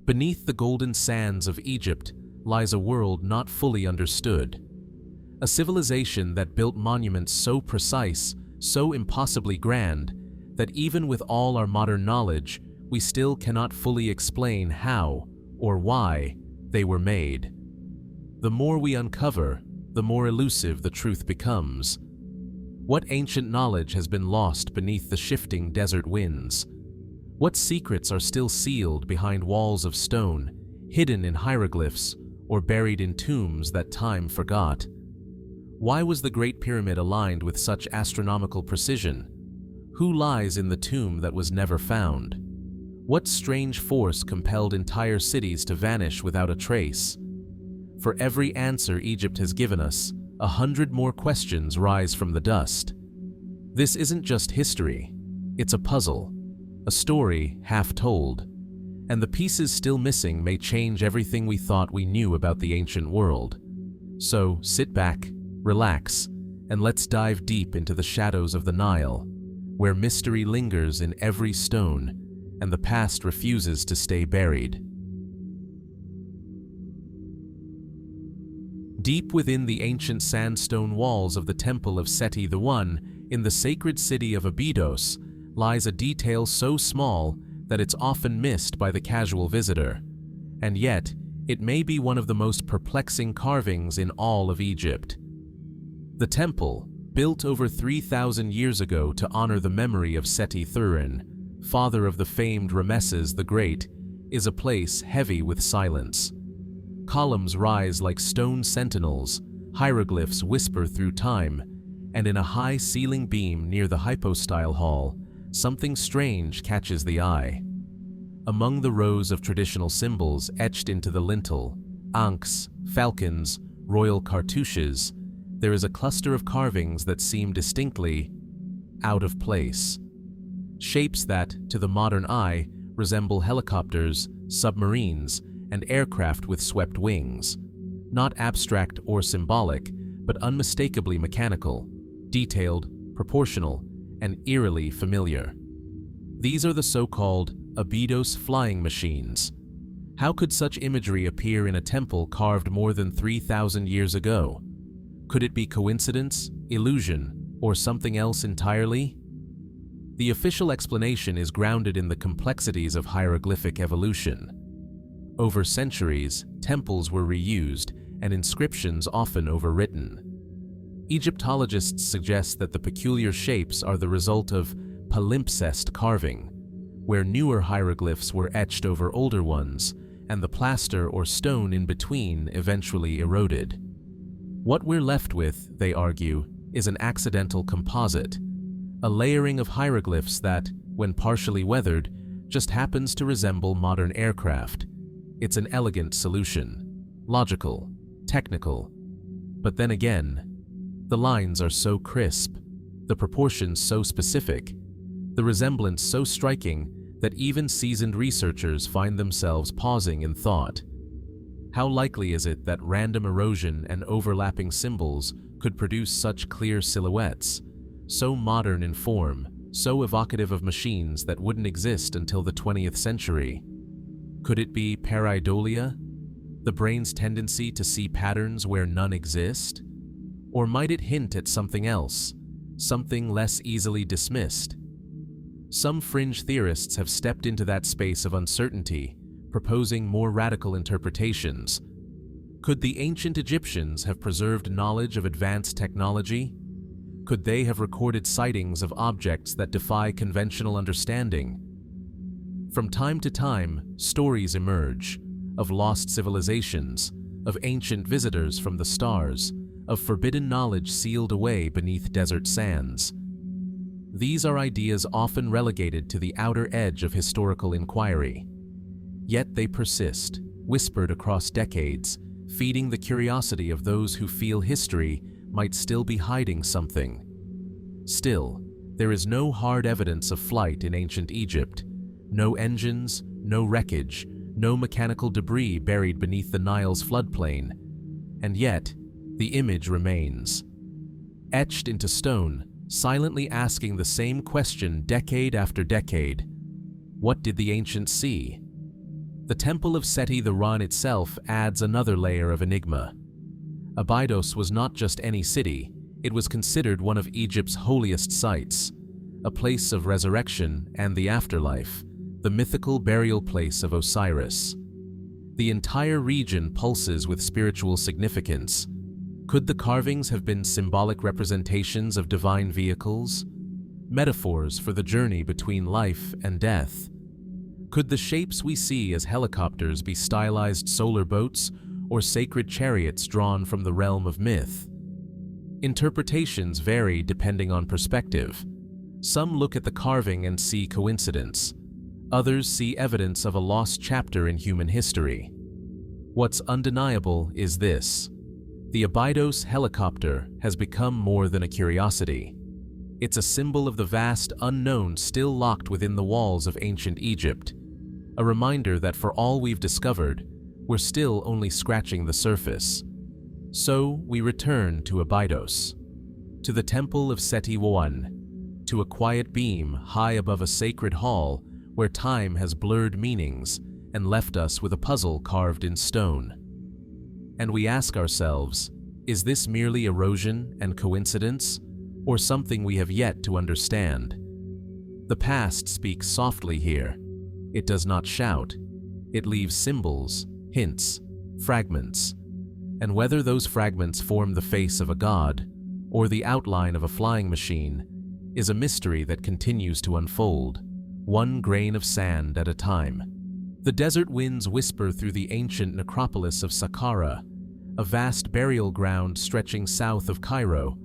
Beneath the golden sands of Egypt lies a world not fully understood. A civilization that built monuments so precise, so impossibly grand, that even with all our modern knowledge, we still cannot fully explain how or why they were made. The more we uncover, the more elusive the truth becomes. What ancient knowledge has been lost beneath the shifting desert winds? What secrets are still sealed behind walls of stone, hidden in hieroglyphs, or buried in tombs that time forgot? Why was the Great Pyramid aligned with such astronomical precision? Who lies in the tomb that was never found? What strange force compelled entire cities to vanish without a trace? For every answer Egypt has given us, 100 more questions rise from the dust. This isn't just history, it's a puzzle, a story half told, and the pieces still missing may change everything we thought we knew about the ancient world. So sit back, relax, and let's dive deep into the shadows of the Nile, where mystery lingers in every stone and the past refuses to stay buried. Deep within the ancient sandstone walls of the Temple of Seti I, in the sacred city of Abydos, lies a detail so small that it's often missed by the casual visitor. And yet, it may be one of the most perplexing carvings in all of Egypt. The temple, built over 3,000 years ago to honor the memory of Seti I, father of the famed Ramesses the Great, is a place heavy with silence. Columns rise like stone sentinels, hieroglyphs whisper through time, and in a high ceiling beam near the hypostyle hall, something strange catches the eye. Among the rows of traditional symbols etched into the lintel, ankhs, falcons, royal cartouches, there is a cluster of carvings that seem distinctly out of place. Shapes that, to the modern eye, resemble helicopters, submarines, and aircraft with swept wings. Not abstract or symbolic, but unmistakably mechanical, detailed, proportional, and eerily familiar. These are the so-called Abydos flying machines. How could such imagery appear in a temple carved more than 3,000 years ago? Could it be coincidence, illusion, or something else entirely? The official explanation is grounded in the complexities of hieroglyphic evolution. Over centuries, temples were reused and inscriptions often overwritten. Egyptologists suggest that the peculiar shapes are the result of palimpsest carving, where newer hieroglyphs were etched over older ones, and the plaster or stone in between eventually eroded. What we're left with, they argue, is an accidental composite, a layering of hieroglyphs that, when partially weathered, just happens to resemble modern aircraft. It's an elegant solution, logical, technical, but then again, the lines are so crisp, the proportions so specific, the resemblance so striking that even seasoned researchers find themselves pausing in thought. How likely is it that random erosion and overlapping symbols could produce such clear silhouettes, so modern in form, so evocative of machines that wouldn't exist until the 20th century? Could it be pareidolia, the brain's tendency to see patterns where none exist? Or might it hint at something else, something less easily dismissed? Some fringe theorists have stepped into that space of uncertainty, proposing more radical interpretations. Could the ancient Egyptians have preserved knowledge of advanced technology? Could they have recorded sightings of objects that defy conventional understanding? From time to time, stories emerge of lost civilizations, of ancient visitors from the stars, of forbidden knowledge sealed away beneath desert sands. These are ideas often relegated to the outer edge of historical inquiry. Yet they persist, whispered across decades, feeding the curiosity of those who feel history might still be hiding something. Still, there is no hard evidence of flight in ancient Egypt. No engines, no wreckage, no mechanical debris buried beneath the Nile's floodplain. And yet, the image remains. Etched into stone, silently asking the same question decade after decade. What did the ancients see? The Temple of Seti the Ra itself adds another layer of enigma. Abydos was not just any city, it was considered one of Egypt's holiest sites, a place of resurrection and the afterlife, the mythical burial place of Osiris. The entire region pulses with spiritual significance. Could the carvings have been symbolic representations of divine vehicles? Metaphors for the journey between life and death? Could the shapes we see as helicopters be stylized solar boats or sacred chariots drawn from the realm of myth? Interpretations vary depending on perspective. Some look at the carving and see coincidence. Others see evidence of a lost chapter in human history. What's undeniable is this: the Abydos helicopter has become more than a curiosity. It's a symbol of the vast unknown still locked within the walls of ancient Egypt, a reminder that for all we've discovered, we're still only scratching the surface. So we return to Abydos, to the Temple of Seti I, to a quiet beam high above a sacred hall where time has blurred meanings and left us with a puzzle carved in stone. And we ask ourselves, is this merely erosion and coincidence, or something we have yet to understand? The past speaks softly here. It does not shout. It leaves symbols, hints, fragments. And whether those fragments form the face of a god or the outline of a flying machine is a mystery that continues to unfold, one grain of sand at a time. The desert winds whisper through the ancient necropolis of Saqqara, a vast burial ground stretching south of Cairo,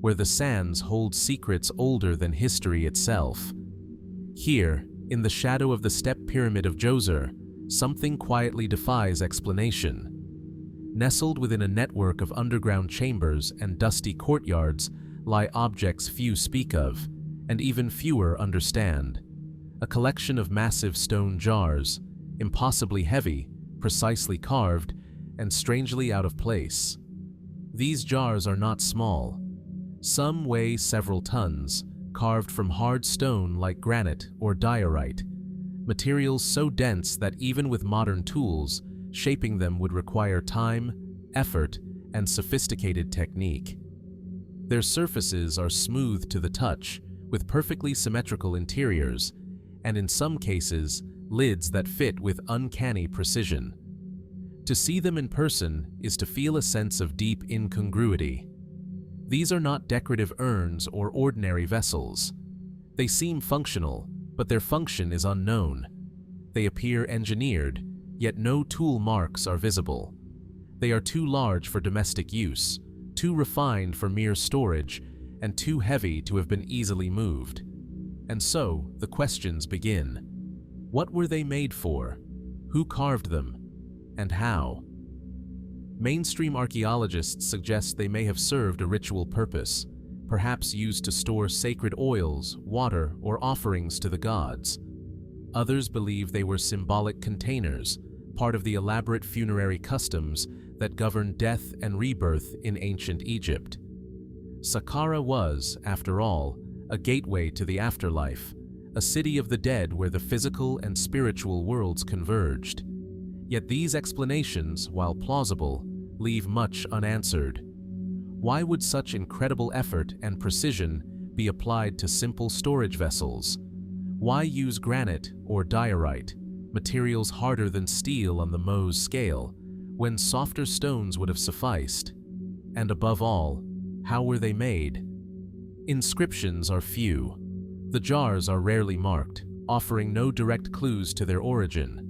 where the sands hold secrets older than history itself. Here, in the shadow of the step pyramid of Djoser, something quietly defies explanation. Nestled within a network of underground chambers and dusty courtyards lie objects few speak of, and even fewer understand. A collection of massive stone jars, impossibly heavy, precisely carved, and strangely out of place. These jars are not small. Some weigh several tons, carved from hard stone like granite or diorite, materials so dense that even with modern tools, shaping them would require time, effort, and sophisticated technique. Their surfaces are smooth to the touch, with perfectly symmetrical interiors, and in some cases, lids that fit with uncanny precision. To see them in person is to feel a sense of deep incongruity. These are not decorative urns or ordinary vessels. They seem functional, but their function is unknown. They appear engineered, yet no tool marks are visible. They are too large for domestic use, too refined for mere storage, and too heavy to have been easily moved. And so, the questions begin. What were they made for? Who carved them? And how? Mainstream archaeologists suggest they may have served a ritual purpose, perhaps used to store sacred oils, water, or offerings to the gods. Others believe they were symbolic containers, part of the elaborate funerary customs that governed death and rebirth in ancient Egypt. Saqqara was, after all, a gateway to the afterlife, a city of the dead where the physical and spiritual worlds converged. Yet these explanations, while plausible, leave much unanswered. Why would such incredible effort and precision be applied to simple storage vessels? Why use granite or diorite, materials harder than steel on the Mohs scale, when softer stones would have sufficed? And above all, how were they made? Inscriptions are few. The jars are rarely marked, offering no direct clues to their origin.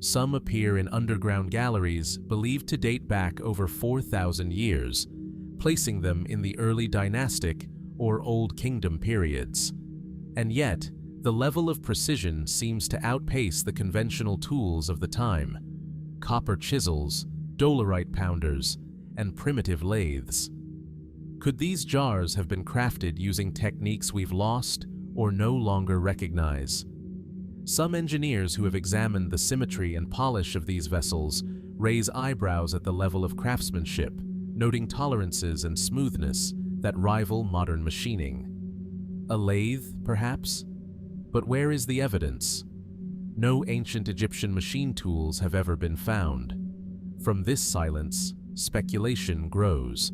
Some appear in underground galleries believed to date back over 4,000 years, placing them in the early dynastic or Old Kingdom periods. And yet, the level of precision seems to outpace the conventional tools of the time: copper chisels, dolerite pounders, and primitive lathes. Could these jars have been crafted using techniques we've lost or no longer recognize? Some engineers who have examined the symmetry and polish of these vessels raise eyebrows at the level of craftsmanship, noting tolerances and smoothness that rival modern machining. A lathe, perhaps? But where is the evidence? No ancient Egyptian machine tools have ever been found. From this silence, speculation grows.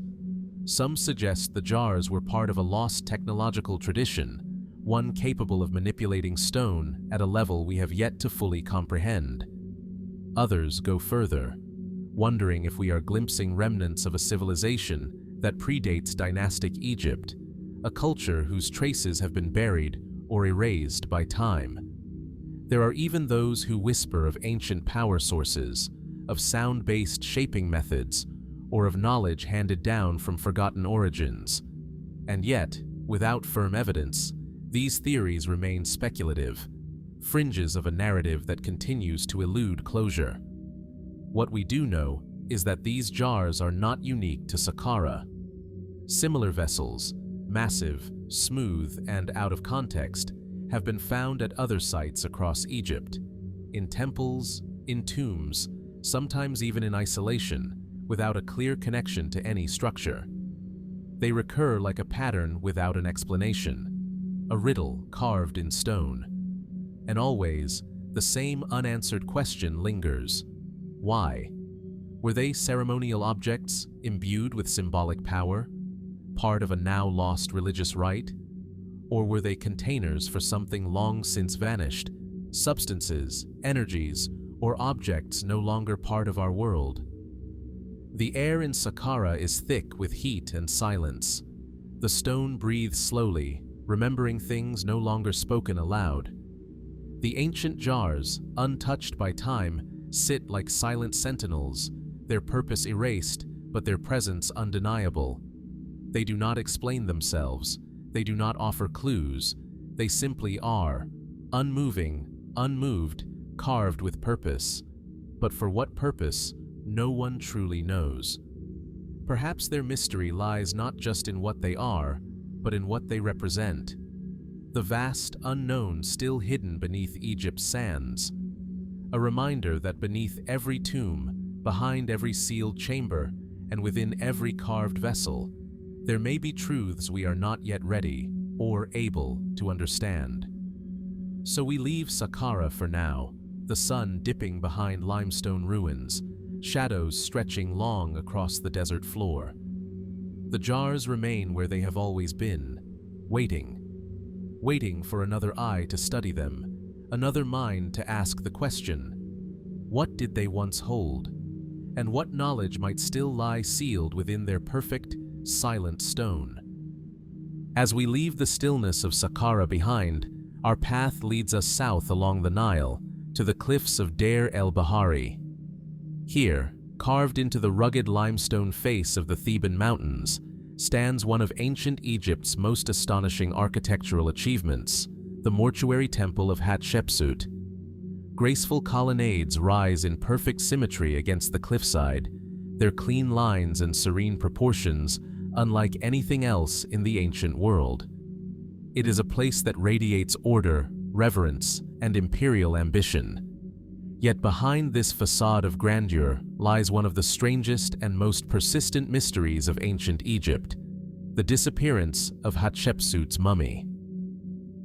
Some suggest the jars were part of a lost technological tradition, one capable of manipulating stone at a level we have yet to fully comprehend. Others go further, wondering if we are glimpsing remnants of a civilization that predates dynastic Egypt, a culture whose traces have been buried or erased by time. There are even those who whisper of ancient power sources, of sound-based shaping methods, or of knowledge handed down from forgotten origins. And yet, without firm evidence, these theories remain speculative, fringes of a narrative that continues to elude closure. What we do know is that these jars are not unique to Saqqara. Similar vessels, massive, smooth, and out of context, have been found at other sites across Egypt, in temples, in tombs, sometimes even in isolation, without a clear connection to any structure. They recur like a pattern without an explanation, a riddle carved in stone. And always, the same unanswered question lingers. Why? Were they ceremonial objects imbued with symbolic power, part of a now-lost religious rite? Or were they containers for something long since vanished, substances, energies, or objects no longer part of our world? The air in Saqqara is thick with heat and silence. The stone breathes slowly, remembering things no longer spoken aloud. The ancient jars, untouched by time, sit like silent sentinels, their purpose erased, but their presence undeniable. They do not explain themselves. They do not offer clues. They simply are, unmoving, unmoved, carved with purpose. But for what purpose, no one truly knows. Perhaps their mystery lies not just in what they are, but in what they represent. The vast unknown still hidden beneath Egypt's sands. A reminder that beneath every tomb, behind every sealed chamber, and within every carved vessel, there may be truths we are not yet ready or able to understand. So we leave Saqqara for now, the sun dipping behind limestone ruins, shadows stretching long across the desert floor. The jars remain where they have always been, waiting for another eye to study them, another mind to ask the question, what did they once hold? And what knowledge might still lie sealed within their perfect, silent stone? As we leave the stillness of Saqqara behind, our path leads us south along the Nile, to the cliffs of Deir el-Bahari. Here, carved into the rugged limestone face of the Theban mountains, stands one of ancient Egypt's most astonishing architectural achievements, the mortuary temple of Hatshepsut. Graceful colonnades rise in perfect symmetry against the cliffside, their clean lines and serene proportions unlike anything else in the ancient world. It is a place that radiates order, reverence, and imperial ambition. Yet behind this facade of grandeur lies one of the strangest and most persistent mysteries of ancient Egypt, the disappearance of Hatshepsut's mummy.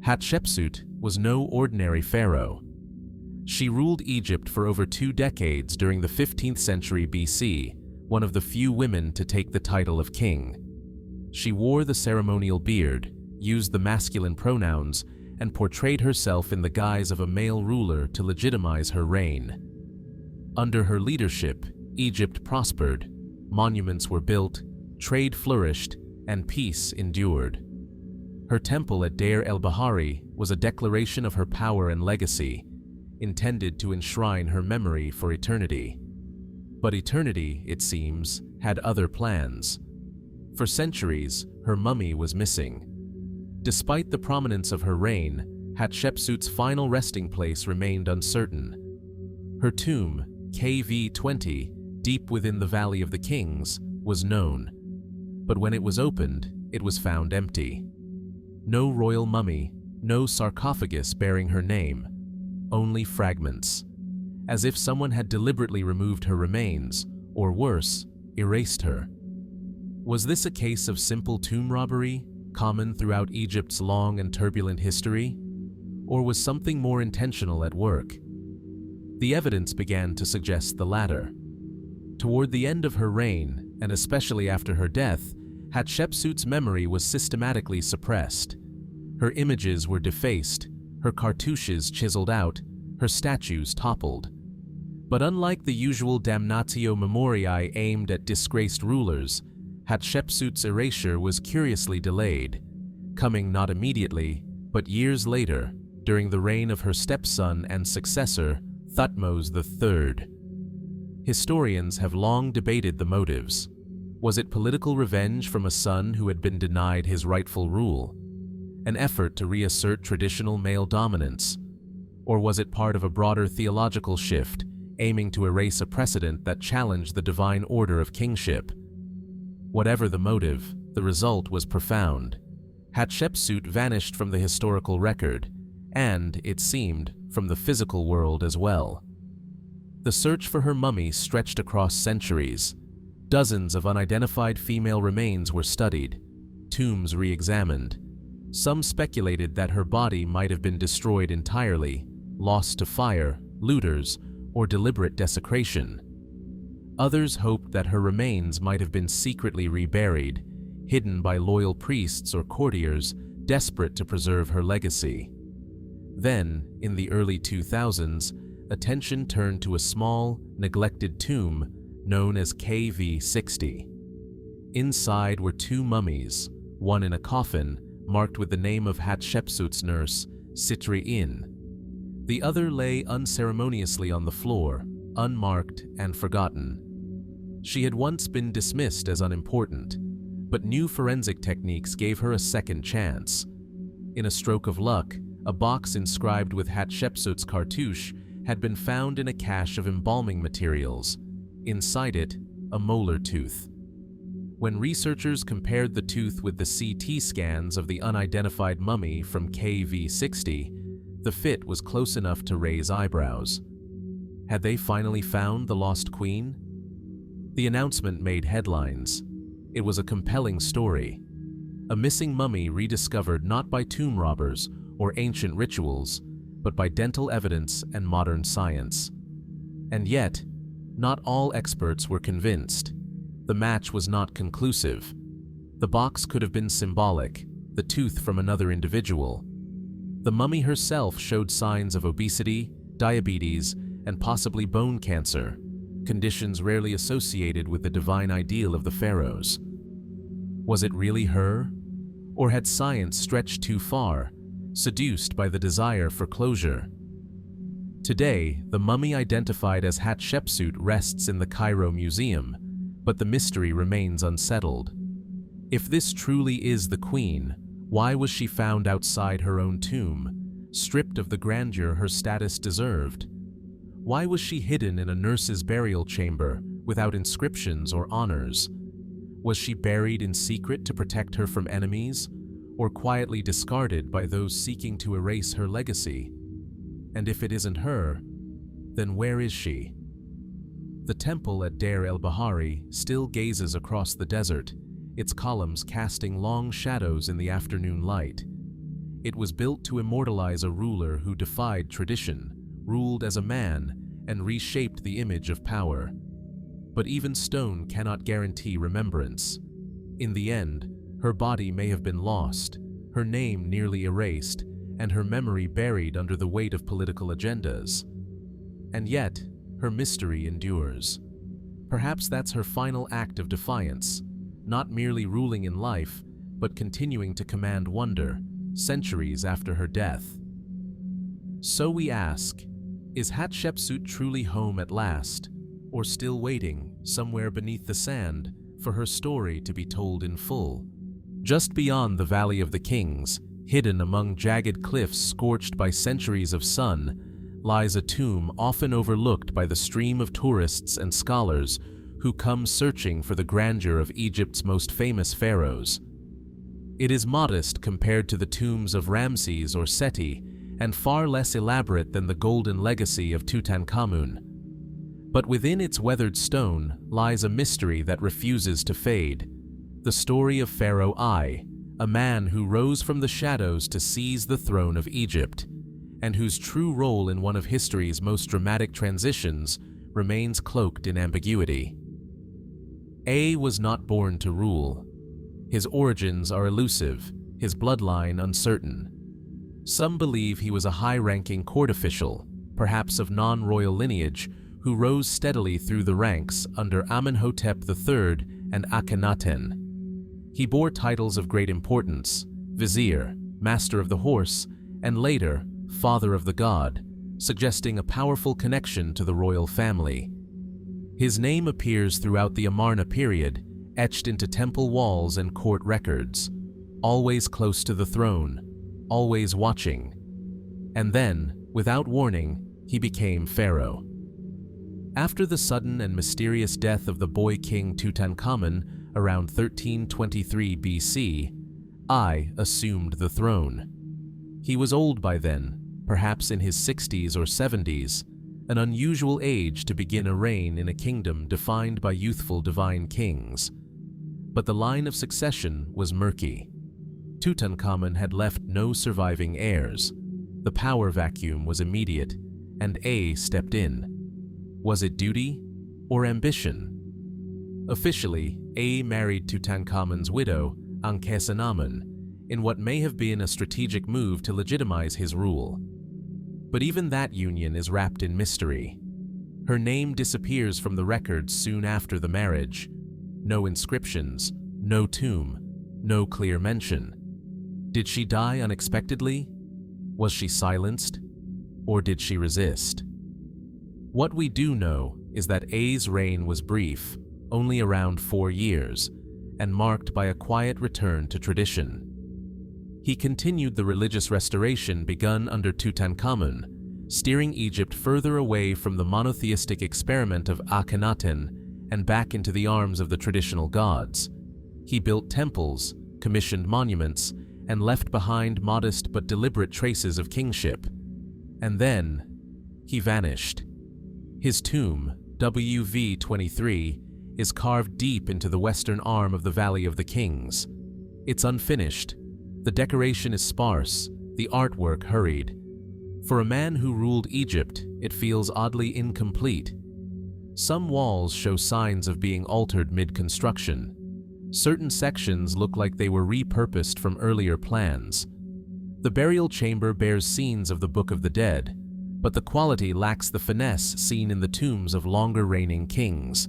Hatshepsut was no ordinary pharaoh. She ruled Egypt for over 2 decades during the 15th century BC, one of the few women to take the title of king. She wore the ceremonial beard, used the masculine pronouns, and portrayed herself in the guise of a male ruler to legitimize her reign. Under her leadership, Egypt prospered, monuments were built, trade flourished, and peace endured. Her temple at Deir el-Bahari was a declaration of her power and legacy, intended to enshrine her memory for eternity. But eternity, it seems, had other plans. For centuries, her mummy was missing. Despite the prominence of her reign, Hatshepsut's final resting place remained uncertain. Her tomb, KV-20, deep within the Valley of the Kings, was known. But when it was opened, it was found empty. No royal mummy, no sarcophagus bearing her name, only fragments, as if someone had deliberately removed her remains, or worse, erased her. Was this a case of simple tomb robbery, common throughout Egypt's long and turbulent history? Or was something more intentional at work, The evidence began to suggest the latter. Toward the end of her reign, and especially after her death, Hatshepsut's memory was systematically suppressed. Her images were defaced, her cartouches chiseled out, her statues toppled. But unlike the usual damnatio memoriae aimed at disgraced rulers, Hatshepsut's erasure was curiously delayed, coming not immediately, but years later, during the reign of her stepson and successor, Thutmose III. Historians have long debated the motives. Was it political revenge from a son who had been denied his rightful rule? An effort to reassert traditional male dominance? Or was it part of a broader theological shift, aiming to erase a precedent that challenged the divine order of kingship? Whatever the motive, the result was profound. Hatshepsut vanished from the historical record, and, it seemed, from the physical world as well. The search for her mummy stretched across centuries. Dozens of unidentified female remains were studied, tombs re-examined. Some speculated that her body might have been destroyed entirely, lost to fire, looters, or deliberate desecration. Others hoped that her remains might have been secretly reburied, hidden by loyal priests or courtiers desperate to preserve her legacy. Then, in the early 2000s, attention turned to a small, neglected tomb known as KV-60. Inside were two mummies, one in a coffin marked with the name of Hatshepsut's nurse, Sitri-In. The other lay unceremoniously on the floor, unmarked and forgotten. She had once been dismissed as unimportant, but new forensic techniques gave her a second chance. In a stroke of luck, a box inscribed with Hatshepsut's cartouche had been found in a cache of embalming materials. Inside it, a molar tooth. When researchers compared the tooth with the CT scans of the unidentified mummy from KV-60, the fit was close enough to raise eyebrows. Had they finally found the lost queen? The announcement made headlines. It was a compelling story. A missing mummy rediscovered not by tomb robbers or ancient rituals, but by dental evidence and modern science. And yet, not all experts were convinced. The match was not conclusive. The box could have been symbolic, the tooth from another individual. The mummy herself showed signs of obesity, diabetes, and possibly bone cancer, conditions rarely associated with the divine ideal of the pharaohs. Was it really her? Or had science stretched too far, seduced by the desire for closure? Today, the mummy identified as Hatshepsut rests in the Cairo Museum, but the mystery remains unsettled. If this truly is the queen, why was she found outside her own tomb, stripped of the grandeur her status deserved? Why was she hidden in a nurse's burial chamber, without inscriptions or honors? Was she buried in secret to protect her from enemies, or quietly discarded by those seeking to erase her legacy? And if it isn't her, then where is she? The temple at Deir el-Bahari still gazes across the desert, its columns casting long shadows in the afternoon light. It was built to immortalize a ruler who defied tradition, ruled as a man, and reshaped the image of power. But even stone cannot guarantee remembrance. In the end, her body may have been lost, her name nearly erased, and her memory buried under the weight of political agendas. And yet, her mystery endures. Perhaps that's her final act of defiance, not merely ruling in life, but continuing to command wonder, centuries after her death. So we ask, is Hatshepsut truly home at last, or still waiting, somewhere beneath the sand, for her story to be told in full? Just beyond the Valley of the Kings, hidden among jagged cliffs scorched by centuries of sun, lies a tomb often overlooked by the stream of tourists and scholars who come searching for the grandeur of Egypt's most famous pharaohs. It is modest compared to the tombs of Ramses or Seti, and far less elaborate than the golden legacy of Tutankhamun. But within its weathered stone lies a mystery that refuses to fade. The story of Pharaoh I, a man who rose from the shadows to seize the throne of Egypt, and whose true role in one of history's most dramatic transitions remains cloaked in ambiguity. A was not born to rule. His origins are elusive, his bloodline uncertain. Some believe he was a high-ranking court official, perhaps of non-royal lineage, who rose steadily through the ranks under Amenhotep III and Akhenaten. He bore titles of great importance: vizier, master of the horse, and later, father of the god, suggesting a powerful connection to the royal family. His name appears throughout the Amarna period, etched into temple walls and court records, always close to the throne, always watching. And then, without warning, he became Pharaoh. After the sudden and mysterious death of the boy king Tutankhamun around 1323 BC, I assumed the throne. He was old by then, perhaps in his 60s or 70s, an unusual age to begin a reign in a kingdom defined by youthful divine kings. But the line of succession was murky. Tutankhamun had left no surviving heirs. The power vacuum was immediate, and A stepped in. Was it duty or ambition? Officially, A married Tutankhamun's widow, Ankhesenamun, in what may have been a strategic move to legitimize his rule. But even that union is wrapped in mystery. Her name disappears from the records soon after the marriage. No inscriptions, no tomb, no clear mention. Did she die unexpectedly? Was she silenced? Or did she resist? What we do know is that A's reign was brief, only around 4 years, and marked by a quiet return to tradition. He continued the religious restoration begun under Tutankhamun, steering Egypt further away from the monotheistic experiment of Akhenaten and back into the arms of the traditional gods. He built temples, commissioned monuments, and left behind modest but deliberate traces of kingship. And then, he vanished. His tomb, WV-23, is carved deep into the western arm of the Valley of the Kings. It's unfinished. The decoration is sparse, the artwork hurried. For a man who ruled Egypt, it feels oddly incomplete. Some walls show signs of being altered mid-construction. Certain sections look like they were repurposed from earlier plans. The burial chamber bears scenes of the Book of the Dead, but the quality lacks the finesse seen in the tombs of longer-reigning kings.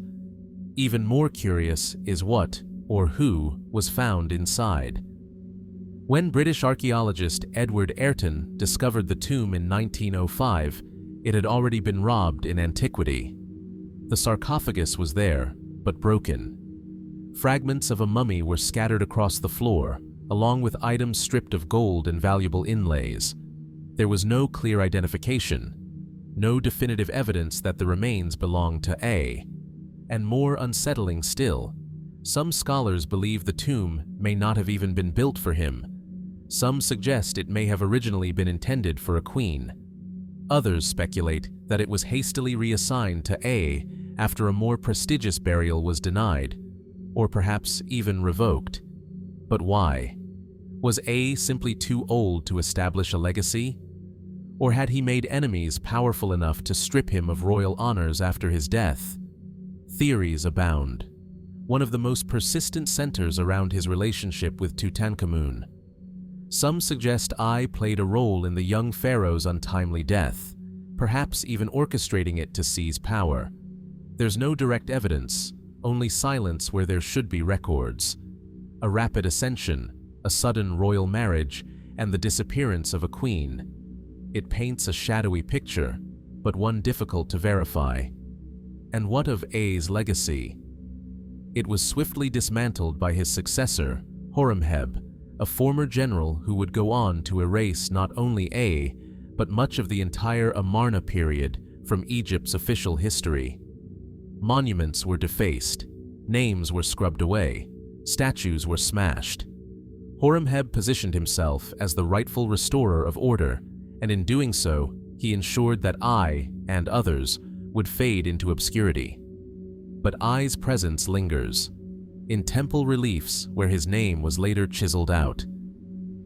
Even more curious is what, or who, was found inside. When British archaeologist Edward Ayrton discovered the tomb in 1905, it had already been robbed in antiquity. The sarcophagus was there, but broken. Fragments of a mummy were scattered across the floor, along with items stripped of gold and valuable inlays. There was no clear identification, no definitive evidence that the remains belonged to A. And more unsettling still, some scholars believe the tomb may not have even been built for him. Some suggest it may have originally been intended for a queen. Others speculate that it was hastily reassigned to A after a more prestigious burial was denied, or perhaps even revoked. But why? Was A simply too old to establish a legacy? Or had he made enemies powerful enough to strip him of royal honors after his death? Theories abound. One of the most persistent centers around his relationship with Tutankhamun. Some suggest I played a role in the young pharaoh's untimely death, perhaps even orchestrating it to seize power. There's no direct evidence, only silence where there should be records. A rapid ascension, a sudden royal marriage, and the disappearance of a queen. It paints a shadowy picture, but one difficult to verify. And what of A's legacy? It was swiftly dismantled by his successor, Horemheb, a former general who would go on to erase not only A, but much of the entire Amarna period from Egypt's official history. Monuments were defaced, names were scrubbed away, statues were smashed. Horemheb positioned himself as the rightful restorer of order, and in doing so, he ensured that I, and others, would fade into obscurity. But I's presence lingers, in temple reliefs where his name was later chiseled out,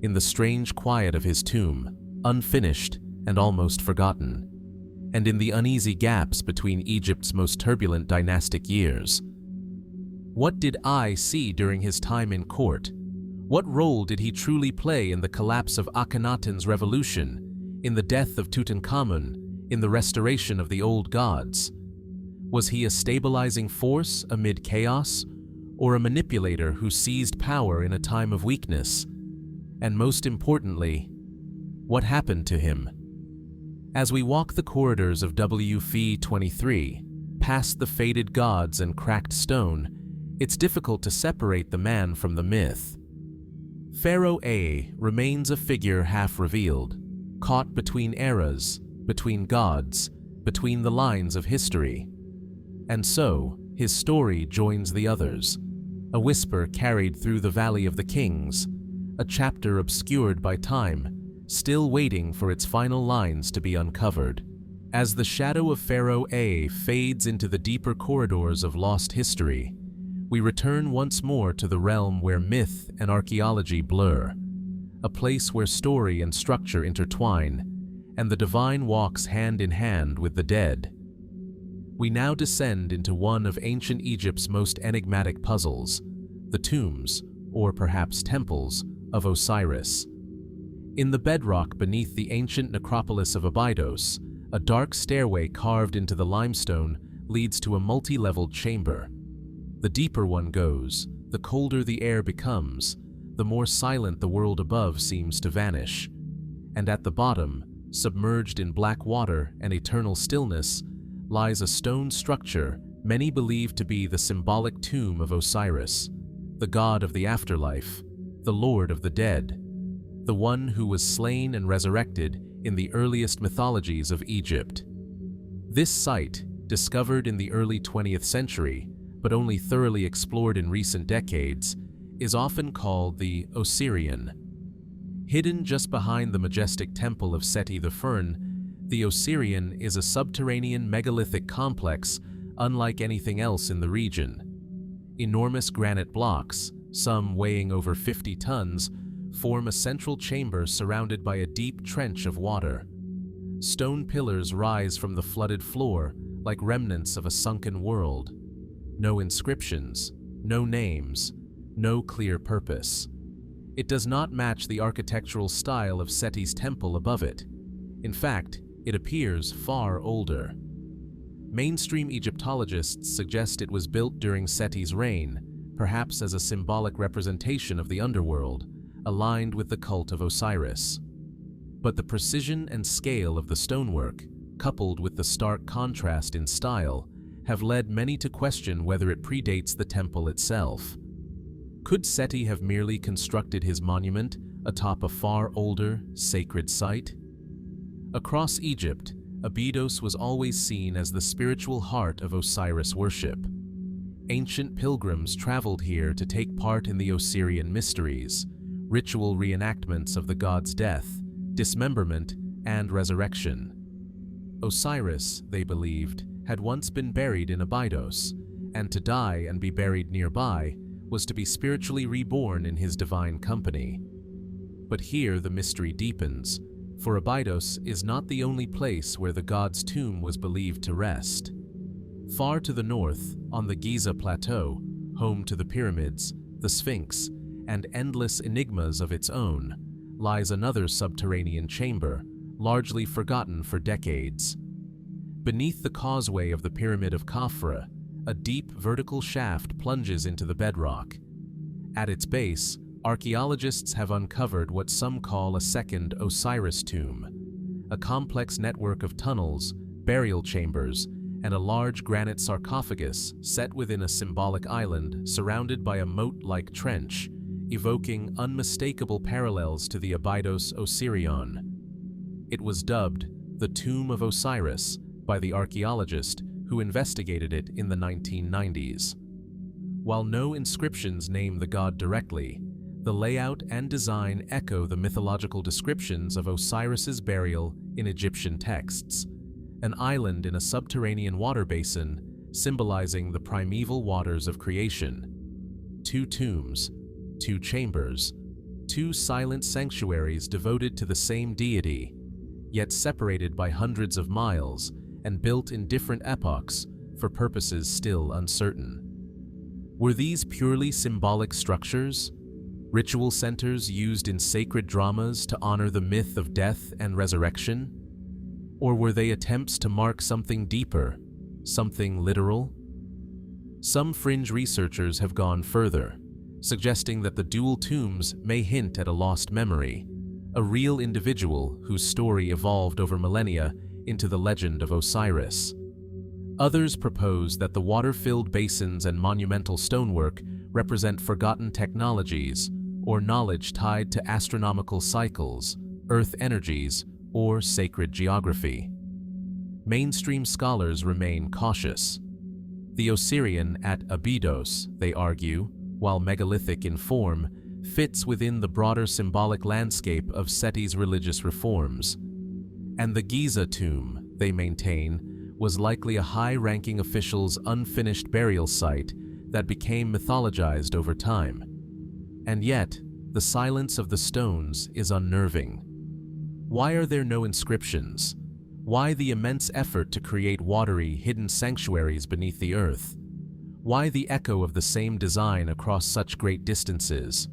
in the strange quiet of his tomb, unfinished and almost forgotten, and in the uneasy gaps between Egypt's most turbulent dynastic years. What did I see during his time in court? What role did he truly play in the collapse of Akhenaten's revolution, in the death of Tutankhamun, in the restoration of the old gods? Was he a stabilizing force amid chaos, or a manipulator who seized power in a time of weakness? And most importantly, what happened to him? As we walk the corridors of WF23, past the faded gods and cracked stone, it's difficult to separate the man from the myth. Pharaoh A remains a figure half revealed, caught between eras, between gods, between the lines of history. And so, his story joins the others, a whisper carried through the Valley of the Kings, a chapter obscured by time, still waiting for its final lines to be uncovered. As the shadow of Pharaoh A fades into the deeper corridors of lost history, we return once more to the realm where myth and archaeology blur, a place where story and structure intertwine, and the divine walks hand in hand with the dead. We now descend into one of ancient Egypt's most enigmatic puzzles, the tombs, or perhaps temples, of Osiris. In the bedrock beneath the ancient necropolis of Abydos, a dark stairway carved into the limestone leads to a multi-leveled chamber. The deeper one goes, the colder the air becomes, the more silent the world above seems to vanish. And at the bottom, submerged in black water and eternal stillness, lies a stone structure many believe to be the symbolic tomb of Osiris, the god of the afterlife, the lord of the dead, the one who was slain and resurrected in the earliest mythologies of Egypt. This site, discovered in the early 20th century, but only thoroughly explored in recent decades, is often called the Osirian. Hidden just behind the majestic temple of Seti the Fern, the Osirian is a subterranean megalithic complex unlike anything else in the region. Enormous granite blocks, some weighing over 50 tons, form a central chamber surrounded by a deep trench of water. Stone pillars rise from the flooded floor like remnants of a sunken world. No inscriptions, no names, no clear purpose. It does not match the architectural style of Seti's temple above it. In fact, it appears far older. Mainstream Egyptologists suggest it was built during Seti's reign, perhaps as a symbolic representation of the underworld, aligned with the cult of Osiris. But the precision and scale of the stonework, coupled with the stark contrast in style, have led many to question whether it predates the temple itself. Could Seti have merely constructed his monument atop a far older, sacred site? Across Egypt, Abydos was always seen as the spiritual heart of Osiris worship. Ancient pilgrims traveled here to take part in the Osirian mysteries, ritual reenactments of the god's death, dismemberment, and resurrection. Osiris, they believed, had once been buried in Abydos, and to die and be buried nearby was to be spiritually reborn in his divine company. But here the mystery deepens, for Abydos is not the only place where the god's tomb was believed to rest. Far to the north, on the Giza Plateau, home to the pyramids, the Sphinx, and endless enigmas of its own, lies another subterranean chamber, largely forgotten for decades. Beneath the causeway of the Pyramid of Khafre, a deep vertical shaft plunges into the bedrock. At its base, archaeologists have uncovered what some call a second Osiris tomb, a complex network of tunnels, burial chambers, and a large granite sarcophagus set within a symbolic island surrounded by a moat-like trench, evoking unmistakable parallels to the Abydos Osirion. It was dubbed the Tomb of Osiris by the archaeologist who investigated it in the 1990s. While no inscriptions name the god directly, the layout and design echo the mythological descriptions of Osiris's burial in Egyptian texts, an island in a subterranean water basin symbolizing the primeval waters of creation. Two tombs, two chambers, two silent sanctuaries devoted to the same deity, yet separated by hundreds of miles and built in different epochs for purposes still uncertain. Were these purely symbolic structures, ritual centers used in sacred dramas to honor the myth of death and resurrection? Or were they attempts to mark something deeper, something literal? Some fringe researchers have gone further, suggesting that the dual tombs may hint at a lost memory, a real individual whose story evolved over millennia into the legend of Osiris. Others propose that the water-filled basins and monumental stonework represent forgotten technologies or knowledge tied to astronomical cycles, earth energies, or sacred geography. Mainstream scholars remain cautious. The Osirian at Abydos, they argue, while megalithic in form, fits within the broader symbolic landscape of Seti's religious reforms. And the Giza tomb, they maintain, was likely a high-ranking official's unfinished burial site that became mythologized over time. And yet, the silence of the stones is unnerving. Why are there no inscriptions? Why the immense effort to create watery, hidden sanctuaries beneath the earth? Why the echo of the same design across such great distances?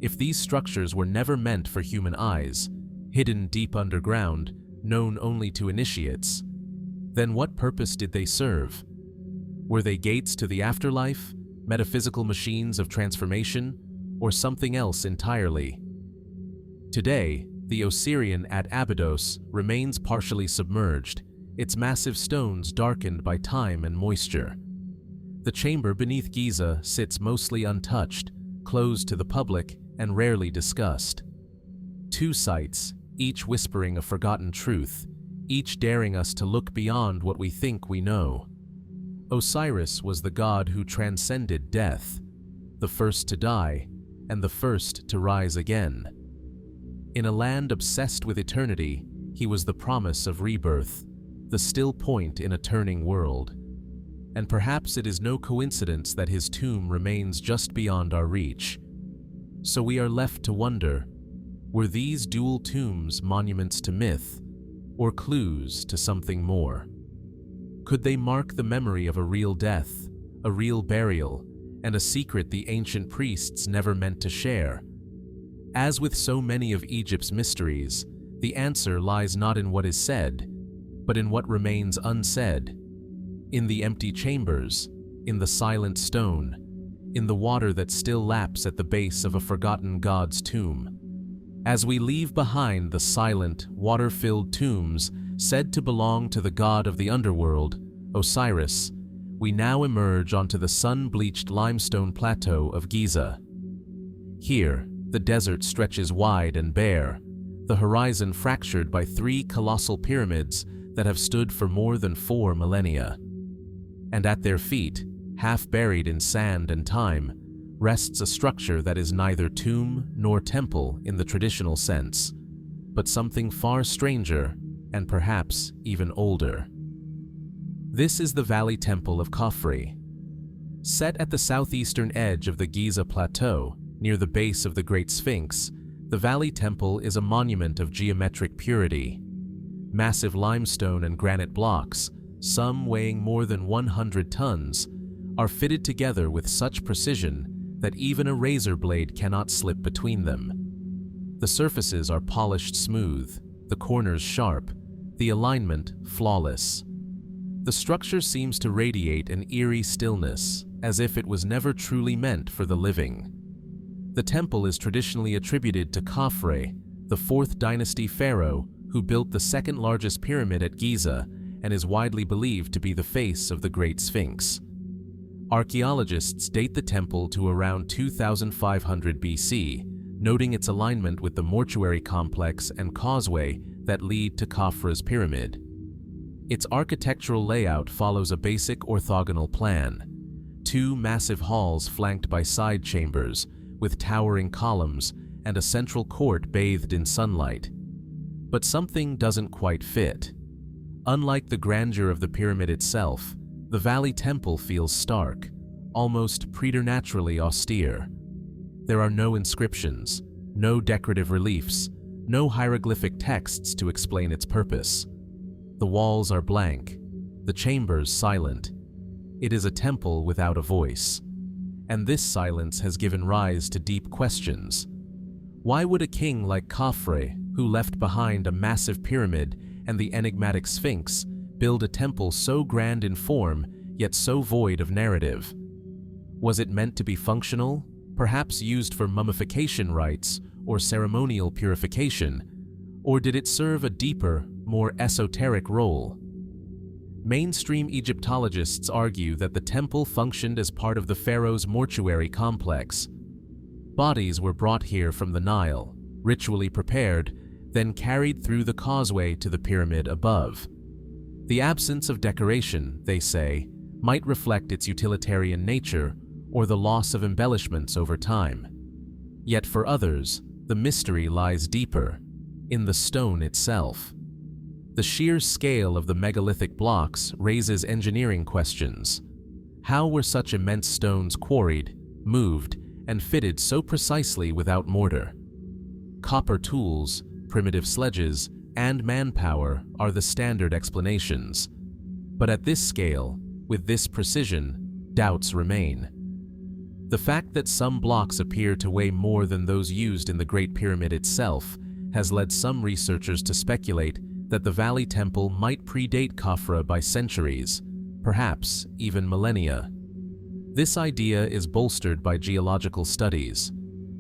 If these structures were never meant for human eyes, hidden deep underground, known only to initiates, then what purpose did they serve? Were they gates to the afterlife, metaphysical machines of transformation, or something else entirely? Today, the Osirian at Abydos remains partially submerged, its massive stones darkened by time and moisture. The chamber beneath Giza sits mostly untouched, closed to the public and rarely discussed. Two sites, each whispering a forgotten truth, each daring us to look beyond what we think we know. Osiris was the god who transcended death, the first to die, and the first to rise again. In a land obsessed with eternity, he was the promise of rebirth, the still point in a turning world. And perhaps it is no coincidence that his tomb remains just beyond our reach. So we are left to wonder, were these dual tombs monuments to myth, or clues to something more? Could they mark the memory of a real death, a real burial, and a secret the ancient priests never meant to share? As with so many of Egypt's mysteries, the answer lies not in what is said, but in what remains unsaid. In the empty chambers, in the silent stone, in the water that still laps at the base of a forgotten god's tomb. As we leave behind the silent, water-filled tombs said to belong to the god of the underworld, Osiris, we now emerge onto the sun-bleached limestone plateau of Giza. Here, the desert stretches wide and bare, the horizon fractured by three colossal pyramids that have stood for more than 4 millennia. And at their feet, half buried in sand and time, rests a structure that is neither tomb nor temple in the traditional sense, but something far stranger and perhaps even older. This is the Valley Temple of Khafre. Set at the southeastern edge of the Giza Plateau, near the base of the Great Sphinx, the Valley Temple is a monument of geometric purity. Massive limestone and granite blocks, some weighing more than 100 tons, are fitted together with such precision that even a razor blade cannot slip between them. The surfaces are polished smooth, the corners sharp, the alignment flawless. The structure seems to radiate an eerie stillness, as if it was never truly meant for the living. The temple is traditionally attributed to Khafre, the 4th dynasty pharaoh who built the second-largest pyramid at Giza and is widely believed to be the face of the Great Sphinx. Archaeologists date the temple to around 2500 BC, noting its alignment with the mortuary complex and causeway that lead to Khafre's pyramid. Its architectural layout follows a basic orthogonal plan: 2 massive halls flanked by side chambers, with towering columns and a central court bathed in sunlight. But something doesn't quite fit. Unlike the grandeur of the pyramid itself, the Valley Temple feels stark, almost preternaturally austere. There are no inscriptions, no decorative reliefs, no hieroglyphic texts to explain its purpose. The walls are blank, the chambers silent. It is a temple without a voice. And this silence has given rise to deep questions. Why would a king like Khafre, who left behind a massive pyramid and the enigmatic Sphinx, build a temple so grand in form, yet so void of narrative? Was it meant to be functional, perhaps used for mummification rites or ceremonial purification, or did it serve a deeper, more esoteric role? Mainstream Egyptologists argue that the temple functioned as part of the pharaoh's mortuary complex. Bodies were brought here from the Nile, ritually prepared, then carried through the causeway to the pyramid above. The absence of decoration, they say, might reflect its utilitarian nature or the loss of embellishments over time. Yet for others, the mystery lies deeper, in the stone itself. The sheer scale of the megalithic blocks raises engineering questions. How were such immense stones quarried, moved, and fitted so precisely without mortar? Copper tools, primitive sledges, and manpower are the standard explanations. But at this scale, with this precision, doubts remain. The fact that some blocks appear to weigh more than those used in the Great Pyramid itself has led some researchers to speculate that the Valley Temple might predate Khafre by centuries, perhaps even millennia. This idea is bolstered by geological studies.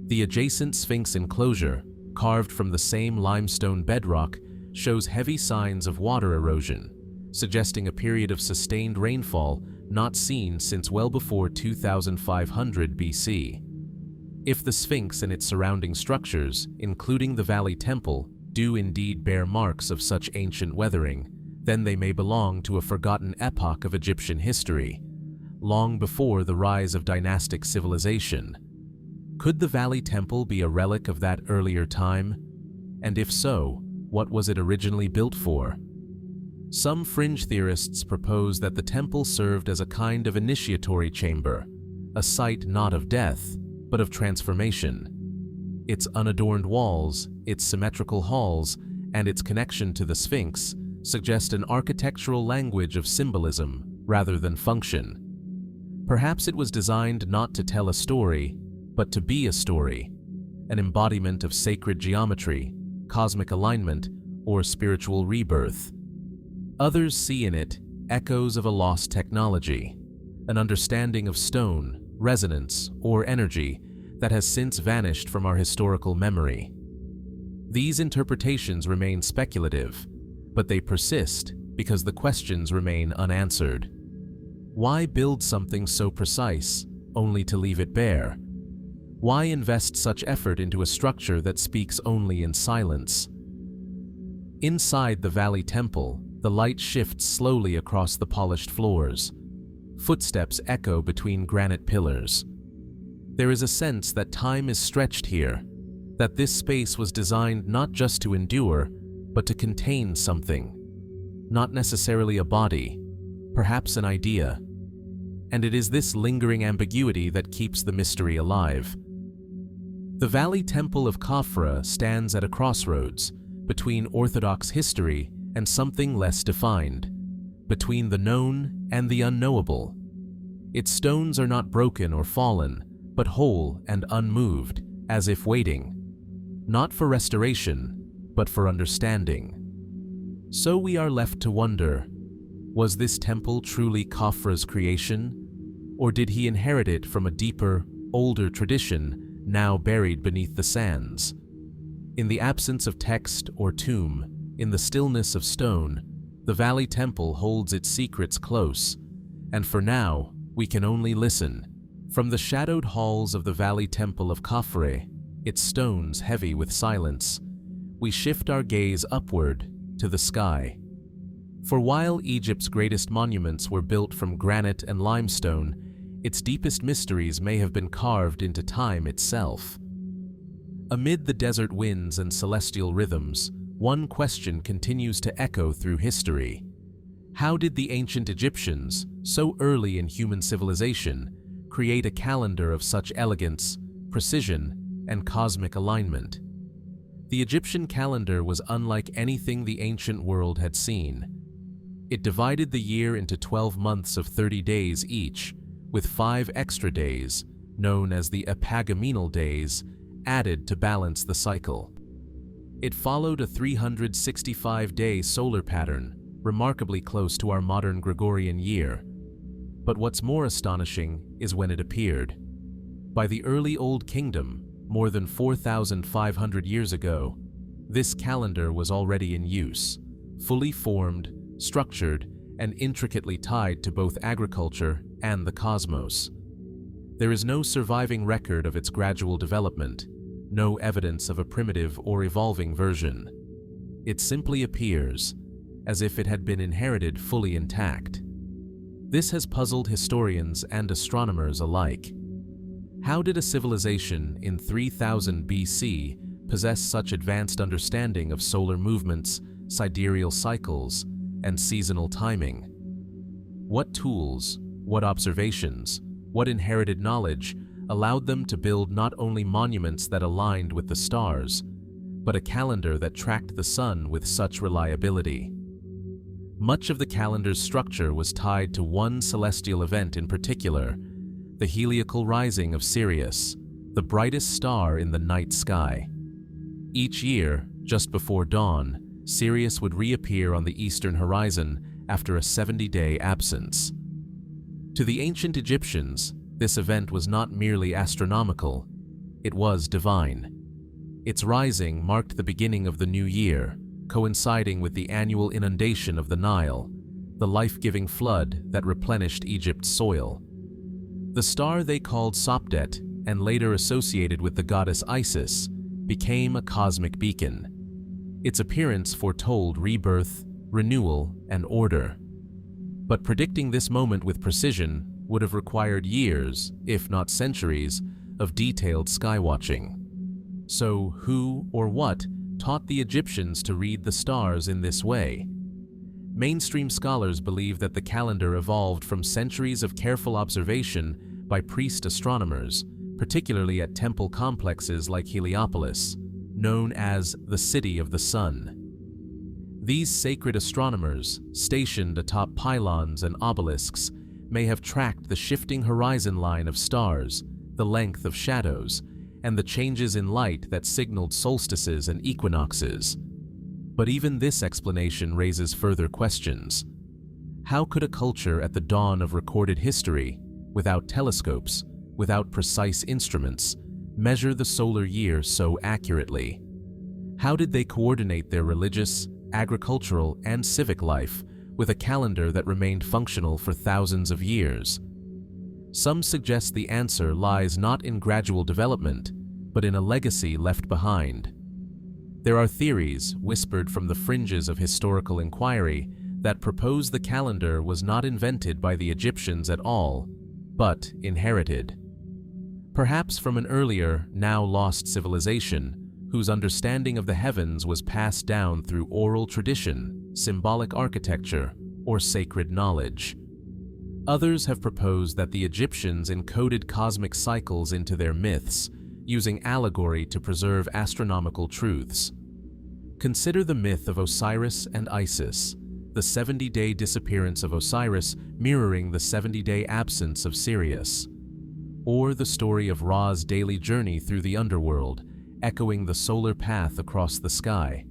The adjacent Sphinx enclosure, carved from the same limestone bedrock, shows heavy signs of water erosion, suggesting a period of sustained rainfall not seen since well before 2500 BC. If the Sphinx and its surrounding structures, including the Valley Temple, do indeed bear marks of such ancient weathering, then they may belong to a forgotten epoch of Egyptian history, long before the rise of dynastic civilization. Could the Valley Temple be a relic of that earlier time? And if so, what was it originally built for? Some fringe theorists propose that the temple served as a kind of initiatory chamber, a site not of death, but of transformation. Its unadorned walls, its symmetrical halls, and its connection to the Sphinx suggest an architectural language of symbolism rather than function. Perhaps it was designed not to tell a story, but to be a story, an embodiment of sacred geometry, cosmic alignment, or spiritual rebirth. Others see in it echoes of a lost technology, an understanding of stone, resonance, or energy that has since vanished from our historical memory. These interpretations remain speculative, but they persist because the questions remain unanswered. Why build something so precise, only to leave it bare? Why invest such effort into a structure that speaks only in silence? Inside the Valley Temple, the light shifts slowly across the polished floors. Footsteps echo between granite pillars. There is a sense that time is stretched here, that this space was designed not just to endure, but to contain something. Not necessarily a body, perhaps an idea. And it is this lingering ambiguity that keeps the mystery alive. The Valley Temple of Khafre stands at a crossroads between Orthodox history and something less defined, between the known and the unknowable. Its stones are not broken or fallen, but whole and unmoved, as if waiting, not for restoration, but for understanding. So we are left to wonder, was this temple truly Khafre's creation, or did he inherit it from a deeper, older tradition now buried beneath the sands? In the absence of text or tomb, in the stillness of stone, the Valley Temple holds its secrets close, and for now, we can only listen. From the shadowed halls of the Valley Temple of Khafre, its stones heavy with silence, we shift our gaze upward to the sky. For while Egypt's greatest monuments were built from granite and limestone, its deepest mysteries may have been carved into time itself. Amid the desert winds and celestial rhythms, one question continues to echo through history. How did the ancient Egyptians, so early in human civilization, create a calendar of such elegance, precision, and cosmic alignment? The Egyptian calendar was unlike anything the ancient world had seen. It divided the year into 12 months of 30 days each, with 5 extra days, known as the epagamenal days, added to balance the cycle. It followed a 365-day solar pattern, remarkably close to our modern Gregorian year. But what's more astonishing is when it appeared. By the early Old Kingdom, more than 4,500 years ago, this calendar was already in use, fully formed, structured, and intricately tied to both agriculture and the cosmos. There is no surviving record of its gradual development, no evidence of a primitive or evolving version. It simply appears, as if it had been inherited fully intact. This has puzzled historians and astronomers alike. How did a civilization in 3000 BC possess such advanced understanding of solar movements, sidereal cycles, and seasonal timing? What tools, what observations, what inherited knowledge allowed them to build not only monuments that aligned with the stars, but a calendar that tracked the sun with such reliability? Much of the calendar's structure was tied to one celestial event in particular, the heliacal rising of Sirius, the brightest star in the night sky. Each year, just before dawn, Sirius would reappear on the eastern horizon after a 70-day absence. To the ancient Egyptians, this event was not merely astronomical, it was divine. Its rising marked the beginning of the new year, coinciding with the annual inundation of the Nile, the life-giving flood that replenished Egypt's soil. The star they called Sopdet, and later associated with the goddess Isis, became a cosmic beacon. Its appearance foretold rebirth, renewal, and order. But predicting this moment with precision would have required years, if not centuries, of detailed skywatching. So who or what taught the Egyptians to read the stars in this way? Mainstream scholars believe that the calendar evolved from centuries of careful observation by priest astronomers, particularly at temple complexes like Heliopolis, known as the City of the Sun. These sacred astronomers, stationed atop pylons and obelisks, may have tracked the shifting horizon line of stars, the length of shadows, and the changes in light that signaled solstices and equinoxes. But even this explanation raises further questions. How could a culture at the dawn of recorded history, without telescopes, without precise instruments, measure the solar year so accurately? How did they coordinate their religious, agricultural, and civic life with a calendar that remained functional for thousands of years? Some suggest the answer lies not in gradual development, but in a legacy left behind. There are theories, whispered from the fringes of historical inquiry, that propose the calendar was not invented by the Egyptians at all, but inherited. Perhaps from an earlier, now lost civilization, whose understanding of the heavens was passed down through oral tradition, symbolic architecture, or sacred knowledge. Others have proposed that the Egyptians encoded cosmic cycles into their myths, using allegory to preserve astronomical truths. Consider the myth of Osiris and Isis, the 70-day disappearance of Osiris mirroring the 70-day absence of Sirius, or the story of Ra's daily journey through the underworld, echoing the solar path across the sky.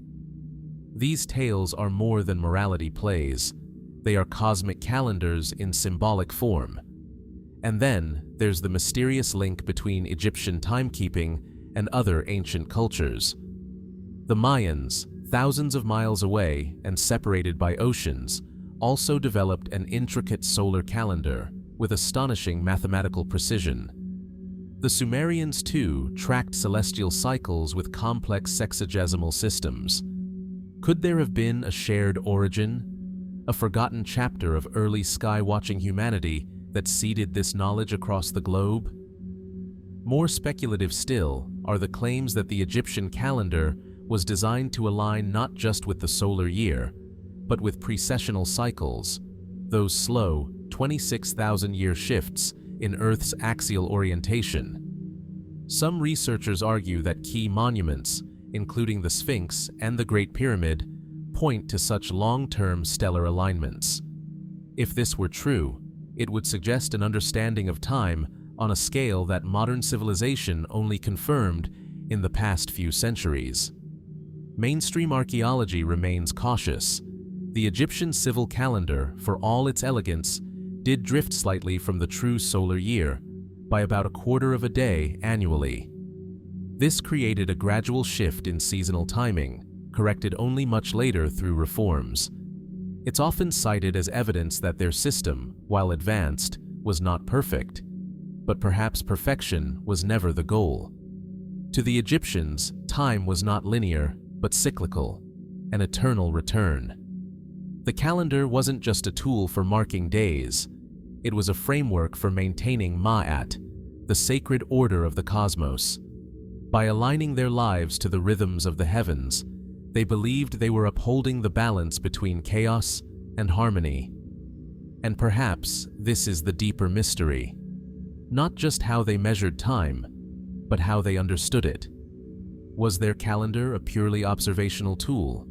These tales are more than morality plays. They are cosmic calendars in symbolic form. And then there's the mysterious link between Egyptian timekeeping and other ancient cultures. The Mayans, thousands of miles away and separated by oceans, also developed an intricate solar calendar with astonishing mathematical precision. The Sumerians, too, tracked celestial cycles with complex sexagesimal systems. Could there have been a shared origin, a forgotten chapter of early sky-watching humanity that seeded this knowledge across the globe? More speculative still are the claims that the Egyptian calendar was designed to align not just with the solar year, but with precessional cycles, those slow, 26,000-year shifts in Earth's axial orientation. Some researchers argue that key monuments, including the Sphinx and the Great Pyramid, point to such long-term stellar alignments. If this were true, it would suggest an understanding of time on a scale that modern civilization only confirmed in the past few centuries. Mainstream archaeology remains cautious. The Egyptian civil calendar, for all its elegance, did drift slightly from the true solar year, by about a quarter of a day annually. This created a gradual shift in seasonal timing, corrected only much later through reforms. It's often cited as evidence that their system, while advanced, was not perfect, but perhaps perfection was never the goal. To the Egyptians, time was not linear, but cyclical, an eternal return. The calendar wasn't just a tool for marking days, it was a framework for maintaining Ma'at, the sacred order of the cosmos. By aligning their lives to the rhythms of the heavens, they believed they were upholding the balance between chaos and harmony. And perhaps this is the deeper mystery. Not just how they measured time, but how they understood it. Was their calendar a purely observational tool,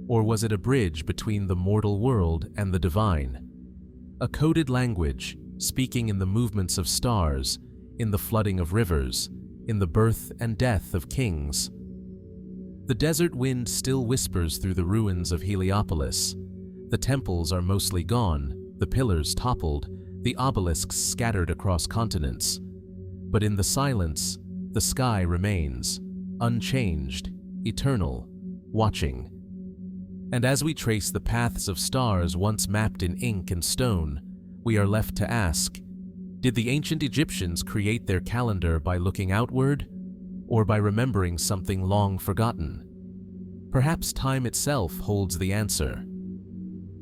or was it a bridge between the mortal world and the divine? A coded language, speaking in the movements of stars, in the flooding of rivers, in the birth and death of kings. The desert wind still whispers through the ruins of Heliopolis. The temples are mostly gone, the pillars toppled, the obelisks scattered across continents. But in the silence, the sky remains, unchanged, eternal, watching. And as we trace the paths of stars once mapped in ink and stone, we are left to ask, did the ancient Egyptians create their calendar by looking outward, or by remembering something long forgotten? Perhaps time itself holds the answer.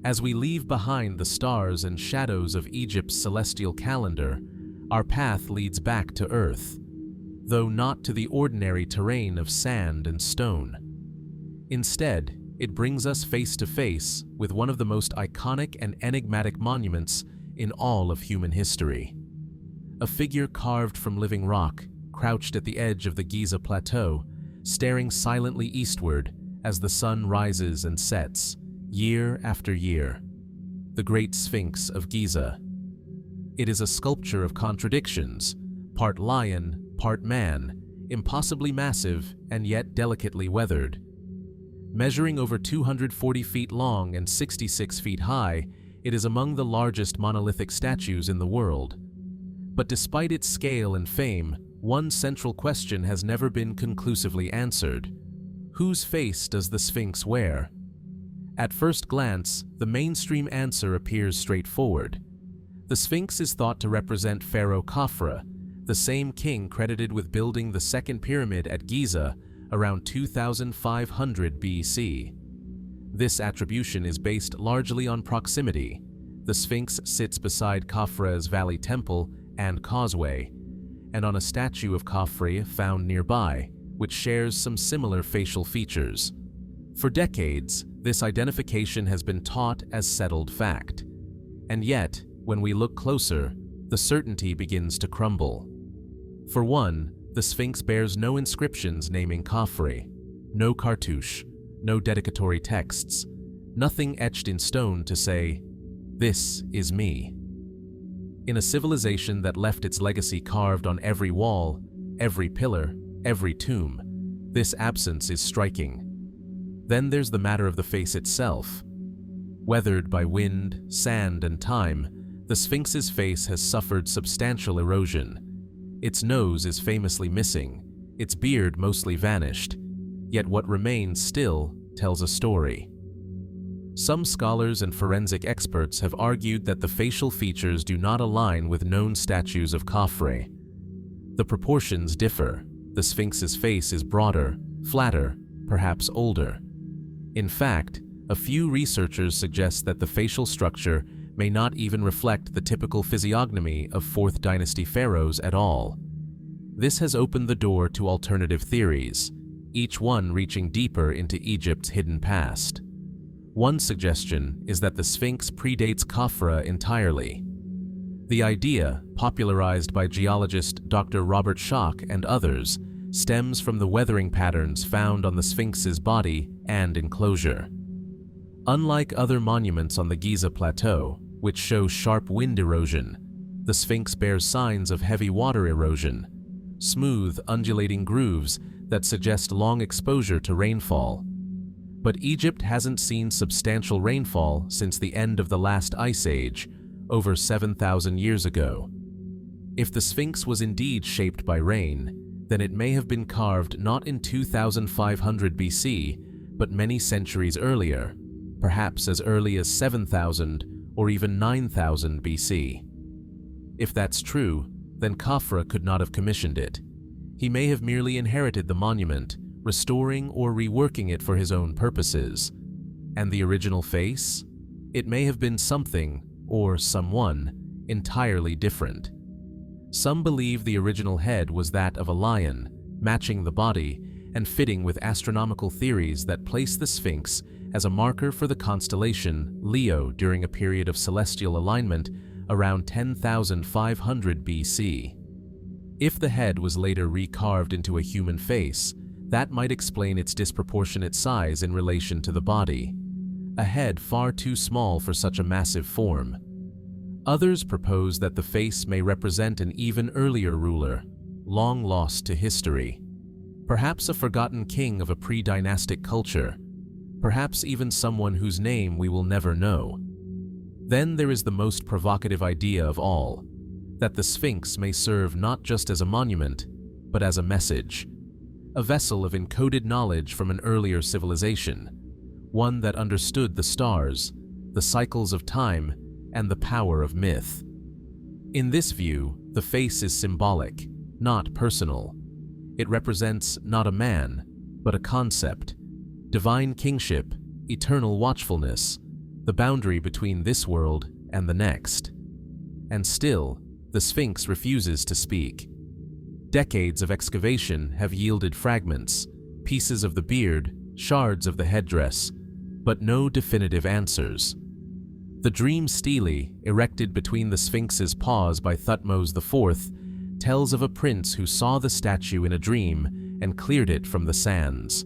As we leave behind the stars and shadows of Egypt's celestial calendar, our path leads back to Earth, though not to the ordinary terrain of sand and stone. Instead, it brings us face to face with one of the most iconic and enigmatic monuments in all of human history. A figure carved from living rock, crouched at the edge of the Giza Plateau, staring silently eastward as the sun rises and sets, year after year. The Great Sphinx of Giza. It is a sculpture of contradictions, part lion, part man, impossibly massive and yet delicately weathered. Measuring over 240 feet long and 66 feet high, it is among the largest monolithic statues in the world. But despite its scale and fame, one central question has never been conclusively answered. Whose face does the Sphinx wear? At first glance, the mainstream answer appears straightforward. The Sphinx is thought to represent Pharaoh Khafre, the same king credited with building the second pyramid at Giza around 2500 BC. This attribution is based largely on proximity. The Sphinx sits beside Khafre's Valley Temple and Causeway, and on a statue of Khafre found nearby, which shares some similar facial features. For decades, this identification has been taught as settled fact. And yet, when we look closer, the certainty begins to crumble. For one, the Sphinx bears no inscriptions naming Khafre, no cartouche, no dedicatory texts, nothing etched in stone to say, "This is me." In a civilization that left its legacy carved on every wall, every pillar, every tomb, this absence is striking. Then there's the matter of the face itself. Weathered by wind, sand, and time, the Sphinx's face has suffered substantial erosion. Its nose is famously missing, its beard mostly vanished, yet what remains still tells a story. Some scholars and forensic experts have argued that the facial features do not align with known statues of Khafre. The proportions differ. The Sphinx's face is broader, flatter, perhaps older. In fact, a few researchers suggest that the facial structure may not even reflect the typical physiognomy of 4th Dynasty pharaohs at all. This has opened the door to alternative theories, each one reaching deeper into Egypt's hidden past. One suggestion is that the Sphinx predates Khafre entirely. The idea, popularized by geologist Dr. Robert Schoch and others, stems from the weathering patterns found on the Sphinx's body and enclosure. Unlike other monuments on the Giza Plateau, which show sharp wind erosion, the Sphinx bears signs of heavy water erosion, smooth, undulating grooves that suggest long exposure to rainfall. But Egypt hasn't seen substantial rainfall since the end of the last ice age, over 7,000 years ago. If the Sphinx was indeed shaped by rain, then it may have been carved not in 2500 BC, but many centuries earlier, perhaps as early as 7,000 or even 9,000 BC. If that's true, then Khafre could not have commissioned it. He may have merely inherited the monument, restoring or reworking it for his own purposes. And the original face? It may have been something, or someone, entirely different. Some believe the original head was that of a lion, matching the body and fitting with astronomical theories that place the Sphinx as a marker for the constellation Leo during a period of celestial alignment around 10,500 BC. If the head was later recarved into a human face, that might explain its disproportionate size in relation to the body, a head far too small for such a massive form. Others propose that the face may represent an even earlier ruler, long lost to history. Perhaps a forgotten king of a pre-dynastic culture, perhaps even someone whose name we will never know. Then there is the most provocative idea of all, that the Sphinx may serve not just as a monument, but as a message, a vessel of encoded knowledge from an earlier civilization, one that understood the stars, the cycles of time, and the power of myth. In this view, the face is symbolic, not personal. It represents not a man, but a concept, divine kingship, eternal watchfulness, the boundary between this world and the next. And still, the Sphinx refuses to speak. Decades of excavation have yielded fragments, pieces of the beard, shards of the headdress, but no definitive answers. The dream stele, erected between the Sphinx's paws by Thutmose IV, tells of a prince who saw the statue in a dream and cleared it from the sands.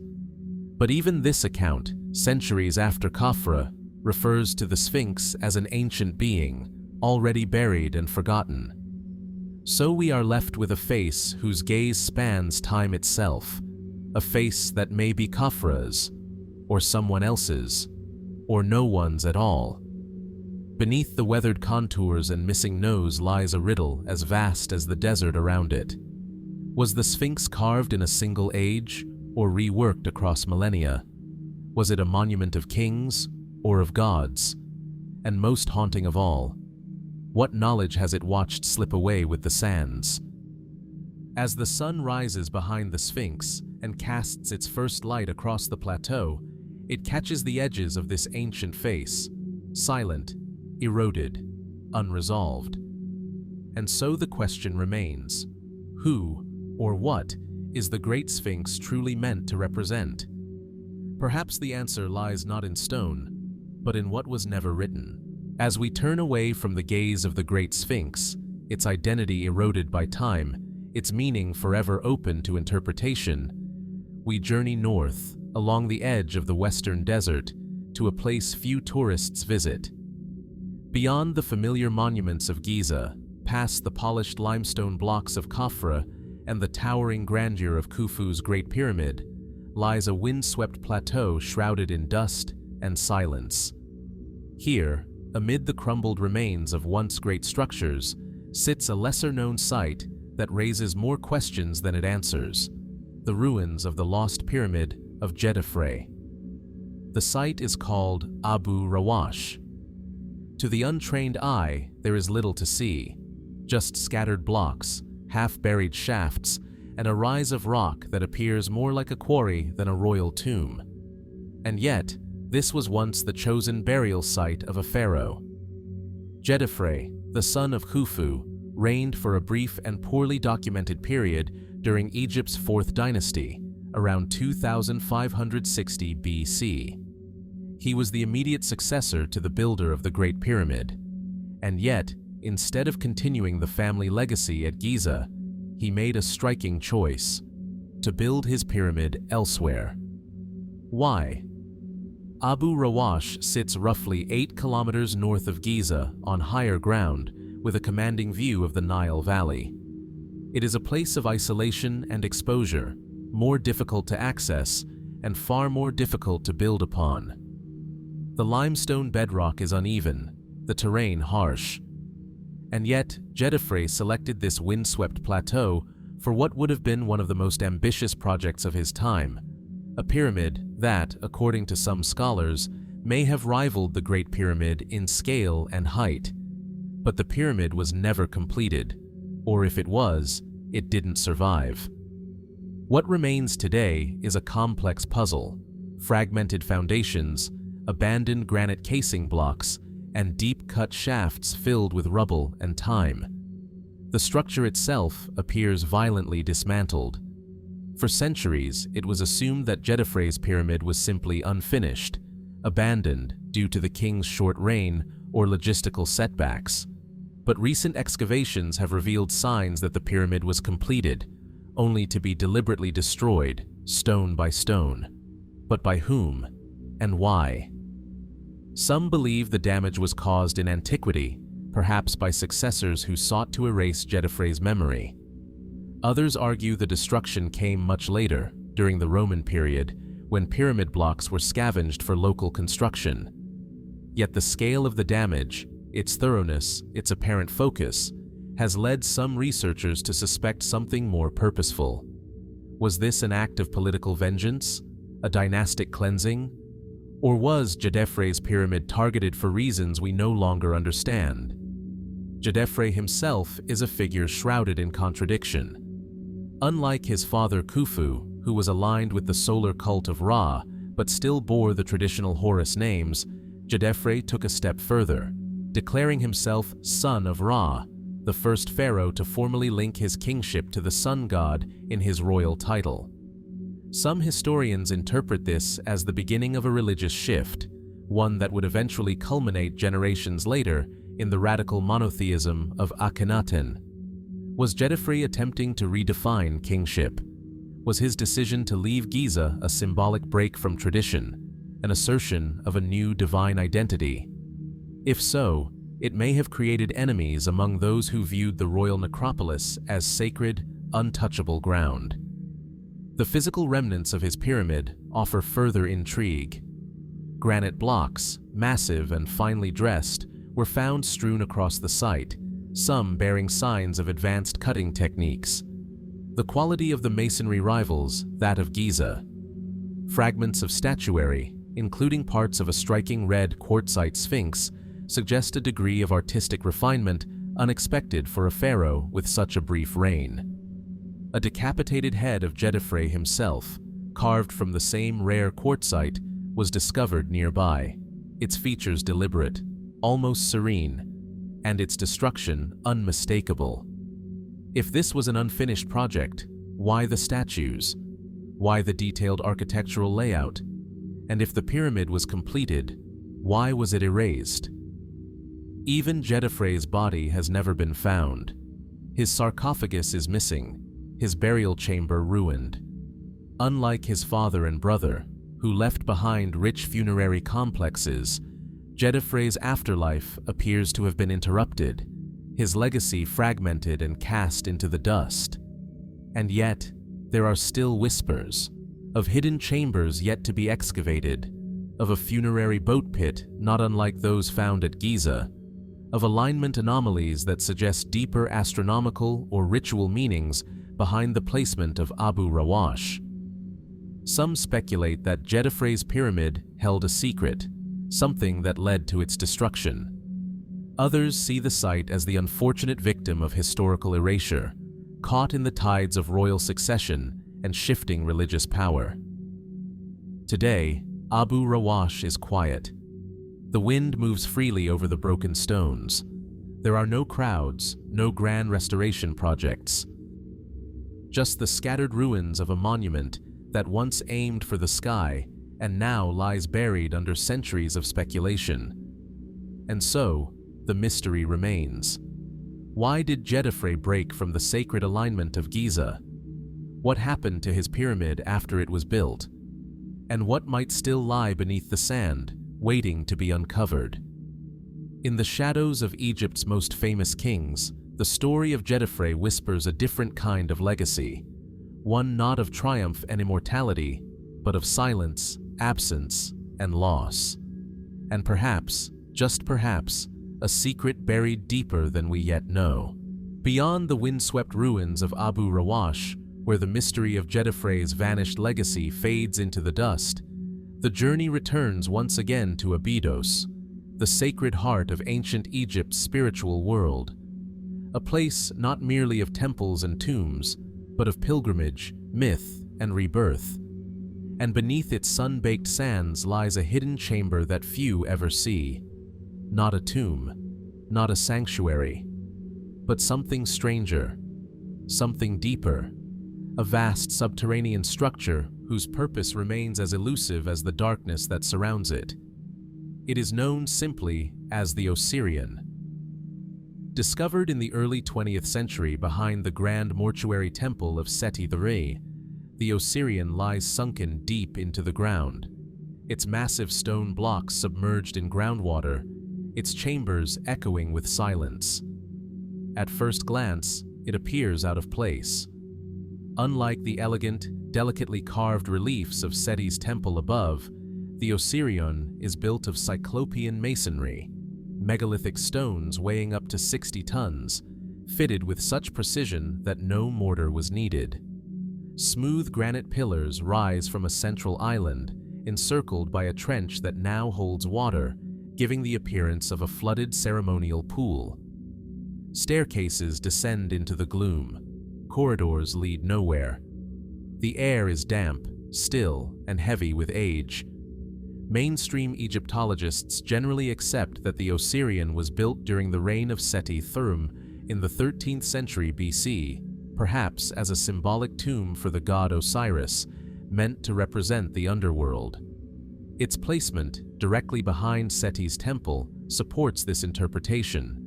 But even this account, centuries after Khafre, refers to the Sphinx as an ancient being, already buried and forgotten. So we are left with a face whose gaze spans time itself, a face that may be Khafre's, or someone else's, or no one's at all. Beneath the weathered contours and missing nose lies a riddle as vast as the desert around it. Was the Sphinx carved in a single age, or reworked across millennia? Was it a monument of kings, or of gods? And most haunting of all, what knowledge has it watched slip away with the sands? As the sun rises behind the Sphinx and casts its first light across the plateau, it catches the edges of this ancient face, silent, eroded, unresolved. And so the question remains: who, or what, is the Great Sphinx truly meant to represent? Perhaps the answer lies not in stone, but in what was never written. As we turn away from the gaze of the Great Sphinx, its identity eroded by time, its meaning forever open to interpretation, we journey north, along the edge of the western desert, to a place few tourists visit. Beyond the familiar monuments of Giza, past the polished limestone blocks of Khafre and the towering grandeur of Khufu's Great Pyramid, lies a windswept plateau shrouded in dust and silence. Here, amid the crumbled remains of once great structures, sits a lesser-known site that raises more questions than it answers: the ruins of the lost pyramid of Djedefre. The site is called Abu Rawash. To the untrained eye, there is little to see, just scattered blocks, half-buried shafts, and a rise of rock that appears more like a quarry than a royal tomb. And yet, this was once the chosen burial site of a pharaoh. Djedefre, the son of Khufu, reigned for a brief and poorly documented period during Egypt's 4th dynasty, around 2560 BC. He was the immediate successor to the builder of the Great Pyramid. And yet, instead of continuing the family legacy at Giza, he made a striking choice. to build his pyramid elsewhere. Why? Abu Rawash sits roughly 8 kilometers north of Giza on higher ground with a commanding view of the Nile Valley. It is a place of isolation and exposure, more difficult to access and far more difficult to build upon. The limestone bedrock is uneven, the terrain harsh. And yet, Djedefre selected this windswept plateau for what would have been one of the most ambitious projects of his time, a pyramid that, according to some scholars, may have rivaled the Great Pyramid in scale and height. But the pyramid was never completed, or if it was, it didn't survive. What remains today is a complex puzzle: fragmented foundations, abandoned granite casing blocks, and deep-cut shafts filled with rubble and time. The structure itself appears violently dismantled. For centuries, it was assumed that Djedefre's pyramid was simply unfinished, abandoned due to the king's short reign or logistical setbacks. But recent excavations have revealed signs that the pyramid was completed, only to be deliberately destroyed, stone by stone. But by whom, and why? Some believe the damage was caused in antiquity, perhaps by successors who sought to erase Djedefre's memory. Others argue the destruction came much later, during the Roman period, when pyramid blocks were scavenged for local construction. Yet the scale of the damage, its thoroughness, its apparent focus, has led some researchers to suspect something more purposeful. Was this an act of political vengeance? A dynastic cleansing? Or was Djedefre's pyramid targeted for reasons we no longer understand? Djedefre himself is a figure shrouded in contradiction. Unlike his father Khufu, who was aligned with the solar cult of Ra but still bore the traditional Horus names, Djedefre took a step further, declaring himself son of Ra, the first pharaoh to formally link his kingship to the sun god in his royal title. Some historians interpret this as the beginning of a religious shift, one that would eventually culminate generations later in the radical monotheism of Akhenaten. Was Djedefre attempting to redefine kingship? Was his decision to leave Giza a symbolic break from tradition, an assertion of a new divine identity? If so, it may have created enemies among those who viewed the royal necropolis as sacred, untouchable ground. The physical remnants of his pyramid offer further intrigue. Granite blocks, massive and finely dressed, were found strewn across the site, some bearing signs of advanced cutting techniques. The quality of the masonry rivals that of Giza. Fragments of statuary, including parts of a striking red quartzite Sphinx, suggest a degree of artistic refinement unexpected for a pharaoh with such a brief reign. A decapitated head of Djedefre himself, carved from the same rare quartzite, was discovered nearby, its features deliberate, almost serene, and its destruction unmistakable. If this was an unfinished project, why the statues? Why the detailed architectural layout? And if the pyramid was completed, why was it erased? Even Djedefre's body has never been found. His sarcophagus is missing, his burial chamber ruined. Unlike his father and brother, who left behind rich funerary complexes, Djedefre's afterlife appears to have been interrupted, his legacy fragmented and cast into the dust. And yet, there are still whispers of hidden chambers yet to be excavated, of a funerary boat pit not unlike those found at Giza, of alignment anomalies that suggest deeper astronomical or ritual meanings behind the placement of Abu Rawash. Some speculate that Djedefre's pyramid held a secret, something that led to its destruction. Others see the site as the unfortunate victim of historical erasure, caught in the tides of royal succession and shifting religious power. Today, Abu Rawash is quiet. The wind moves freely over the broken stones. There are no crowds, no grand restoration projects. Just the scattered ruins of a monument that once aimed for the sky and now lies buried under centuries of speculation. And so, the mystery remains. Why did Djedefre break from the sacred alignment of Giza? What happened to his pyramid after it was built? And what might still lie beneath the sand, waiting to be uncovered? In the shadows of Egypt's most famous kings, the story of Djedefre whispers a different kind of legacy, one not of triumph and immortality, but of silence, absence, and loss. And perhaps, just perhaps, a secret buried deeper than we yet know. Beyond the windswept ruins of Abu Rawash, where the mystery of Djedefre's vanished legacy fades into the dust, the journey returns once again to Abydos, the sacred heart of ancient Egypt's spiritual world. A place not merely of temples and tombs, but of pilgrimage, myth, and rebirth. And beneath its sun-baked sands lies a hidden chamber that few ever see. Not a tomb, not a sanctuary, but something stranger, something deeper, a vast subterranean structure whose purpose remains as elusive as the darkness that surrounds it. It is known simply as the Osirian. Discovered in the early 20th century behind the grand mortuary temple of Seti III, the Osirian lies sunken deep into the ground, its massive stone blocks submerged in groundwater, its chambers echoing with silence. At first glance, it appears out of place. Unlike the elegant, delicately carved reliefs of Seti's temple above, the Osirian is built of cyclopean masonry, megalithic stones weighing up to 60 tons, fitted with such precision that no mortar was needed. Smooth granite pillars rise from a central island, encircled by a trench that now holds water, giving the appearance of a flooded ceremonial pool. Staircases descend into the gloom. Corridors lead nowhere. The air is damp, still, and heavy with age. Mainstream Egyptologists generally accept that the Osirian was built during the reign of Seti III in the 13th century BC, perhaps as a symbolic tomb for the god Osiris, meant to represent the underworld. Its placement, directly behind Seti's temple, supports this interpretation.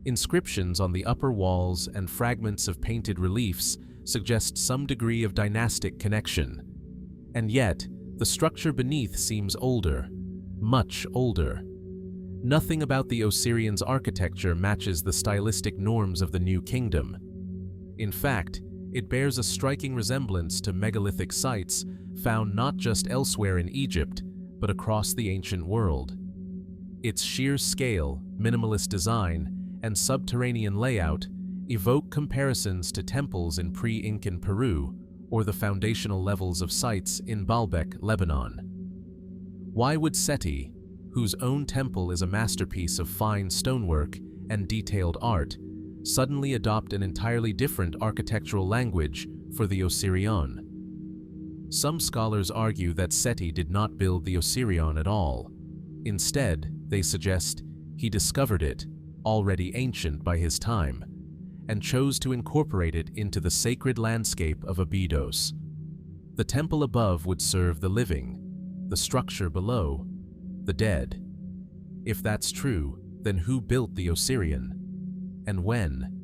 Inscriptions on the upper walls and fragments of painted reliefs suggest some degree of dynastic connection. And yet, the structure beneath seems older, much older. Nothing about the Osirian's architecture matches the stylistic norms of the New Kingdom. In fact, it bears a striking resemblance to megalithic sites found not just elsewhere in Egypt, but across the ancient world. Its sheer scale, minimalist design, and subterranean layout evoke comparisons to temples in pre-Incan Peru or the foundational levels of sites in Baalbek, Lebanon. Why would Seti, whose own temple is a masterpiece of fine stonework and detailed art, suddenly adopt an entirely different architectural language for the Osirian? Some scholars argue that Seti did not build the Osirian at all. Instead, they suggest he discovered it, already ancient by his time, and chose to incorporate it into the sacred landscape of Abydos. The temple above would serve the living, the structure below, the dead. If that's true, then who built the Osirian? And when?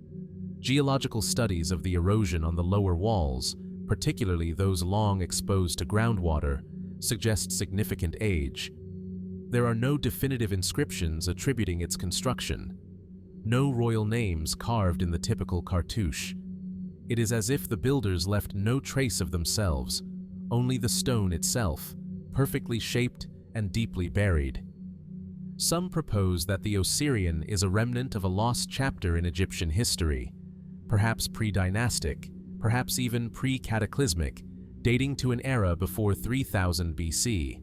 Geological studies of the erosion on the lower walls, particularly those long exposed to groundwater, suggest significant age. There are no definitive inscriptions attributing its construction. No royal names carved in the typical cartouche. It is as if the builders left no trace of themselves, only the stone itself, perfectly shaped and deeply buried. Some propose that the Osirian is a remnant of a lost chapter in Egyptian history, perhaps pre-dynastic, perhaps even pre-cataclysmic, dating to an era before 3000 BC.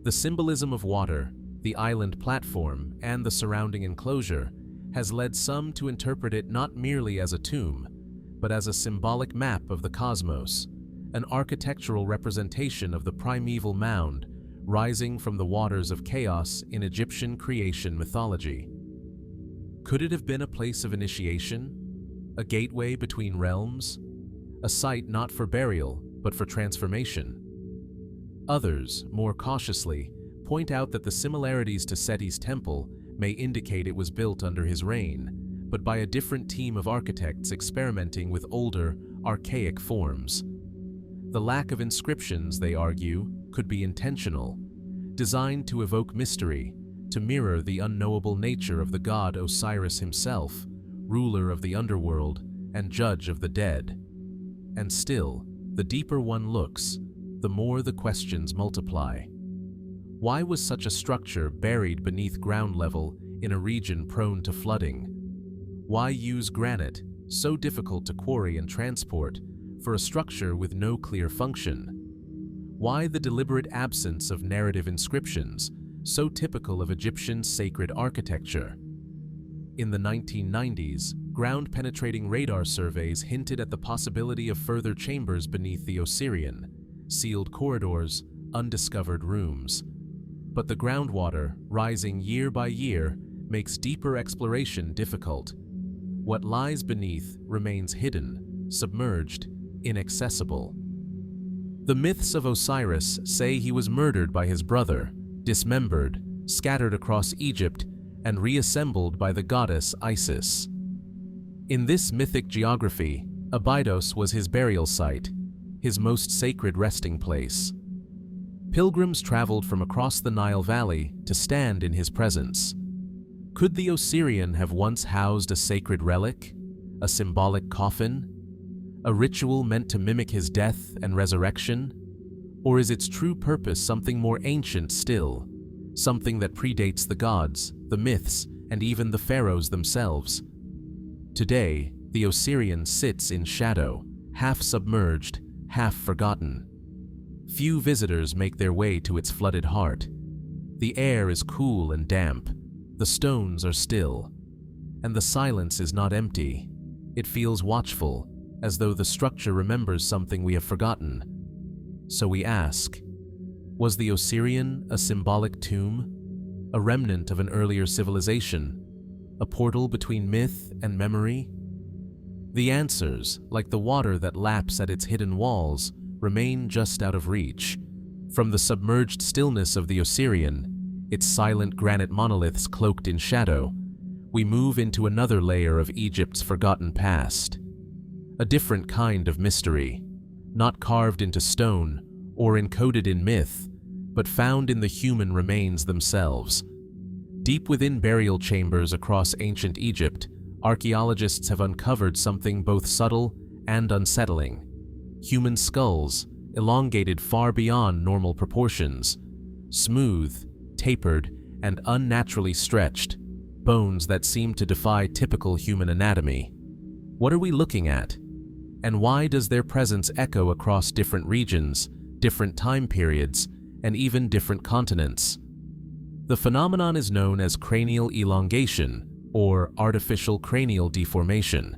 The symbolism of water, the island platform, and the surrounding enclosure has led some to interpret it not merely as a tomb, but as a symbolic map of the cosmos, an architectural representation of the primeval mound rising from the waters of chaos in Egyptian creation mythology. Could it have been a place of initiation? A gateway between realms? A site not for burial, but for transformation? Others, more cautiously, point out that the similarities to Seti's temple may indicate it was built under his reign, but by a different team of architects experimenting with older, archaic forms. The lack of inscriptions, they argue, could be intentional, designed to evoke mystery, to mirror the unknowable nature of the god Osiris himself, ruler of the underworld and judge of the dead. And still, the deeper one looks, the more the questions multiply. Why was such a structure buried beneath ground level in a region prone to flooding? Why use granite, so difficult to quarry and transport, for a structure with no clear function? Why the deliberate absence of narrative inscriptions, so typical of Egyptian sacred architecture? In the 1990s, ground-penetrating radar surveys hinted at the possibility of further chambers beneath the Osirian, sealed corridors, undiscovered rooms. But the groundwater, rising year by year, makes deeper exploration difficult. What lies beneath remains hidden, submerged, inaccessible. The myths of Osiris say he was murdered by his brother, dismembered, scattered across Egypt, and reassembled by the goddess Isis. In this mythic geography, Abydos was his burial site, his most sacred resting place. Pilgrims traveled from across the Nile Valley to stand in his presence. Could the Osirian have once housed a sacred relic, a symbolic coffin, a ritual meant to mimic his death and resurrection? Or is its true purpose something more ancient still, something that predates the gods, the myths, and even the pharaohs themselves? Today, the Osirian sits in shadow, half submerged, half forgotten. Few visitors make their way to its flooded heart. The air is cool and damp, the stones are still, and the silence is not empty. It feels watchful, as though the structure remembers something we have forgotten. So we ask, was the Osirian a symbolic tomb, a remnant of an earlier civilization, a portal between myth and memory? The answers, like the water that laps at its hidden walls, remain just out of reach. From the submerged stillness of the Osirian, its silent granite monoliths cloaked in shadow, we move into another layer of Egypt's forgotten past. A different kind of mystery, not carved into stone or encoded in myth, but found in the human remains themselves. Deep within burial chambers across ancient Egypt, archaeologists have uncovered something both subtle and unsettling. Human skulls, elongated far beyond normal proportions, smooth, tapered, and unnaturally stretched, bones that seem to defy typical human anatomy. What are we looking at? And why does their presence echo across different regions, different time periods, and even different continents? The phenomenon is known as cranial elongation, or artificial cranial deformation.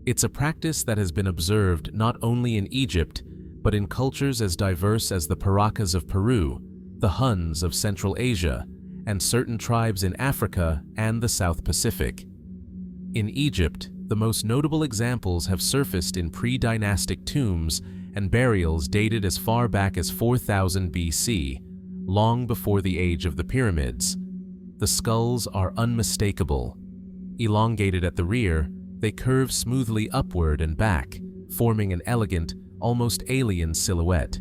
It's a practice that has been observed not only in Egypt, but in cultures as diverse as the Paracas of Peru, the Huns of Central Asia, and certain tribes in Africa and the South Pacific. In Egypt, the most notable examples have surfaced in pre-dynastic tombs and burials dated as far back as 4000 BC, long before the age of the pyramids. The skulls are unmistakable. Elongated at the rear, they curve smoothly upward and back, forming an elegant, almost alien silhouette.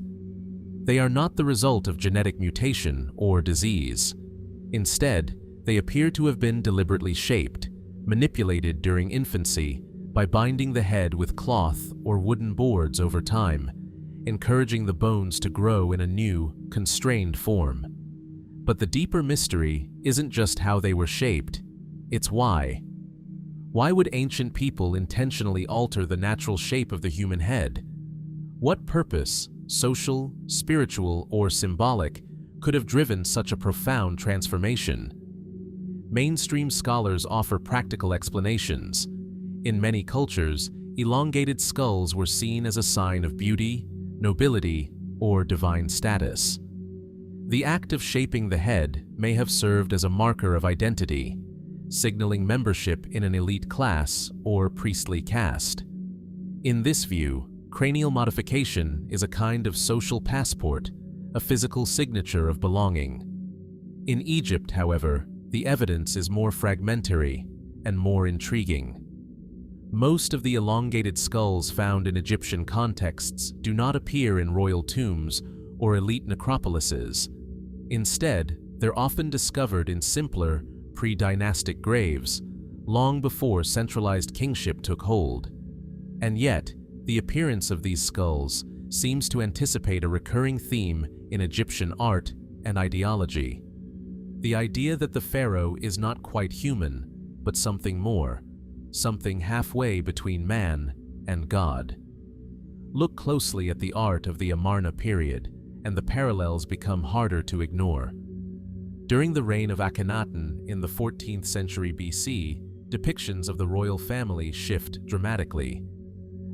They are not the result of genetic mutation or disease. Instead, they appear to have been deliberately shaped, manipulated during infancy by binding the head with cloth or wooden boards over time, encouraging the bones to grow in a new, constrained form. But the deeper mystery isn't just how they were shaped, it's why. Why would ancient people intentionally alter the natural shape of the human head? What purpose, social, spiritual, or symbolic, could have driven such a profound transformation? Mainstream scholars offer practical explanations. In many cultures, elongated skulls were seen as a sign of beauty, nobility, or divine status. The act of shaping the head may have served as a marker of identity, signaling membership in an elite class or priestly caste. In this view, cranial modification is a kind of social passport, a physical signature of belonging. In Egypt, however, the evidence is more fragmentary and more intriguing. Most of the elongated skulls found in Egyptian contexts do not appear in royal tombs or elite necropolises. Instead, they're often discovered in simpler, pre-dynastic graves, long before centralized kingship took hold. And yet, the appearance of these skulls seems to anticipate a recurring theme in Egyptian art and ideology. The idea that the pharaoh is not quite human, but something more, something halfway between man and God. Look closely at the art of the Amarna period, and the parallels become harder to ignore. During the reign of Akhenaten in the 14th century BC, depictions of the royal family shift dramatically.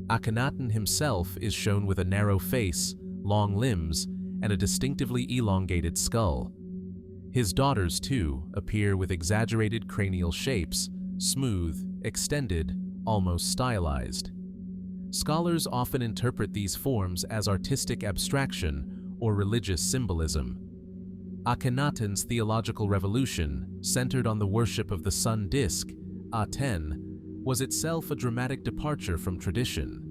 Akhenaten himself is shown with a narrow face, long limbs, and a distinctively elongated skull. His daughters, too, appear with exaggerated cranial shapes, smooth, extended, almost stylized. Scholars often interpret these forms as artistic abstraction or religious symbolism. Akhenaten's theological revolution, centered on the worship of the sun disk, Aten, was itself a dramatic departure from tradition.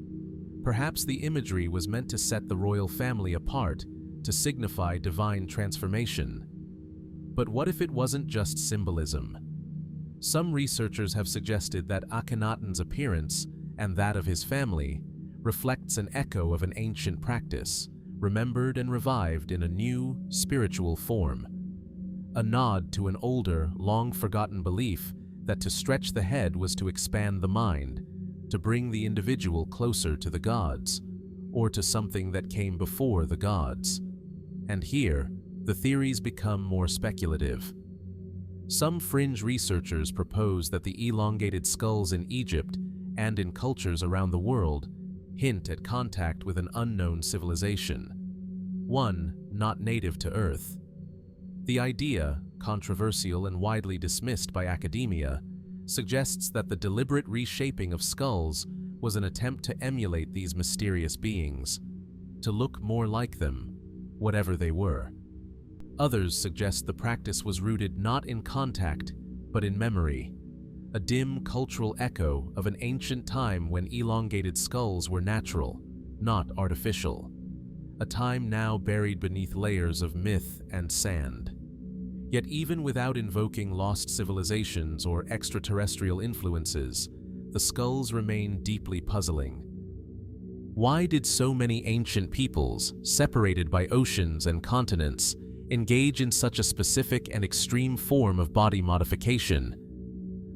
Perhaps the imagery was meant to set the royal family apart, to signify divine transformation. But what if it wasn't just symbolism? Some researchers have suggested that Akhenaten's appearance, and that of his family, reflects an echo of an ancient practice, remembered and revived in a new, spiritual form. A nod to an older, long-forgotten belief that to stretch the head was to expand the mind, to bring the individual closer to the gods, or to something that came before the gods. And here, the theories become more speculative. Some fringe researchers propose that the elongated skulls in Egypt and in cultures around the world hint at contact with an unknown civilization, one not native to Earth. The idea, controversial and widely dismissed by academia, suggests that the deliberate reshaping of skulls was an attempt to emulate these mysterious beings, to look more like them, whatever they were. Others suggest the practice was rooted not in contact, but in memory, a dim cultural echo of an ancient time when elongated skulls were natural, not artificial, a time now buried beneath layers of myth and sand. Yet even without invoking lost civilizations or extraterrestrial influences, the skulls remain deeply puzzling. Why did so many ancient peoples, separated by oceans and continents, engage in such a specific and extreme form of body modification?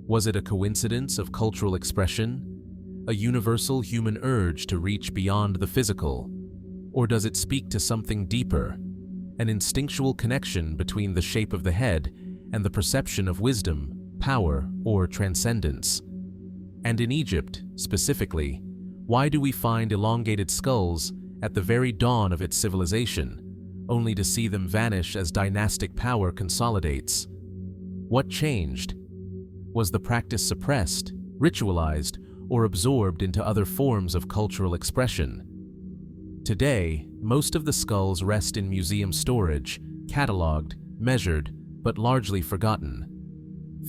Was it a coincidence of cultural expression, a universal human urge to reach beyond the physical? Or does it speak to something deeper, an instinctual connection between the shape of the head and the perception of wisdom, power, or transcendence? And in Egypt, specifically, why do we find elongated skulls at the very dawn of its civilization, only to see them vanish as dynastic power consolidates? What changed? Was the practice suppressed, ritualized, or absorbed into other forms of cultural expression? Today, most of the skulls rest in museum storage, catalogued, measured, but largely forgotten.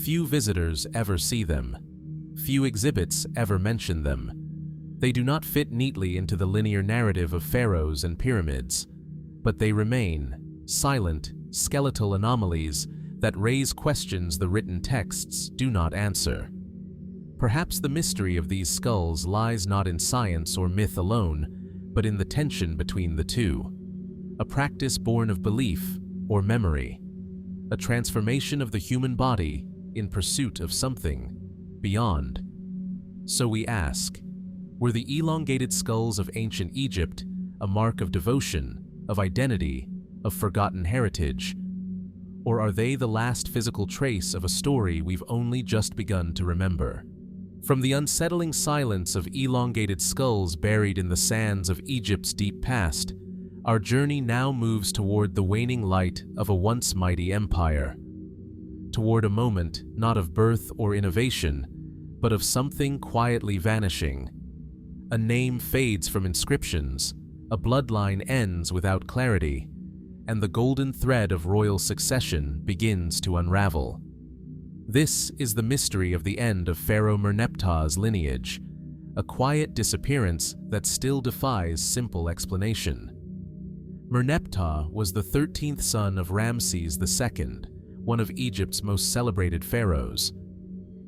Few visitors ever see them. Few exhibits ever mention them. They do not fit neatly into the linear narrative of pharaohs and pyramids, but they remain, silent, skeletal anomalies that raise questions the written texts do not answer. Perhaps the mystery of these skulls lies not in science or myth alone, but in the tension between the two. A practice born of belief or memory. A transformation of the human body in pursuit of something beyond. So we ask, were the elongated skulls of ancient Egypt a mark of devotion, of identity, of forgotten heritage? Or are they the last physical trace of a story we've only just begun to remember? From the unsettling silence of elongated skulls buried in the sands of Egypt's deep past, our journey now moves toward the waning light of a once mighty empire. Toward a moment not of birth or innovation, but of something quietly vanishing. A name fades from inscriptions, a bloodline ends without clarity, and the golden thread of royal succession begins to unravel. This is the mystery of the end of Pharaoh Merneptah's lineage, a quiet disappearance that still defies simple explanation. Merneptah was the 13th son of Ramses II, one of Egypt's most celebrated pharaohs.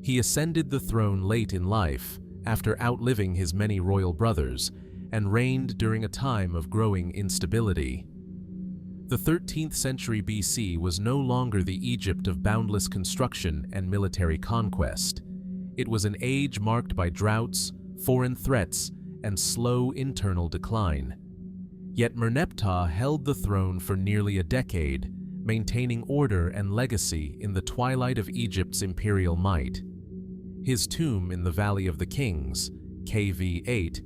He ascended the throne late in life, after outliving his many royal brothers, and reigned during a time of growing instability. The 13th century BC was no longer the Egypt of boundless construction and military conquest. It was an age marked by droughts, foreign threats, and slow internal decline. Yet Merneptah held the throne for nearly a decade, maintaining order and legacy in the twilight of Egypt's imperial might. His tomb in the Valley of the Kings, KV8,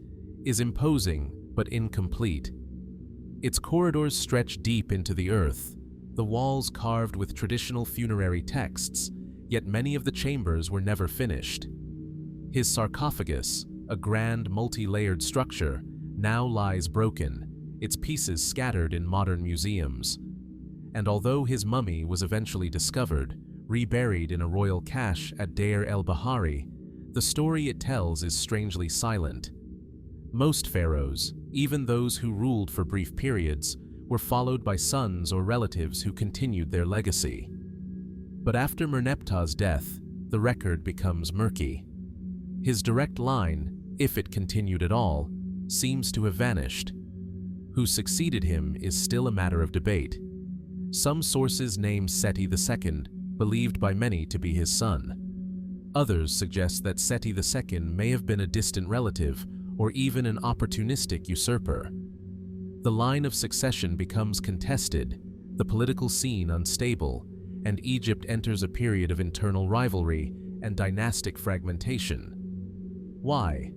is imposing but incomplete. Its corridors stretch deep into the earth, the walls carved with traditional funerary texts, yet many of the chambers were never finished. His sarcophagus, a grand multi-layered structure, now lies broken, its pieces scattered in modern museums. And although his mummy was eventually discovered, reburied in a royal cache at Deir el-Bahari, the story it tells is strangely silent. Most pharaohs, even those who ruled for brief periods, were followed by sons or relatives who continued their legacy. But after Merneptah's death, the record becomes murky. His direct line, if it continued at all, seems to have vanished. Who succeeded him is still a matter of debate. Some sources name Seti II, believed by many to be his son. Others suggest that Seti II may have been a distant relative or even an opportunistic usurper. The line of succession becomes contested, the political scene unstable, and Egypt enters a period of internal rivalry and dynastic fragmentation. Why?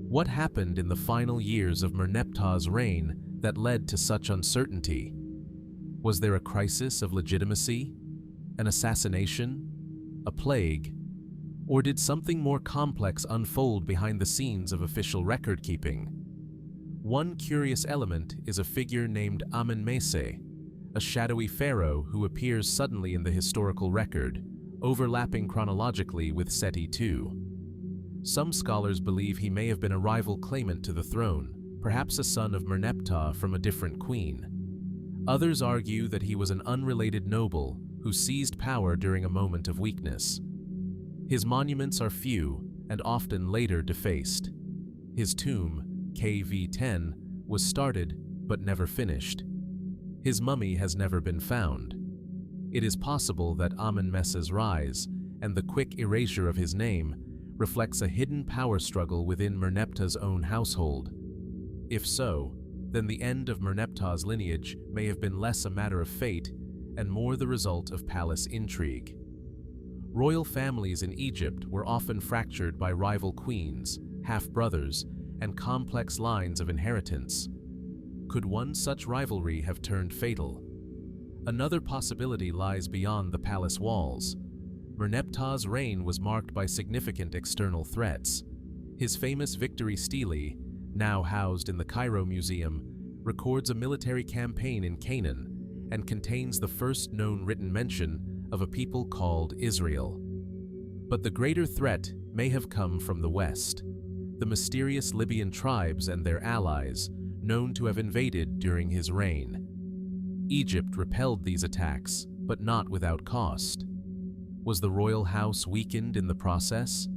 What happened in the final years of Merneptah's reign that led to such uncertainty? Was there a crisis of legitimacy? An assassination? A plague? Or did something more complex unfold behind the scenes of official record-keeping? One curious element is a figure named Amenmese, a shadowy pharaoh who appears suddenly in the historical record, overlapping chronologically with Seti II. Some scholars believe he may have been a rival claimant to the throne, perhaps a son of Merneptah from a different queen. Others argue that he was an unrelated noble who seized power during a moment of weakness. His monuments are few and often later defaced. His tomb, KV10, was started but never finished. His mummy has never been found. It is possible that Amenmese's rise and the quick erasure of his name reflects a hidden power struggle within Merneptah's own household. If so, then the end of Merneptah's lineage may have been less a matter of fate and more the result of palace intrigue. Royal families in Egypt were often fractured by rival queens, half-brothers, and complex lines of inheritance. Could one such rivalry have turned fatal? Another possibility lies beyond the palace walls. Merneptah's reign was marked by significant external threats. His famous victory stele, now housed in the Cairo Museum, records a military campaign in Canaan and contains the first known written mention of a people called Israel. But the greater threat may have come from the west, the mysterious Libyan tribes and their allies, known to have invaded during his reign. Egypt repelled these attacks, but not without cost. Was the royal house weakened in the process?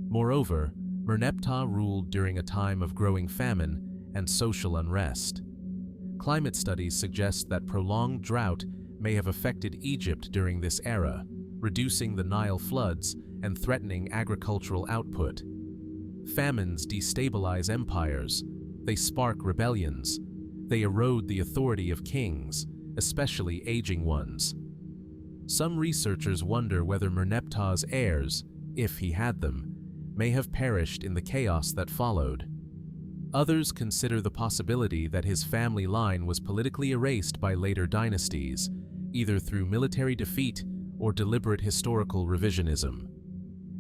Moreover, Merneptah ruled during a time of growing famine and social unrest. Climate studies suggest that prolonged drought may have affected Egypt during this era, reducing the Nile floods and threatening agricultural output. Famines destabilize empires, they spark rebellions, they erode the authority of kings, especially aging ones. Some researchers wonder whether Merneptah's heirs, if he had them, may have perished in the chaos that followed. Others consider the possibility that his family line was politically erased by later dynasties, either through military defeat or deliberate historical revisionism.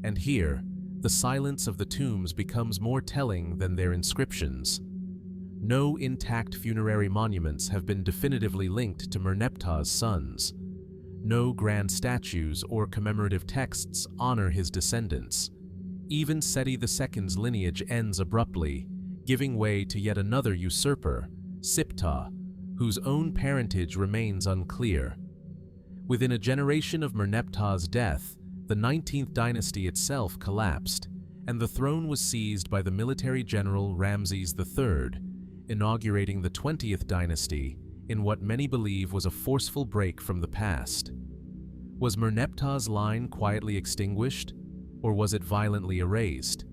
And here, the silence of the tombs becomes more telling than their inscriptions. No intact funerary monuments have been definitively linked to Merneptah's sons. No grand statues or commemorative texts honor his descendants. Even Seti II's lineage ends abruptly, giving way to yet another usurper, Siptah, whose own parentage remains unclear. Within a generation of Merneptah's death, the 19th dynasty itself collapsed, and the throne was seized by the military general Ramses III, inaugurating the 20th dynasty in what many believe was a forceful break from the past. Was Merneptah's line quietly extinguished, or was it violently erased?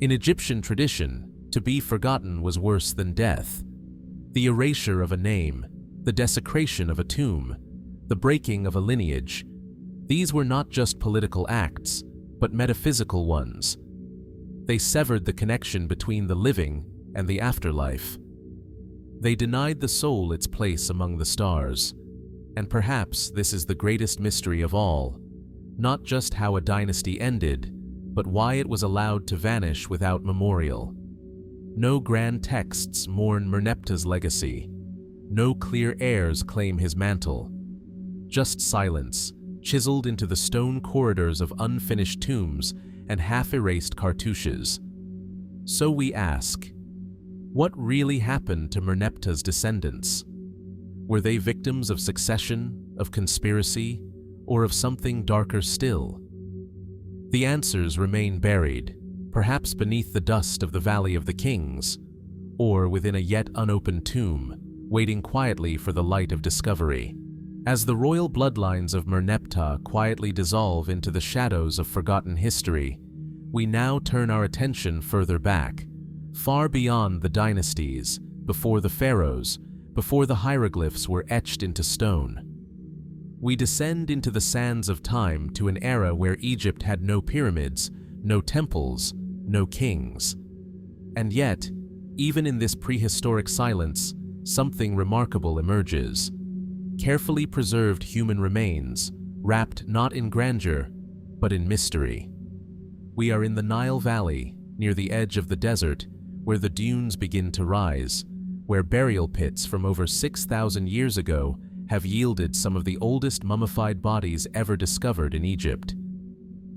In Egyptian tradition, to be forgotten was worse than death. The erasure of a name, the desecration of a tomb, the breaking of a lineage, these were not just political acts, but metaphysical ones. They severed the connection between the living and the afterlife. They denied the soul its place among the stars. And perhaps this is the greatest mystery of all, not just how a dynasty ended, but why it was allowed to vanish without memorial. No grand texts mourn Merneptah's legacy. No clear heirs claim his mantle. Just silence, chiseled into the stone corridors of unfinished tombs and half-erased cartouches. So we ask, what really happened to Merneptah's descendants? Were they victims of succession, of conspiracy, or of something darker still? The answers remain buried, perhaps beneath the dust of the Valley of the Kings, or within a yet unopened tomb, waiting quietly for the light of discovery. As the royal bloodlines of Merneptah quietly dissolve into the shadows of forgotten history, we now turn our attention further back, far beyond the dynasties, before the pharaohs, before the hieroglyphs were etched into stone. We descend into the sands of time to an era where Egypt had no pyramids, no temples, no kings. And yet, even in this prehistoric silence, something remarkable emerges. Carefully preserved human remains, wrapped not in grandeur, but in mystery. We are in the Nile Valley, near the edge of the desert, where the dunes begin to rise, where burial pits from over 6,000 years ago have yielded some of the oldest mummified bodies ever discovered in Egypt.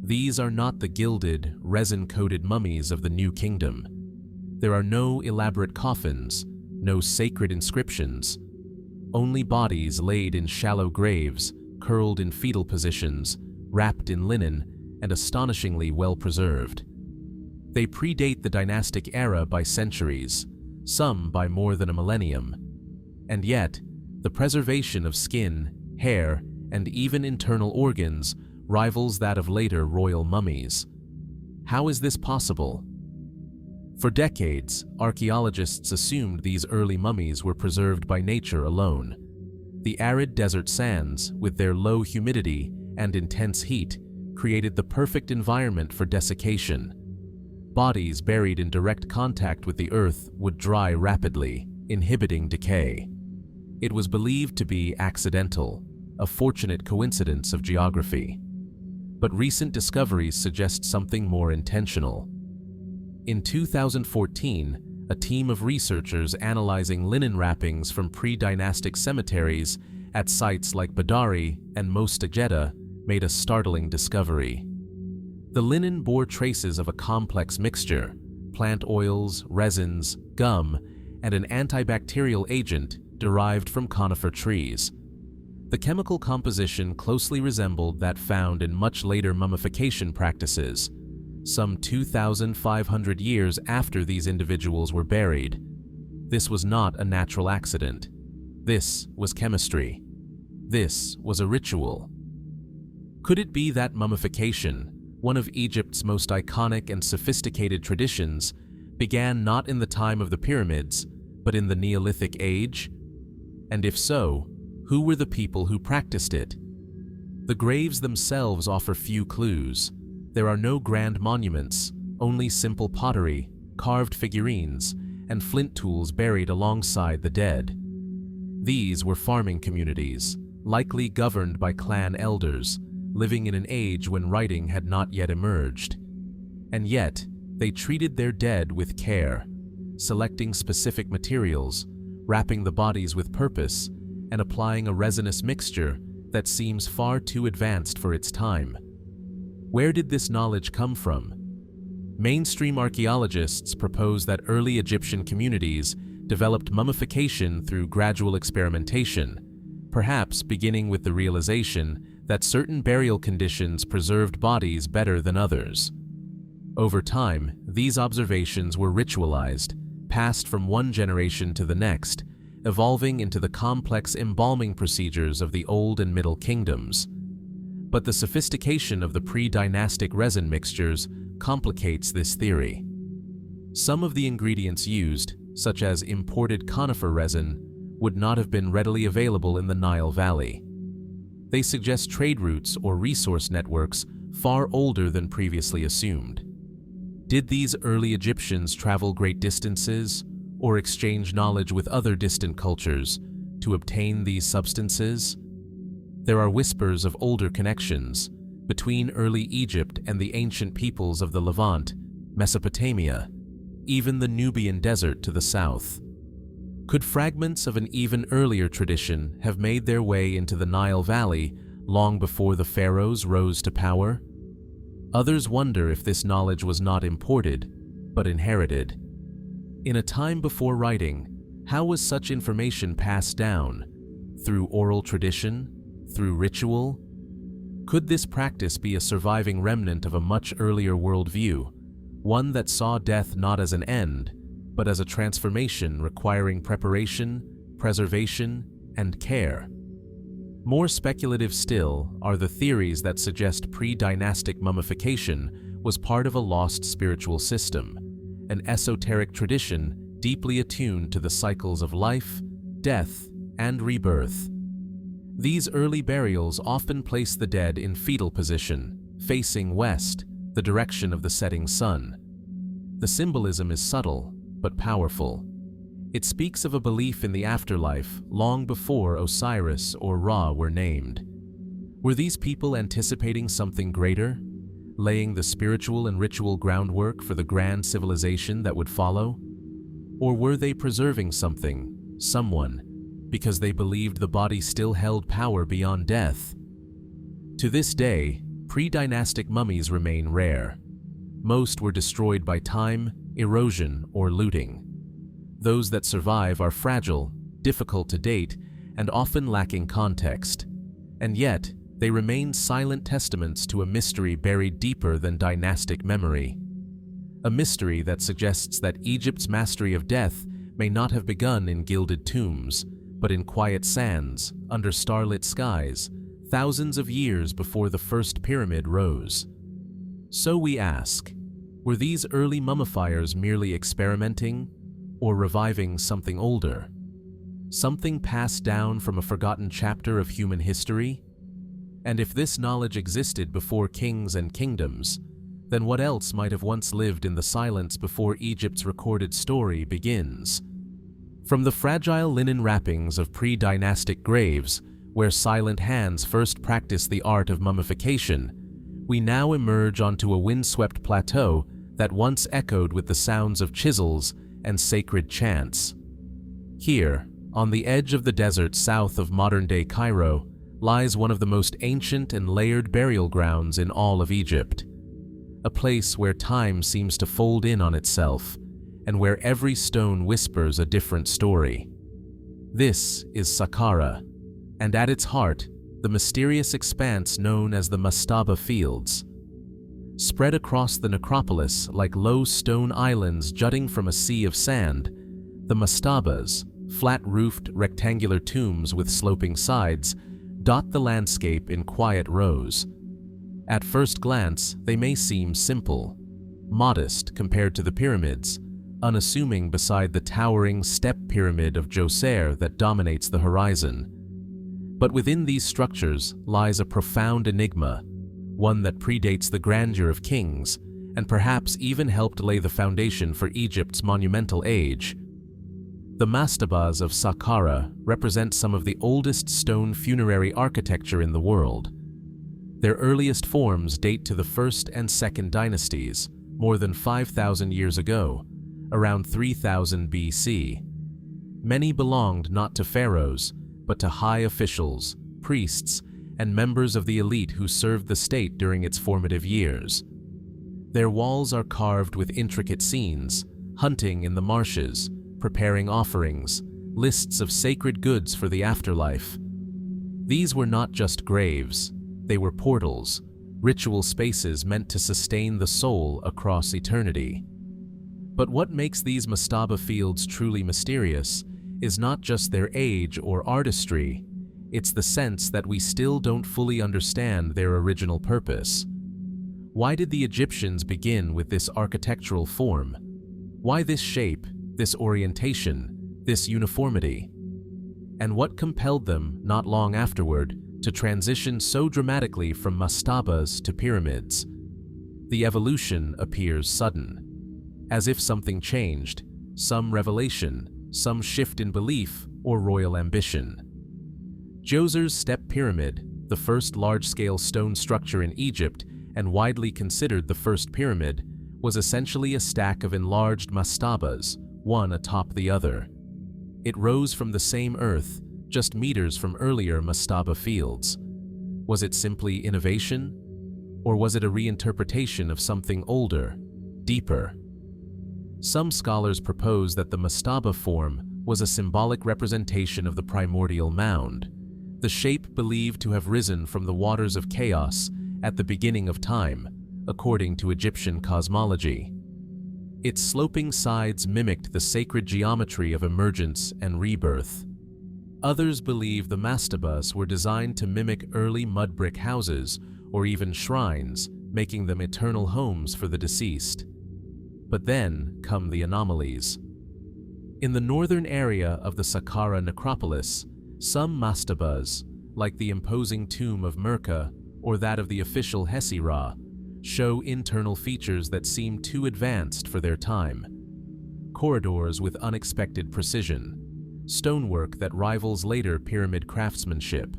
These are not the gilded, resin-coated mummies of the New Kingdom. There are no elaborate coffins, no sacred inscriptions, only bodies laid in shallow graves, curled in fetal positions, wrapped in linen, and astonishingly well preserved. They predate the dynastic era by centuries, some by more than a millennium. And yet, the preservation of skin, hair, and even internal organs rivals that of later royal mummies. How is this possible? For decades, archaeologists assumed these early mummies were preserved by nature alone. The arid desert sands, with their low humidity and intense heat, created the perfect environment for desiccation. Bodies buried in direct contact with the earth would dry rapidly, inhibiting decay. It was believed to be accidental, a fortunate coincidence of geography. But recent discoveries suggest something more intentional. In 2014, a team of researchers analyzing linen wrappings from pre-dynastic cemeteries at sites like Badari and Mostageda made a startling discovery. The linen bore traces of a complex mixture: plant oils, resins, gum, and an antibacterial agent derived from conifer trees. The chemical composition closely resembled that found in much later mummification practices, some 2,500 years after these individuals were buried. This was not a natural accident. This was chemistry. This was a ritual. Could it be that mummification, one of Egypt's most iconic and sophisticated traditions, began not in the time of the pyramids, but in the Neolithic age? And if so, who were the people who practiced it? The graves themselves offer few clues. There are no grand monuments, only simple pottery, carved figurines, and flint tools buried alongside the dead. These were farming communities, likely governed by clan elders, living in an age when writing had not yet emerged. And yet, they treated their dead with care, selecting specific materials, wrapping the bodies with purpose, and applying a resinous mixture that seems far too advanced for its time. Where did this knowledge come from? Mainstream archaeologists propose that early Egyptian communities developed mummification through gradual experimentation, perhaps beginning with the realization that certain burial conditions preserved bodies better than others. Over time, these observations were ritualized, passed from one generation to the next, evolving into the complex embalming procedures of the Old and Middle Kingdoms. But the sophistication of the pre-dynastic resin mixtures complicates this theory. Some of the ingredients used, such as imported conifer resin, would not have been readily available in the Nile Valley. They suggest trade routes or resource networks far older than previously assumed. Did these early Egyptians travel great distances or exchange knowledge with other distant cultures to obtain these substances? There are whispers of older connections between early Egypt and the ancient peoples of the Levant, Mesopotamia, even the Nubian desert to the south. Could fragments of an even earlier tradition have made their way into the Nile Valley long before the pharaohs rose to power? Others wonder if this knowledge was not imported, but inherited. In a time before writing, how was such information passed down? Through oral tradition? Through ritual? Could this practice be a surviving remnant of a much earlier worldview, one that saw death not as an end, but as a transformation requiring preparation, preservation, and care? More speculative still are the theories that suggest pre-dynastic mummification was part of a lost spiritual system, an esoteric tradition deeply attuned to the cycles of life, death, and rebirth. These early burials often place the dead in fetal position, facing west, the direction of the setting sun. The symbolism is subtle, but powerful. It speaks of a belief in the afterlife long before Osiris or Ra were named. Were these people anticipating something greater, laying the spiritual and ritual groundwork for the grand civilization that would follow? Or were they preserving something, someone, because they believed the body still held power beyond death? To this day, pre-dynastic mummies remain rare. Most were destroyed by time, erosion, or looting. Those that survive are fragile, difficult to date, and often lacking context. And yet, they remain silent testaments to a mystery buried deeper than dynastic memory. A mystery that suggests that Egypt's mastery of death may not have begun in gilded tombs, but in quiet sands, under starlit skies, thousands of years before the first pyramid rose. So we ask, were these early mummifiers merely experimenting, or reviving something older? Something passed down from a forgotten chapter of human history? And if this knowledge existed before kings and kingdoms, then what else might have once lived in the silence before Egypt's recorded story begins? From the fragile linen wrappings of pre-dynastic graves, where silent hands first practiced the art of mummification, we now emerge onto a windswept plateau that once echoed with the sounds of chisels and sacred chants. Here, on the edge of the desert south of modern-day Cairo, lies one of the most ancient and layered burial grounds in all of Egypt. A place where time seems to fold in on itself, and where every stone whispers a different story. This is Saqqara, and at its heart, the mysterious expanse known as the Mastaba Fields. Spread across the necropolis like low stone islands jutting from a sea of sand, the mastabas, flat-roofed rectangular tombs with sloping sides, dot the landscape in quiet rows. At first glance, they may seem simple, modest compared to the pyramids, unassuming beside the towering step pyramid of Djedefre that dominates the horizon. But within these structures lies a profound enigma, one that predates the grandeur of kings, and perhaps even helped lay the foundation for Egypt's monumental age. The mastabas of Saqqara represent some of the oldest stone funerary architecture in the world. Their earliest forms date to the 1st and 2nd dynasties, more than 5,000 years ago, around 3000 BC. Many belonged not to pharaohs, but to high officials, priests, and members of the elite who served the state during its formative years. Their walls are carved with intricate scenes, hunting in the marshes, preparing offerings, lists of sacred goods for the afterlife. These were not just graves, they were portals, ritual spaces meant to sustain the soul across eternity. But what makes these Mastaba fields truly mysterious is not just their age or artistry, it's the sense that we still don't fully understand their original purpose. Why did the Egyptians begin with this architectural form? Why this shape, this orientation, this uniformity? And what compelled them, not long afterward, to transition so dramatically from mastabas to pyramids? The evolution appears sudden, as if something changed, some revelation, some shift in belief or royal ambition. Djoser's Step Pyramid, the first large-scale stone structure in Egypt and widely considered the first pyramid, was essentially a stack of enlarged mastabas, one atop the other. It rose from the same earth, just meters from earlier mastaba fields. Was it simply innovation? Or was it a reinterpretation of something older, deeper? Some scholars propose that the mastaba form was a symbolic representation of the primordial mound, the shape believed to have risen from the waters of chaos at the beginning of time, according to Egyptian cosmology. Its sloping sides mimicked the sacred geometry of emergence and rebirth. Others believe the mastabas were designed to mimic early mud brick houses or even shrines, making them eternal homes for the deceased. But then come the anomalies. In the northern area of the Saqqara necropolis, some mastabas, like the imposing tomb of Merkah or that of the official Hesira, show internal features that seem too advanced for their time. Corridors with unexpected precision, stonework that rivals later pyramid craftsmanship.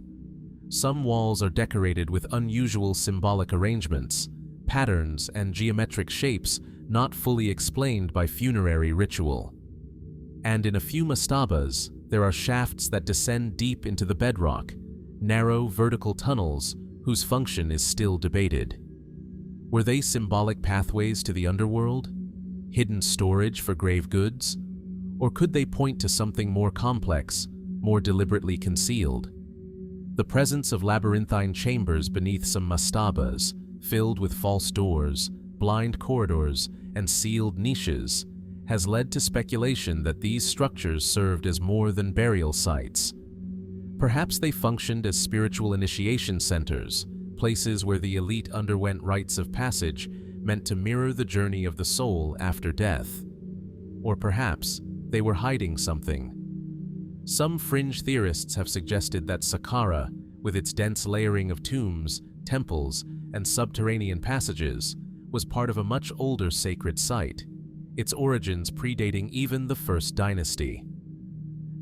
Some walls are decorated with unusual symbolic arrangements, patterns, and geometric shapes not fully explained by funerary ritual. And in a few mastabas, there are shafts that descend deep into the bedrock, narrow vertical tunnels whose function is still debated. Were they symbolic pathways to the underworld? Hidden storage for grave goods? Or could they point to something more complex, more deliberately concealed? The presence of labyrinthine chambers beneath some mastabas, filled with false doors, blind corridors, and sealed niches, has led to speculation that these structures served as more than burial sites. Perhaps they functioned as spiritual initiation centers, places where the elite underwent rites of passage meant to mirror the journey of the soul after death. Or perhaps they were hiding something. Some fringe theorists have suggested that Saqqara, with its dense layering of tombs, temples, and subterranean passages, was part of a much older sacred site, its origins predating even the First Dynasty.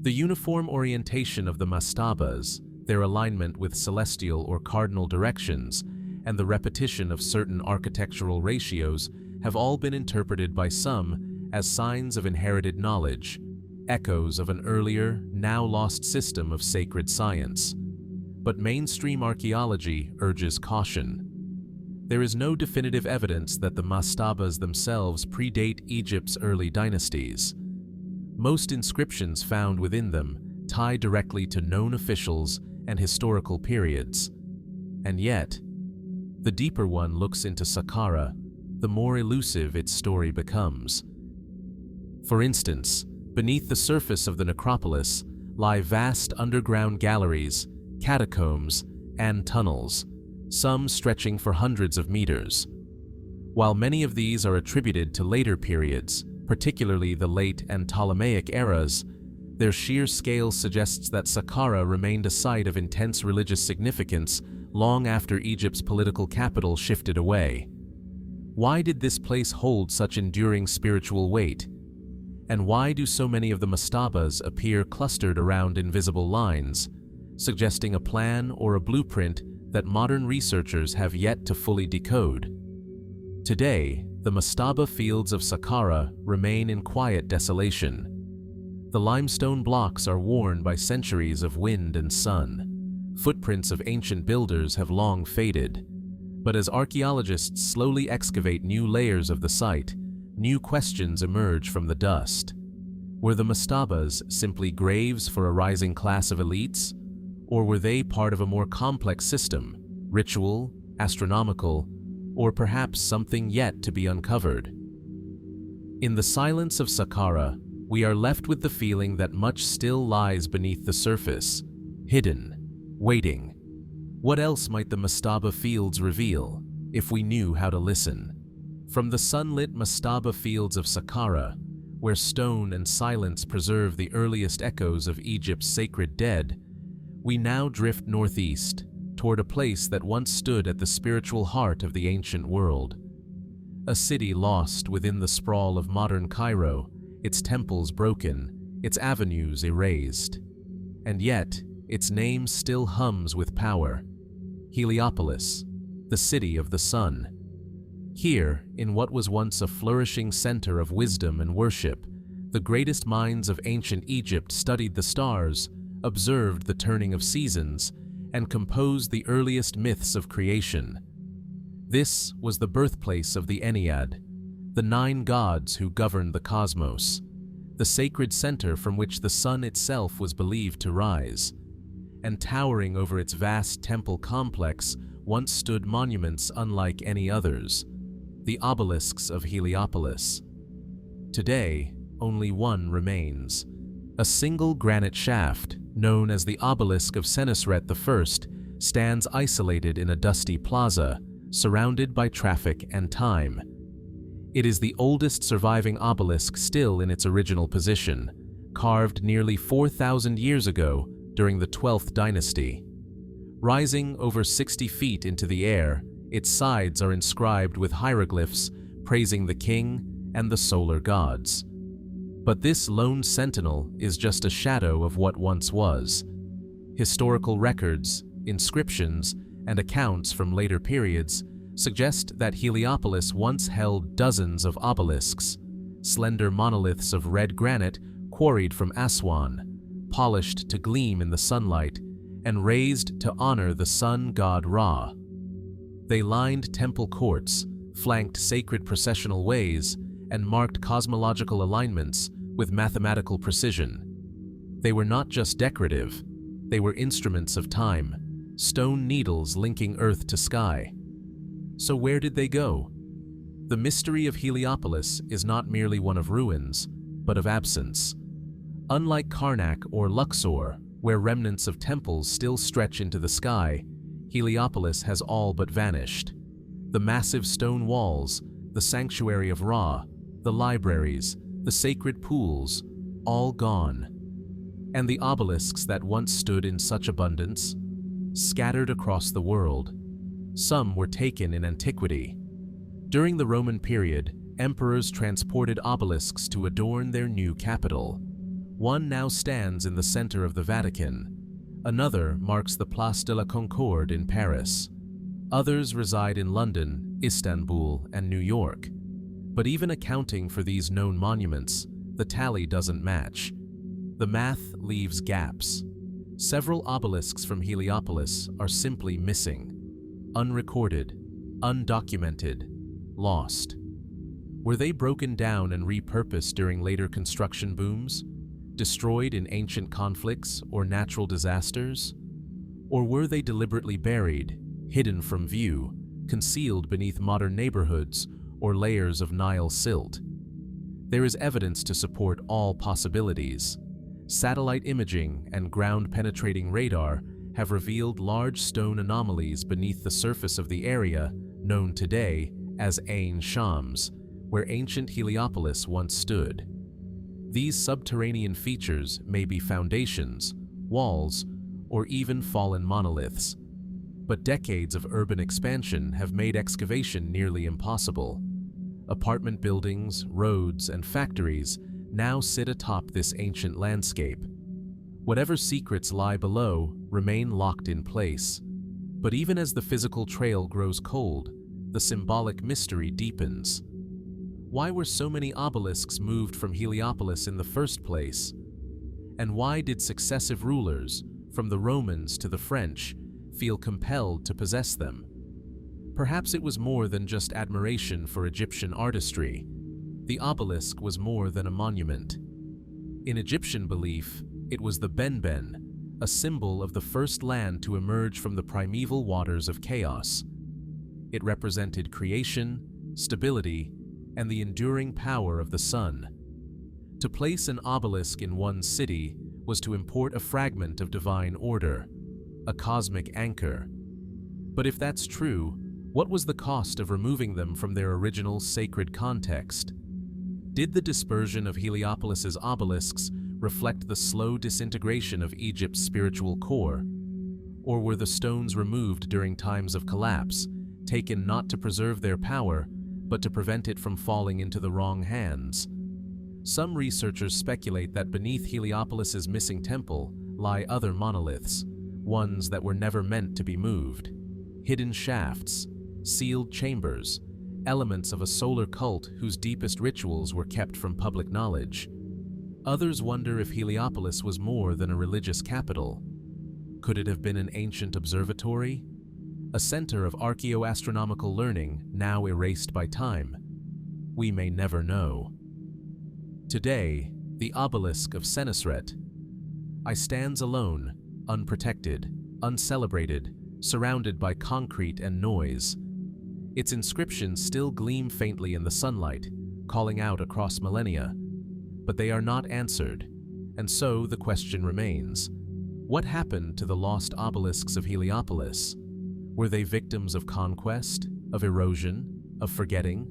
The uniform orientation of the mastabas, their alignment with celestial or cardinal directions, and the repetition of certain architectural ratios have all been interpreted by some as signs of inherited knowledge, echoes of an earlier, now lost system of sacred science. But mainstream archaeology urges caution. There is no definitive evidence that the mastabas themselves predate Egypt's early dynasties. Most inscriptions found within them tie directly to known officials and historical periods. And yet, the deeper one looks into Saqqara, the more elusive its story becomes. For instance, beneath the surface of the necropolis lie vast underground galleries, catacombs, and tunnels, some stretching for hundreds of meters. While many of these are attributed to later periods, particularly the late and Ptolemaic eras, their sheer scale suggests that Saqqara remained a site of intense religious significance long after Egypt's political capital shifted away. Why did this place hold such enduring spiritual weight? And why do so many of the mastabas appear clustered around invisible lines, suggesting a plan or a blueprint that modern researchers have yet to fully decode? Today, the mastaba fields of Saqqara remain in quiet desolation. The limestone blocks are worn by centuries of wind and sun. Footprints of ancient builders have long faded, but as archaeologists slowly excavate new layers of the site, new questions emerge from the dust. Were the mastabas simply graves for a rising class of elites, or were they part of a more complex system, ritual, astronomical, or perhaps something yet to be uncovered? In the silence of Saqqara, we are left with the feeling that much still lies beneath the surface, hidden, waiting. What else might the Mastaba fields reveal, if we knew how to listen? From the sunlit Mastaba fields of Saqqara, where stone and silence preserve the earliest echoes of Egypt's sacred dead, we now drift northeast, toward a place that once stood at the spiritual heart of the ancient world. A city lost within the sprawl of modern Cairo, its temples broken, its avenues erased. And yet, its name still hums with power. Heliopolis, the city of the sun. Here, in what was once a flourishing center of wisdom and worship, the greatest minds of ancient Egypt studied the stars, observed the turning of seasons, and composed the earliest myths of creation. This was the birthplace of the Ennead, the 9 gods who governed the cosmos, the sacred center from which the sun itself was believed to rise. And towering over its vast temple complex once stood monuments unlike any others, the Obelisks of Heliopolis. Today, only one remains. A single granite shaft, known as the Obelisk of Senusret I, stands isolated in a dusty plaza, surrounded by traffic and time. It is the oldest surviving obelisk still in its original position, carved nearly 4,000 years ago during the 12th dynasty. Rising over 60 feet into the air, its sides are inscribed with hieroglyphs praising the king and the solar gods. But this lone sentinel is just a shadow of what once was. Historical records, inscriptions, and accounts from later periods suggest that Heliopolis once held dozens of obelisks, slender monoliths of red granite quarried from Aswan, polished to gleam in the sunlight, and raised to honor the sun god Ra. They lined temple courts, flanked sacred processional ways, and marked cosmological alignments with mathematical precision. They were not just decorative, they were instruments of time, stone needles linking earth to sky. So where did they go? The mystery of Heliopolis is not merely one of ruins, but of absence. Unlike Karnak or Luxor, where remnants of temples still stretch into the sky, Heliopolis has all but vanished. The massive stone walls, the sanctuary of Ra, the libraries, the sacred pools, all gone. And the obelisks that once stood in such abundance, scattered across the world. Some were taken in antiquity. During the Roman period, emperors transported obelisks to adorn their new capital. One now stands in the center of the Vatican. Another marks the Place de la Concorde in Paris. Others reside in London, Istanbul, and New York. But even accounting for these known monuments, the tally doesn't match. The math leaves gaps. Several obelisks from Heliopolis are simply missing. Unrecorded, undocumented, lost. Were they broken down and repurposed during later construction booms? Destroyed in ancient conflicts or natural disasters? Or were they deliberately buried, hidden from view, concealed beneath modern neighborhoods or layers of Nile silt? There is evidence to support all possibilities. Satellite imaging and ground-penetrating radar have revealed large stone anomalies beneath the surface of the area known today as Ain Shams, where ancient Heliopolis once stood. These subterranean features may be foundations, walls, or even fallen monoliths. But decades of urban expansion have made excavation nearly impossible. Apartment buildings, roads, and factories now sit atop this ancient landscape. Whatever secrets lie below remain locked in place. But even as the physical trail grows cold, the symbolic mystery deepens. Why were so many obelisks moved from Heliopolis in the first place? And why did successive rulers, from the Romans to the French, feel compelled to possess them. Perhaps it was more than just admiration for Egyptian artistry. The obelisk was more than a monument. In Egyptian belief, it was the Benben, a symbol of the first land to emerge from the primeval waters of chaos. It represented creation, stability, and the enduring power of the sun. To place an obelisk in one city was to import a fragment of divine order, a cosmic anchor. But if that's true, what was the cost of removing them from their original sacred context? Did the dispersion of Heliopolis's obelisks reflect the slow disintegration of Egypt's spiritual core? Or were the stones removed during times of collapse, taken not to preserve their power, but to prevent it from falling into the wrong hands? Some researchers speculate that beneath Heliopolis's missing temple lie other monoliths, ones that were never meant to be moved. Hidden shafts, sealed chambers, elements of a solar cult whose deepest rituals were kept from public knowledge. Others wonder if Heliopolis was more than a religious capital. Could it have been an ancient observatory? A center of archaeoastronomical learning now erased by time? We may never know. Today, the obelisk of Senusret. I stands alone, unprotected, uncelebrated, surrounded by concrete and noise. Its inscriptions still gleam faintly in the sunlight, calling out across millennia. But they are not answered, and so the question remains. What happened to the lost obelisks of Heliopolis? Were they victims of conquest, of erosion, of forgetting?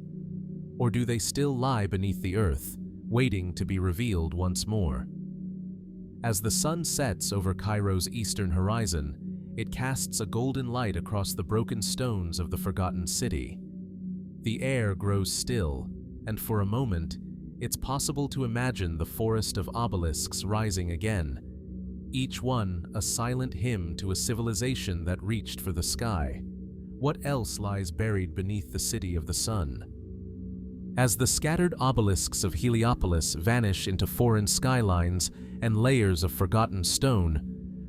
Or do they still lie beneath the earth, waiting to be revealed once more? As the sun sets over Cairo's eastern horizon, it casts a golden light across the broken stones of the forgotten city. The air grows still, and for a moment, it's possible to imagine the forest of obelisks rising again, each one a silent hymn to a civilization that reached for the sky. What else lies buried beneath the city of the sun? As the scattered obelisks of Heliopolis vanish into foreign skylines and layers of forgotten stone,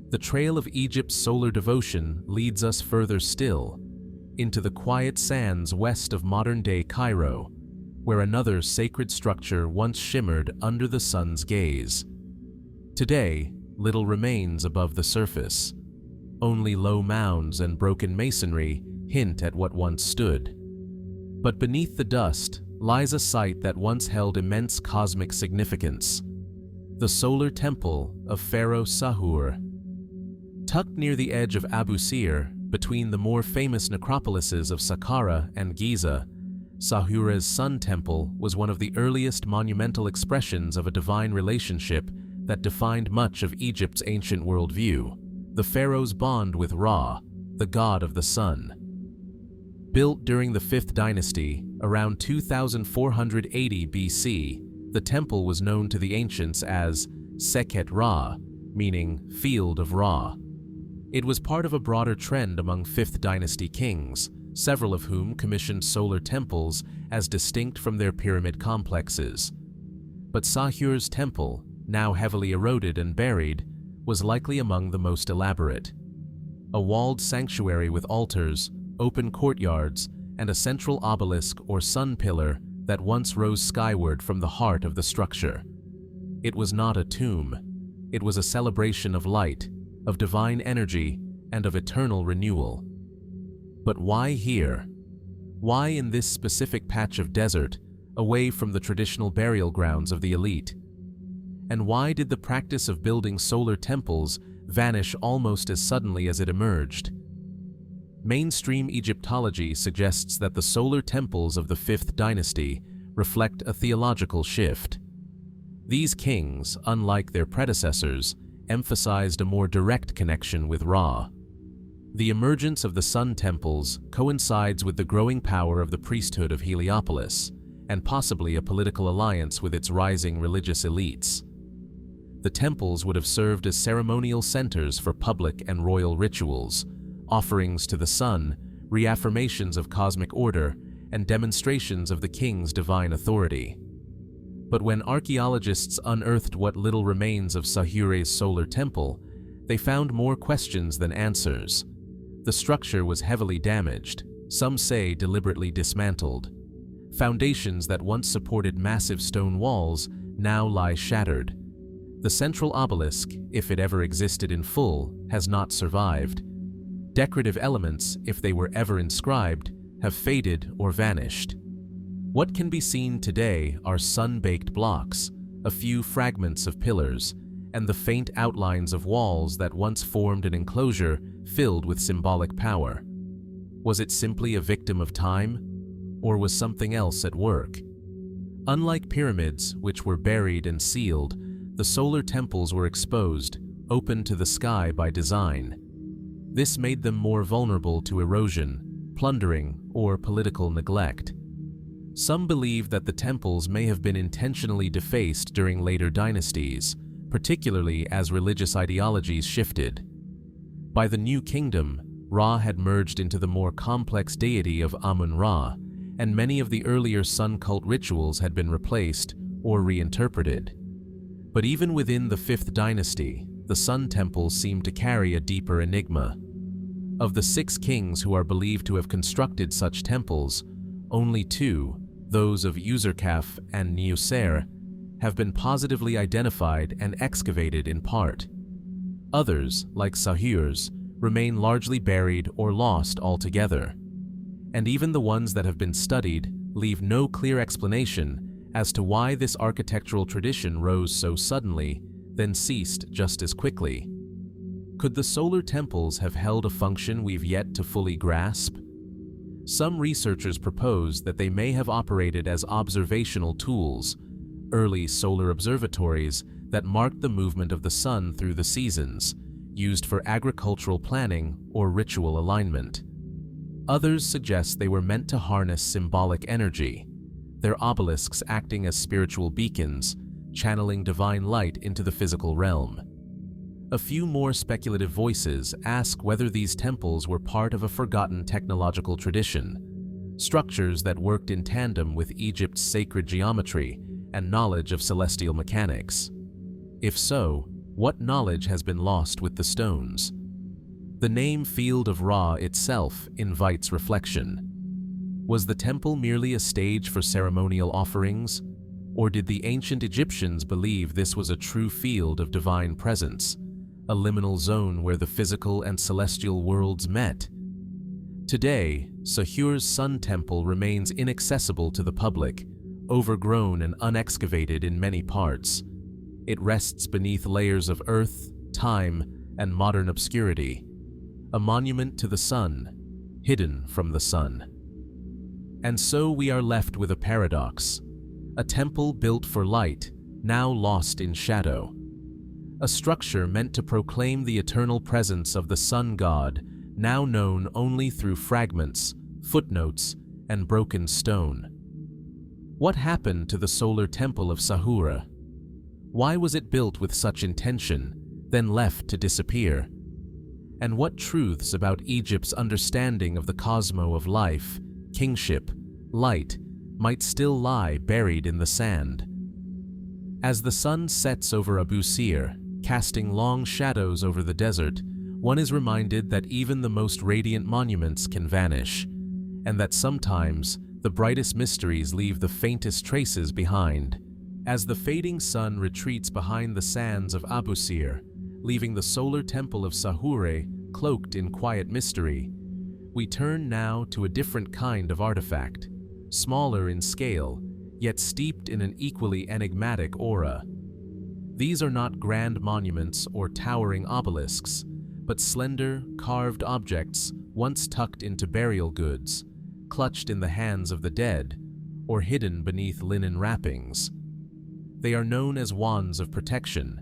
the trail of Egypt's solar devotion leads us further still, into the quiet sands west of modern-day Cairo, where another sacred structure once shimmered under the sun's gaze. Today, little remains above the surface. Only low mounds and broken masonry hint at what once stood. But beneath the dust lies a site that once held immense cosmic significance: the solar temple of Pharaoh Sahure. Tucked near the edge of Abu Sir, between the more famous necropolises of Saqqara and Giza, Sahure's sun temple was one of the earliest monumental expressions of a divine relationship that defined much of Egypt's ancient worldview, the pharaoh's bond with Ra, the god of the sun. Built during the 5th dynasty, around 2480 BC, the temple was known to the ancients as Sekhet Ra, meaning Field of Ra. It was part of a broader trend among 5th dynasty kings, several of whom commissioned solar temples as distinct from their pyramid complexes. But Sahure's temple, now heavily eroded and buried, was likely among the most elaborate. A walled sanctuary with altars, open courtyards, and a central obelisk or sun pillar that once rose skyward from the heart of the structure. It was not a tomb. It was a celebration of light, of divine energy, and of eternal renewal. But why here? Why in this specific patch of desert, away from the traditional burial grounds of the elite? And why did the practice of building solar temples vanish almost as suddenly as it emerged? Mainstream Egyptology suggests that the solar temples of the 5th dynasty reflect a theological shift. These kings, unlike their predecessors, emphasized a more direct connection with Ra. The emergence of the sun temples coincides with the growing power of the priesthood of Heliopolis, and possibly a political alliance with its rising religious elites. The temples would have served as ceremonial centers for public and royal rituals, offerings to the sun, reaffirmations of cosmic order, and demonstrations of the king's divine authority. But when archaeologists unearthed what little remains of Sahure's solar temple, they found more questions than answers. The structure was heavily damaged, some say deliberately dismantled. Foundations that once supported massive stone walls now lie shattered. The central obelisk, if it ever existed in full, has not survived. Decorative elements, if they were ever inscribed, have faded or vanished. What can be seen today are sun-baked blocks, a few fragments of pillars, and the faint outlines of walls that once formed an enclosure filled with symbolic power. Was it simply a victim of time, or was something else at work? Unlike pyramids, which were buried and sealed, the solar temples were exposed, open to the sky by design. This made them more vulnerable to erosion, plundering, or political neglect. Some believe that the temples may have been intentionally defaced during later dynasties, particularly as religious ideologies shifted. By the New Kingdom, Ra had merged into the more complex deity of Amun-Ra, and many of the earlier sun cult rituals had been replaced or reinterpreted. But even within the 5th dynasty, the sun temples seemed to carry a deeper enigma. Of the 6 kings who are believed to have constructed such temples, only 2, those of Userkaf and Niuser, have been positively identified and excavated in part. Others, like Sahure's, remain largely buried or lost altogether. And even the ones that have been studied leave no clear explanation as to why this architectural tradition rose so suddenly, then ceased just as quickly. Could the solar temples have held a function we've yet to fully grasp? Some researchers propose that they may have operated as observational tools, early solar observatories that marked the movement of the sun through the seasons, used for agricultural planning or ritual alignment. Others suggest they were meant to harness symbolic energy, their obelisks acting as spiritual beacons, channeling divine light into the physical realm. A few more speculative voices ask whether these temples were part of a forgotten technological tradition, structures that worked in tandem with Egypt's sacred geometry and knowledge of celestial mechanics. If so, what knowledge has been lost with the stones? The name Field of Ra itself invites reflection. Was the temple merely a stage for ceremonial offerings, or did the ancient Egyptians believe this was a true field of divine presence, a liminal zone where the physical and celestial worlds met? Today, Sahure's sun temple remains inaccessible to the public, overgrown and unexcavated in many parts. It rests beneath layers of earth, time, and modern obscurity, a monument to the sun, hidden from the sun. And so we are left with a paradox, a temple built for light, now lost in shadow. A structure meant to proclaim the eternal presence of the sun god, now known only through fragments, footnotes, and broken stone. What happened to the solar temple of Sahure? Why was it built with such intention, then left to disappear? And what truths about Egypt's understanding of the cosmos of life, kingship, light, might still lie buried in the sand? As the sun sets over Abu Sir, casting long shadows over the desert, one is reminded that even the most radiant monuments can vanish, and that sometimes the brightest mysteries leave the faintest traces behind. As the fading sun retreats behind the sands of Abu Sir, leaving the solar temple of Sahure cloaked in quiet mystery, we turn now to a different kind of artifact, smaller in scale, yet steeped in an equally enigmatic aura. These are not grand monuments or towering obelisks, but slender, carved objects once tucked into burial goods, clutched in the hands of the dead, or hidden beneath linen wrappings. They are known as wands of protection,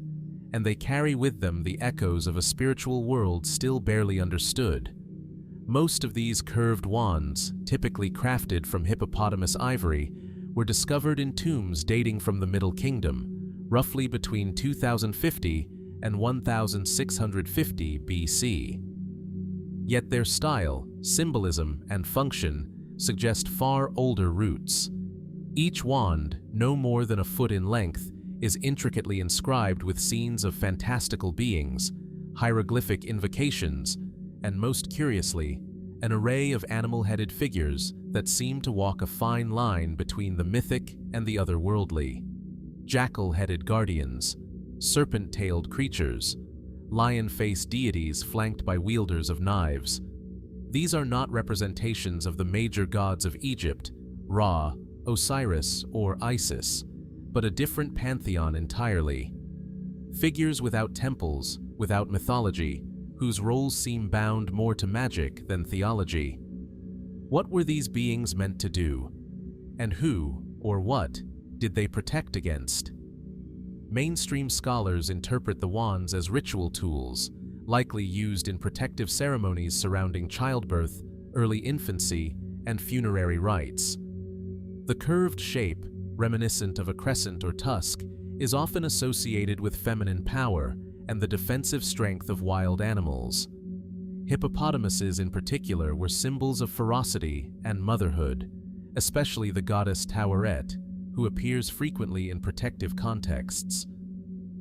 and they carry with them the echoes of a spiritual world still barely understood. Most of these curved wands, typically crafted from hippopotamus ivory, were discovered in tombs dating from the Middle Kingdom, roughly between 2050 and 1650 BC. Yet their style, symbolism, and function suggest far older roots. Each wand, no more than a foot in length, is intricately inscribed with scenes of fantastical beings, hieroglyphic invocations, and most curiously, an array of animal-headed figures that seem to walk a fine line between the mythic and the otherworldly. Jackal-headed guardians, serpent-tailed creatures, lion-faced deities flanked by wielders of knives. These are not representations of the major gods of Egypt, Ra, Osiris, or Isis, but a different pantheon entirely. Figures without temples, without mythology, whose roles seem bound more to magic than theology. What were these beings meant to do? And who, or what, did they protect against? Mainstream scholars interpret the wands as ritual tools, likely used in protective ceremonies surrounding childbirth, early infancy, and funerary rites. The curved shape, reminiscent of a crescent or tusk, is often associated with feminine power and the defensive strength of wild animals. Hippopotamuses in particular were symbols of ferocity and motherhood, especially the goddess Taweret, who appears frequently in protective contexts.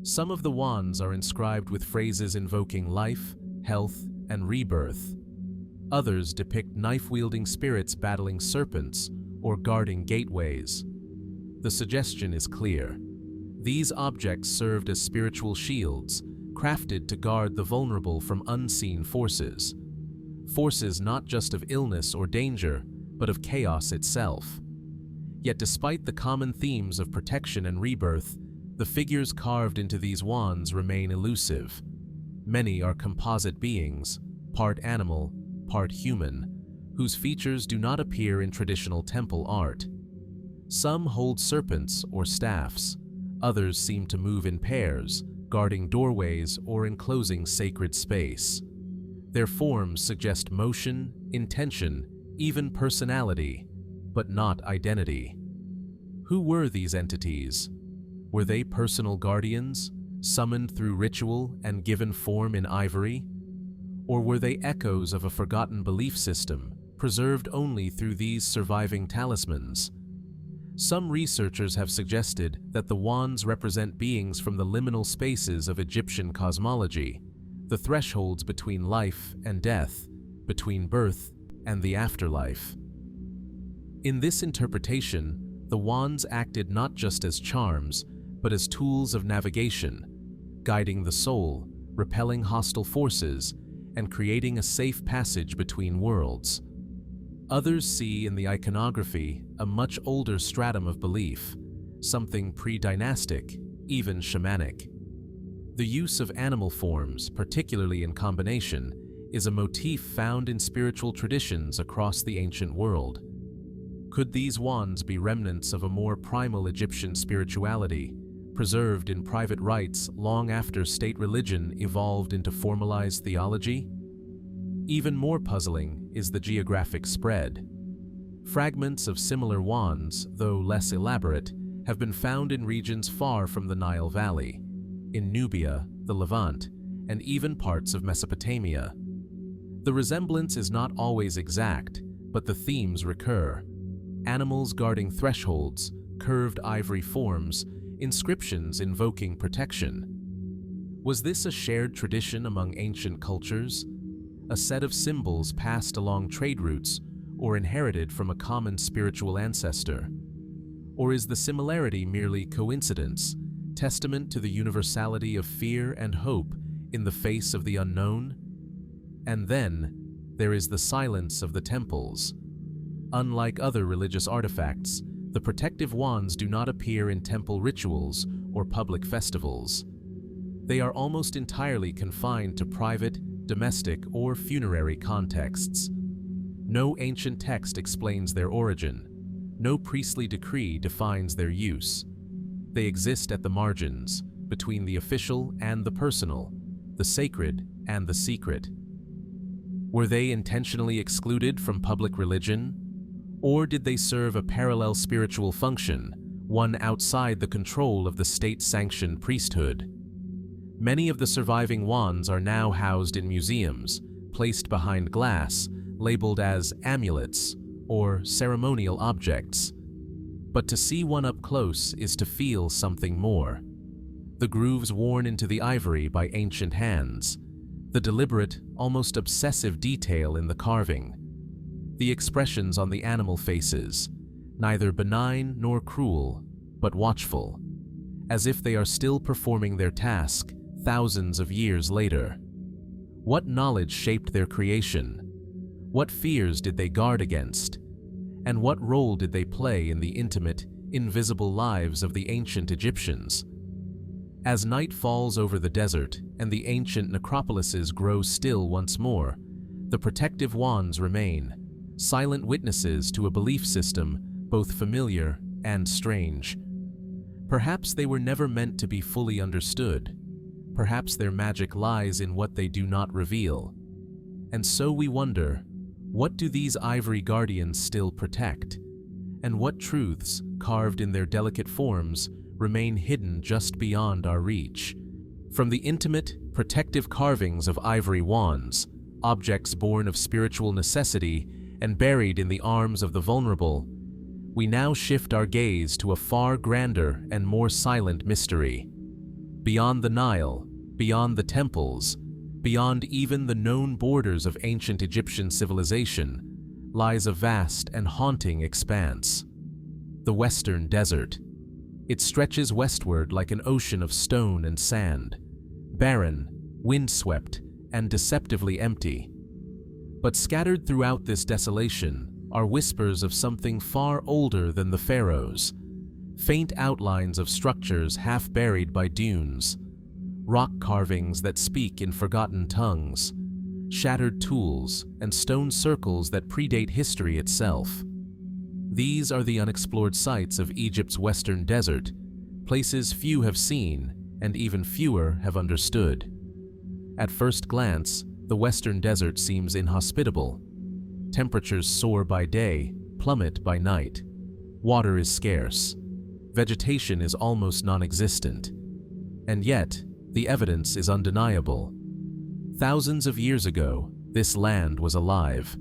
Some of the wands are inscribed with phrases invoking life, health, and rebirth. Others depict knife-wielding spirits battling serpents or guarding gateways. The suggestion is clear. These objects served as spiritual shields, crafted to guard the vulnerable from unseen forces. Forces not just of illness or danger, but of chaos itself. Yet despite the common themes of protection and rebirth, the figures carved into these wands remain elusive. Many are composite beings, part animal, part human, whose features do not appear in traditional temple art. Some hold serpents or staffs, others seem to move in pairs, guarding doorways or enclosing sacred space. Their forms suggest motion, intention, even personality, but not identity. Who were these entities? Were they personal guardians, summoned through ritual and given form in ivory? Or were they echoes of a forgotten belief system, preserved only through these surviving talismans? Some researchers have suggested that the wands represent beings from the liminal spaces of Egyptian cosmology, the thresholds between life and death, between birth and the afterlife. In this interpretation, the wands acted not just as charms, but as tools of navigation, guiding the soul, repelling hostile forces, and creating a safe passage between worlds. Others see in the iconography a much older stratum of belief, something pre-dynastic, even shamanic. The use of animal forms, particularly in combination, is a motif found in spiritual traditions across the ancient world. Could these wands be remnants of a more primal Egyptian spirituality, preserved in private rites long after state religion evolved into formalized theology? Even more puzzling is the geographic spread. Fragments of similar wands, though less elaborate, have been found in regions far from the Nile Valley, in Nubia, the Levant, and even parts of Mesopotamia. The resemblance is not always exact, but the themes recur. Animals guarding thresholds, curved ivory forms, inscriptions invoking protection. Was this a shared tradition among ancient cultures? A set of symbols passed along trade routes or inherited from a common spiritual ancestor? Or is the similarity merely coincidence, testament to the universality of fear and hope in the face of the unknown? And then, there is the silence of the temples. Unlike other religious artifacts, the protective wands do not appear in temple rituals or public festivals. They are almost entirely confined to private, domestic, or funerary contexts. No ancient text explains their origin. No priestly decree defines their use. They exist at the margins, between the official and the personal, the sacred and the secret. Were they intentionally excluded from public religion? Or did they serve a parallel spiritual function, one outside the control of the state-sanctioned priesthood? Many of the surviving wands are now housed in museums, placed behind glass, labeled as amulets or ceremonial objects. But to see one up close is to feel something more. The grooves worn into the ivory by ancient hands, The deliberate, almost obsessive detail in the carving. The expressions on the animal faces, neither benign nor cruel, but watchful, as if they are still performing their task thousands of years later. What knowledge shaped their creation? What fears did they guard against? And what role did they play in the intimate, invisible lives of the ancient Egyptians? As night falls over the desert and the ancient necropolises grow still once more, the protective wands remain, silent witnesses to a belief system both familiar and strange. Perhaps they were never meant to be fully understood. Perhaps their magic lies in what they do not reveal. And so we wonder, what do these ivory guardians still protect? And what truths, carved in their delicate forms, remain hidden just beyond our reach? From the intimate, protective carvings of ivory wands, objects born of spiritual necessity and buried in the arms of the vulnerable, we now shift our gaze to a far grander and more silent mystery. Beyond the Nile, beyond the temples, beyond even the known borders of ancient Egyptian civilization, lies a vast and haunting expanse. The Western Desert. It stretches westward like an ocean of stone and sand, barren, windswept, and deceptively empty. But scattered throughout this desolation are whispers of something far older than the pharaohs, faint outlines of structures half buried by dunes, rock carvings that speak in forgotten tongues, shattered tools, and stone circles that predate history itself. These are the unexplored sites of Egypt's western desert, places few have seen and even fewer have understood. At first glance, the western desert seems inhospitable. Temperatures soar by day, plummet by night. Water is scarce. Vegetation is almost non-existent. And yet, the evidence is undeniable. Thousands of years ago, this land was alive.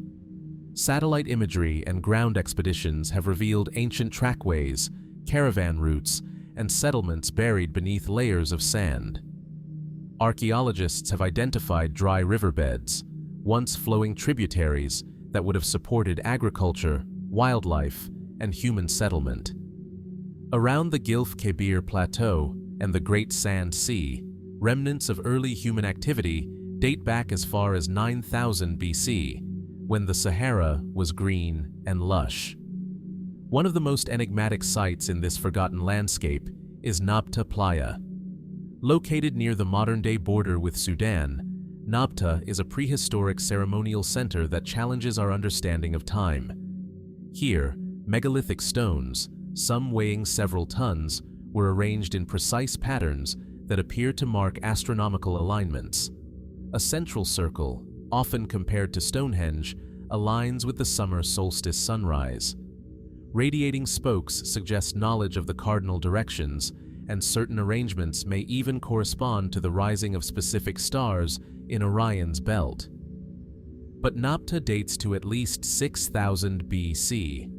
Satellite imagery and ground expeditions have revealed ancient trackways, caravan routes, and settlements buried beneath layers of sand. Archaeologists have identified dry riverbeds, once flowing tributaries that would have supported agriculture, wildlife, and human settlement. Around the Gilf Kebir Plateau and the Great Sand Sea, remnants of early human activity date back as far as 9000 BC, when the Sahara was green and lush. One of the most enigmatic sites in this forgotten landscape is Merneptah Playa. Located near the modern-day border with Sudan, Merneptah is a prehistoric ceremonial center that challenges our understanding of time. Here, megalithic stones, some weighing several tons, were arranged in precise patterns that appear to mark astronomical alignments. A central circle, often compared to Stonehenge, aligns with the summer solstice sunrise. Radiating spokes suggest knowledge of the cardinal directions, and certain arrangements may even correspond to the rising of specific stars in Orion's belt. But Merneptah dates to at least 6000 BC,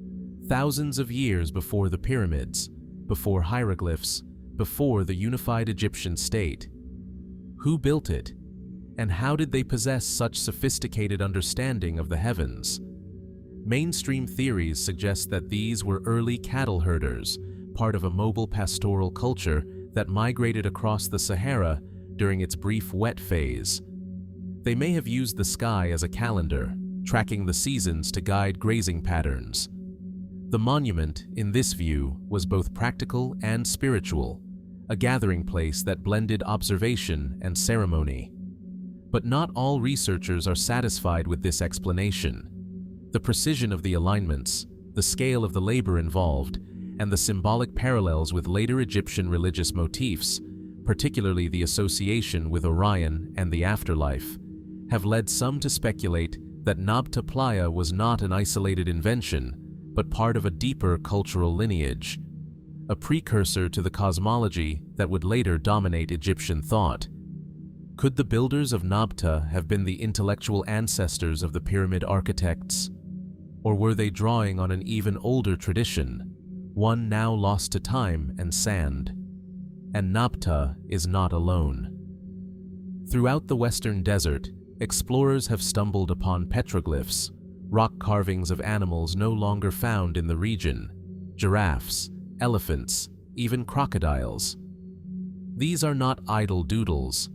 thousands of years before the pyramids, before hieroglyphs, before the unified Egyptian state. Who built it? And how did they possess such sophisticated understanding of the heavens? Mainstream theories suggest that these were early cattle herders, part of a mobile pastoral culture that migrated across the Sahara during its brief wet phase. They may have used the sky as a calendar, tracking the seasons to guide grazing patterns. The monument, in this view, was both practical and spiritual, a gathering place that blended observation and ceremony. But not all researchers are satisfied with this explanation. The precision of the alignments, the scale of the labor involved, and the symbolic parallels with later Egyptian religious motifs, particularly the association with Orion and the afterlife, have led some to speculate that Merneptah Playa was not an isolated invention, but part of a deeper cultural lineage, a precursor to the cosmology that would later dominate Egyptian thought. Could the builders of Merneptah have been the intellectual ancestors of the pyramid architects? Or were they drawing on an even older tradition, one now lost to time and sand? And Merneptah is not alone. Throughout the Western Desert, explorers have stumbled upon petroglyphs, rock carvings of animals no longer found in the region: giraffes, elephants, even crocodiles. These are not idle doodles.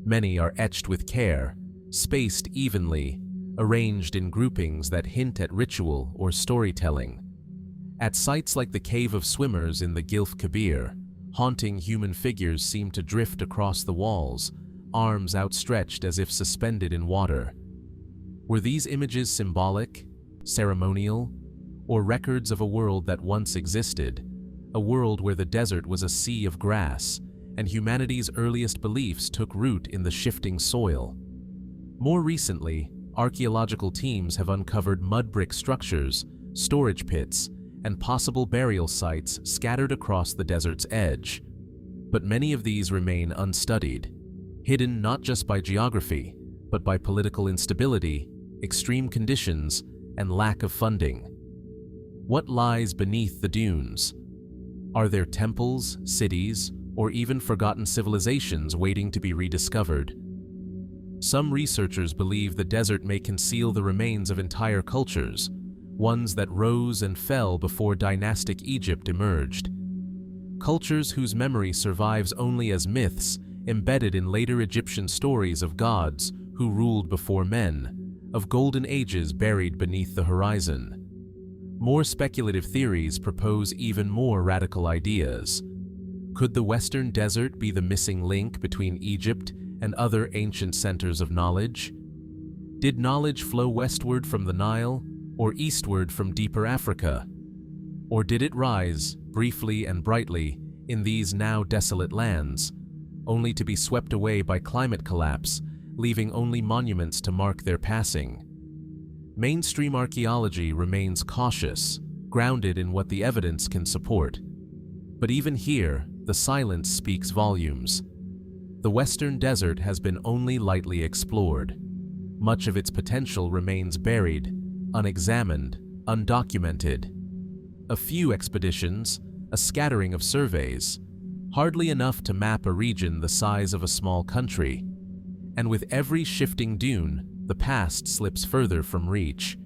Many are etched with care, spaced evenly, arranged in groupings that hint at ritual or storytelling. At sites like the Cave of Swimmers in the Gilf Kabir, haunting human figures seem to drift across the walls, arms outstretched as if suspended in water. Were these images symbolic, ceremonial, or records of a world that once existed, a world where the desert was a sea of grass, and humanity's earliest beliefs took root in the shifting soil? More recently, archaeological teams have uncovered mud brick structures, storage pits, and possible burial sites scattered across the desert's edge. But many of these remain unstudied, hidden not just by geography, but by political instability, extreme conditions, and lack of funding. What lies beneath the dunes? Are there temples, cities, or even forgotten civilizations waiting to be rediscovered? Some researchers believe the desert may conceal the remains of entire cultures, ones that rose and fell before dynastic Egypt emerged. Cultures whose memory survives only as myths embedded in later Egyptian stories of gods who ruled before men, of golden ages buried beneath the horizon. More speculative theories propose even more radical ideas. Could the Western Desert be the missing link between Egypt and other ancient centers of knowledge? Did knowledge flow westward from the Nile, or eastward from deeper Africa? Or did it rise, briefly and brightly, in these now desolate lands, only to be swept away by climate collapse, leaving only monuments to mark their passing? Mainstream archaeology remains cautious, grounded in what the evidence can support. But even here, the silence speaks volumes. The Western Desert has been only lightly explored. Much of its potential remains buried, unexamined, undocumented. A few expeditions, a scattering of surveys, hardly enough to map a region the size of a small country. And with every shifting dune, the past slips further from reach.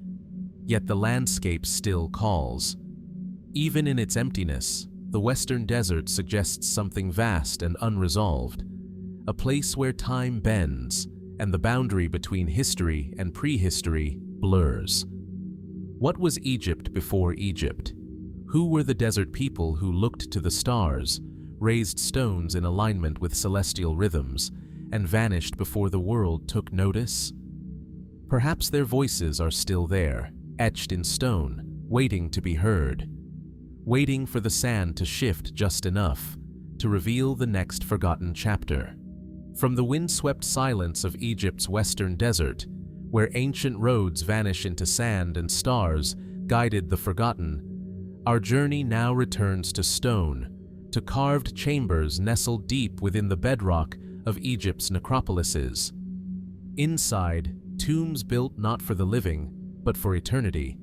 Yet the landscape still calls. Even in its emptiness, the Western Desert suggests something vast and unresolved, a place where time bends, and the boundary between history and prehistory blurs. What was Egypt before Egypt? Who were the desert people who looked to the stars, raised stones in alignment with celestial rhythms, and vanished before the world took notice? Perhaps their voices are still there, etched in stone, waiting to be heard, waiting for the sand to shift just enough to reveal the next forgotten chapter. From the windswept silence of Egypt's Western Desert, where ancient roads vanish into sand and stars guided the forgotten, our journey now returns to stone, to carved chambers nestled deep within the bedrock of Egypt's necropolises. Inside, tombs built not for the living, but for eternity,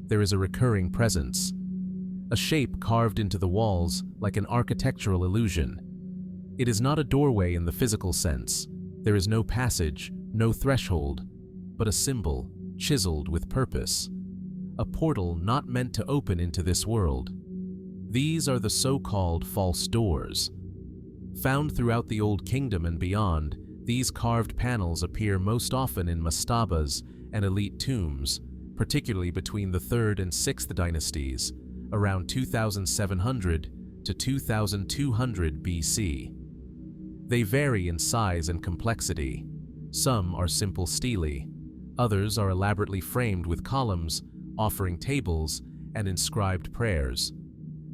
there is a recurring presence, a shape carved into the walls like an architectural illusion. It is not a doorway in the physical sense. There is no passage, no threshold, but a symbol, chiseled with purpose. A portal not meant to open into this world. These are the so-called false doors. Found throughout the Old Kingdom and beyond, these carved panels appear most often in mastabas and elite tombs, particularly between the 3rd and 6th dynasties, around 2700 to 2200 BC. They vary in size and complexity. Some are simple stelae, others are elaborately framed with columns, offering tables, and inscribed prayers.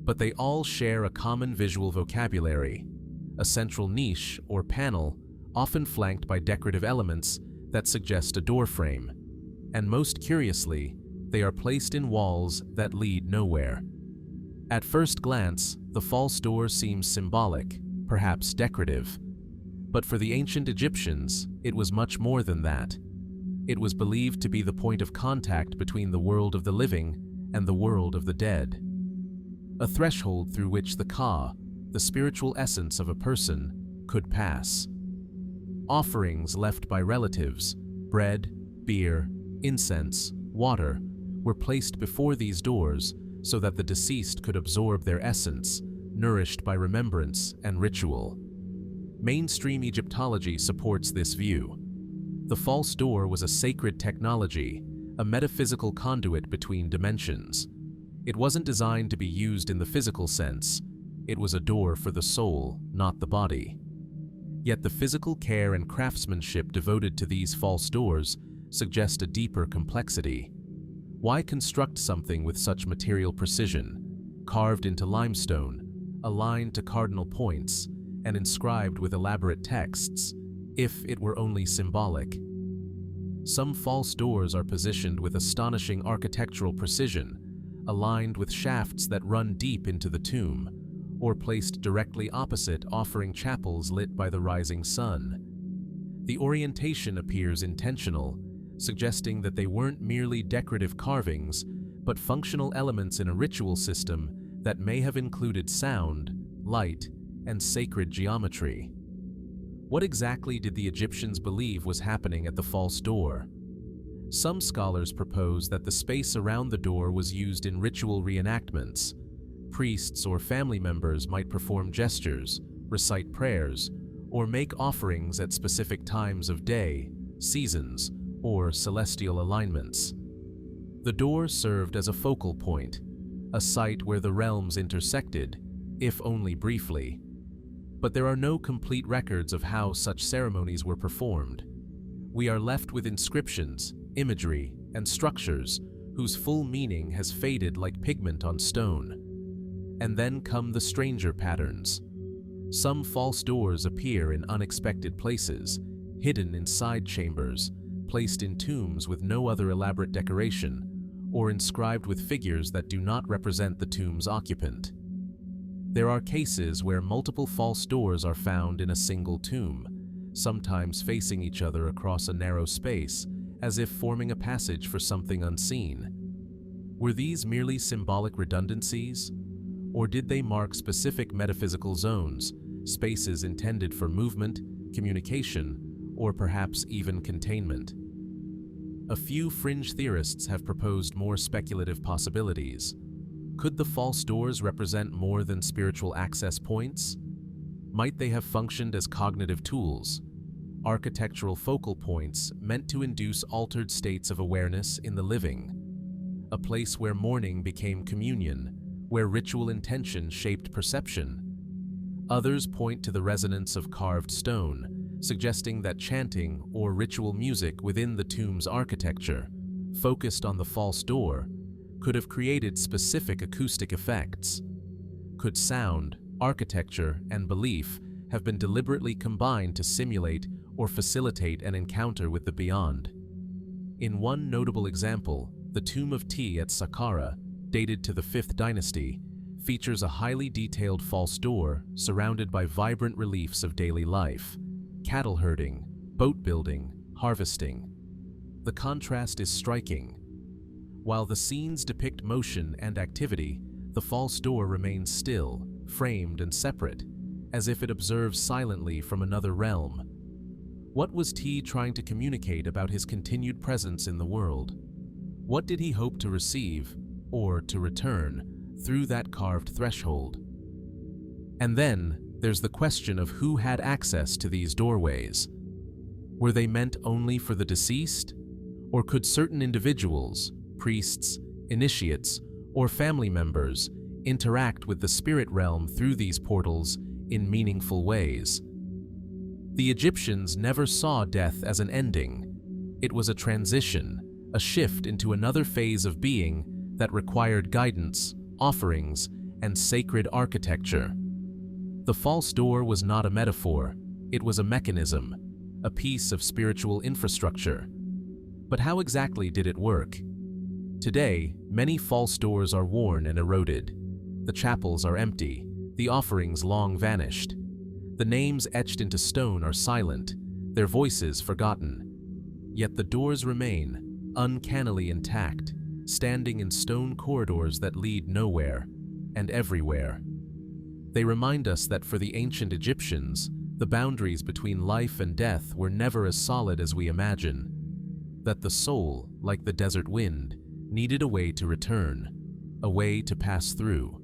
But they all share a common visual vocabulary, a central niche or panel, often flanked by decorative elements that suggest a doorframe. And most curiously, they are placed in walls that lead nowhere. At first glance, the false door seems symbolic, perhaps decorative. But for the ancient Egyptians, it was much more than that. It was believed to be the point of contact between the world of the living and the world of the dead. A threshold through which the Ka, the spiritual essence of a person, could pass. Offerings left by relatives, bread, beer, incense, water, were placed before these doors so that the deceased could absorb their essence, nourished by remembrance and ritual. Mainstream Egyptology supports this view. The false door was a sacred technology, a metaphysical conduit between dimensions. It wasn't designed to be used in the physical sense. It was a door for the soul, not the body. Yet the physical care and craftsmanship devoted to these false doors suggest a deeper complexity. Why construct something with such material precision, carved into limestone, aligned to cardinal points, and inscribed with elaborate texts, if it were only symbolic? Some false doors are positioned with astonishing architectural precision, aligned with shafts that run deep into the tomb, or placed directly opposite offering chapels lit by the rising sun. The orientation appears intentional, suggesting that they weren't merely decorative carvings, but functional elements in a ritual system that may have included sound, light, and sacred geometry. What exactly did the Egyptians believe was happening at the false door? Some scholars propose that the space around the door was used in ritual reenactments. Priests or family members might perform gestures, recite prayers, or make offerings at specific times of day, seasons, or celestial alignments. The door served as a focal point, a site where the realms intersected, if only briefly. But there are no complete records of how such ceremonies were performed. We are left with inscriptions, imagery, and structures whose full meaning has faded like pigment on stone. And then come the stranger patterns. Some false doors appear in unexpected places, hidden in side chambers, placed in tombs with no other elaborate decoration, or inscribed with figures that do not represent the tomb's occupant. There are cases where multiple false doors are found in a single tomb, sometimes facing each other across a narrow space, as if forming a passage for something unseen. Were these merely symbolic redundancies? Or did they mark specific metaphysical zones, spaces intended for movement, communication, or perhaps even containment? A few fringe theorists have proposed more speculative possibilities. Could the false doors represent more than spiritual access points? Might they have functioned as cognitive tools, architectural focal points meant to induce altered states of awareness in the living? A place where mourning became communion, where ritual intention shaped perception. Others point to the resonance of carved stone, suggesting that chanting or ritual music within the tomb's architecture, focused on the false door, could have created specific acoustic effects. Could sound, architecture, and belief have been deliberately combined to simulate or facilitate an encounter with the beyond? In one notable example, the Tomb of Ti at Saqqara, dated to the 5th dynasty, features a highly detailed false door surrounded by vibrant reliefs of daily life: cattle herding, boat building, harvesting. The contrast is striking. While the scenes depict motion and activity, the false door remains still, framed and separate, as if it observes silently from another realm. What was Ti trying to communicate about his continued presence in the world? What did he hope to receive, or to return, through that carved threshold? And then, there's the question of who had access to these doorways. Were they meant only for the deceased? Or could certain individuals, priests, initiates, or family members, interact with the spirit realm through these portals in meaningful ways? The Egyptians never saw death as an ending. It was a transition, a shift into another phase of being that required guidance, offerings, and sacred architecture. The false door was not a metaphor, it was a mechanism, a piece of spiritual infrastructure. But how exactly did it work? Today, many false doors are worn and eroded. The chapels are empty, the offerings long vanished. The names etched into stone are silent, their voices forgotten. Yet the doors remain, uncannily intact, standing in stone corridors that lead nowhere and everywhere. They remind us that for the ancient Egyptians, The boundaries between life and death were never as solid as we imagine. That the soul, like the desert wind, needed a way to return, a way to pass through.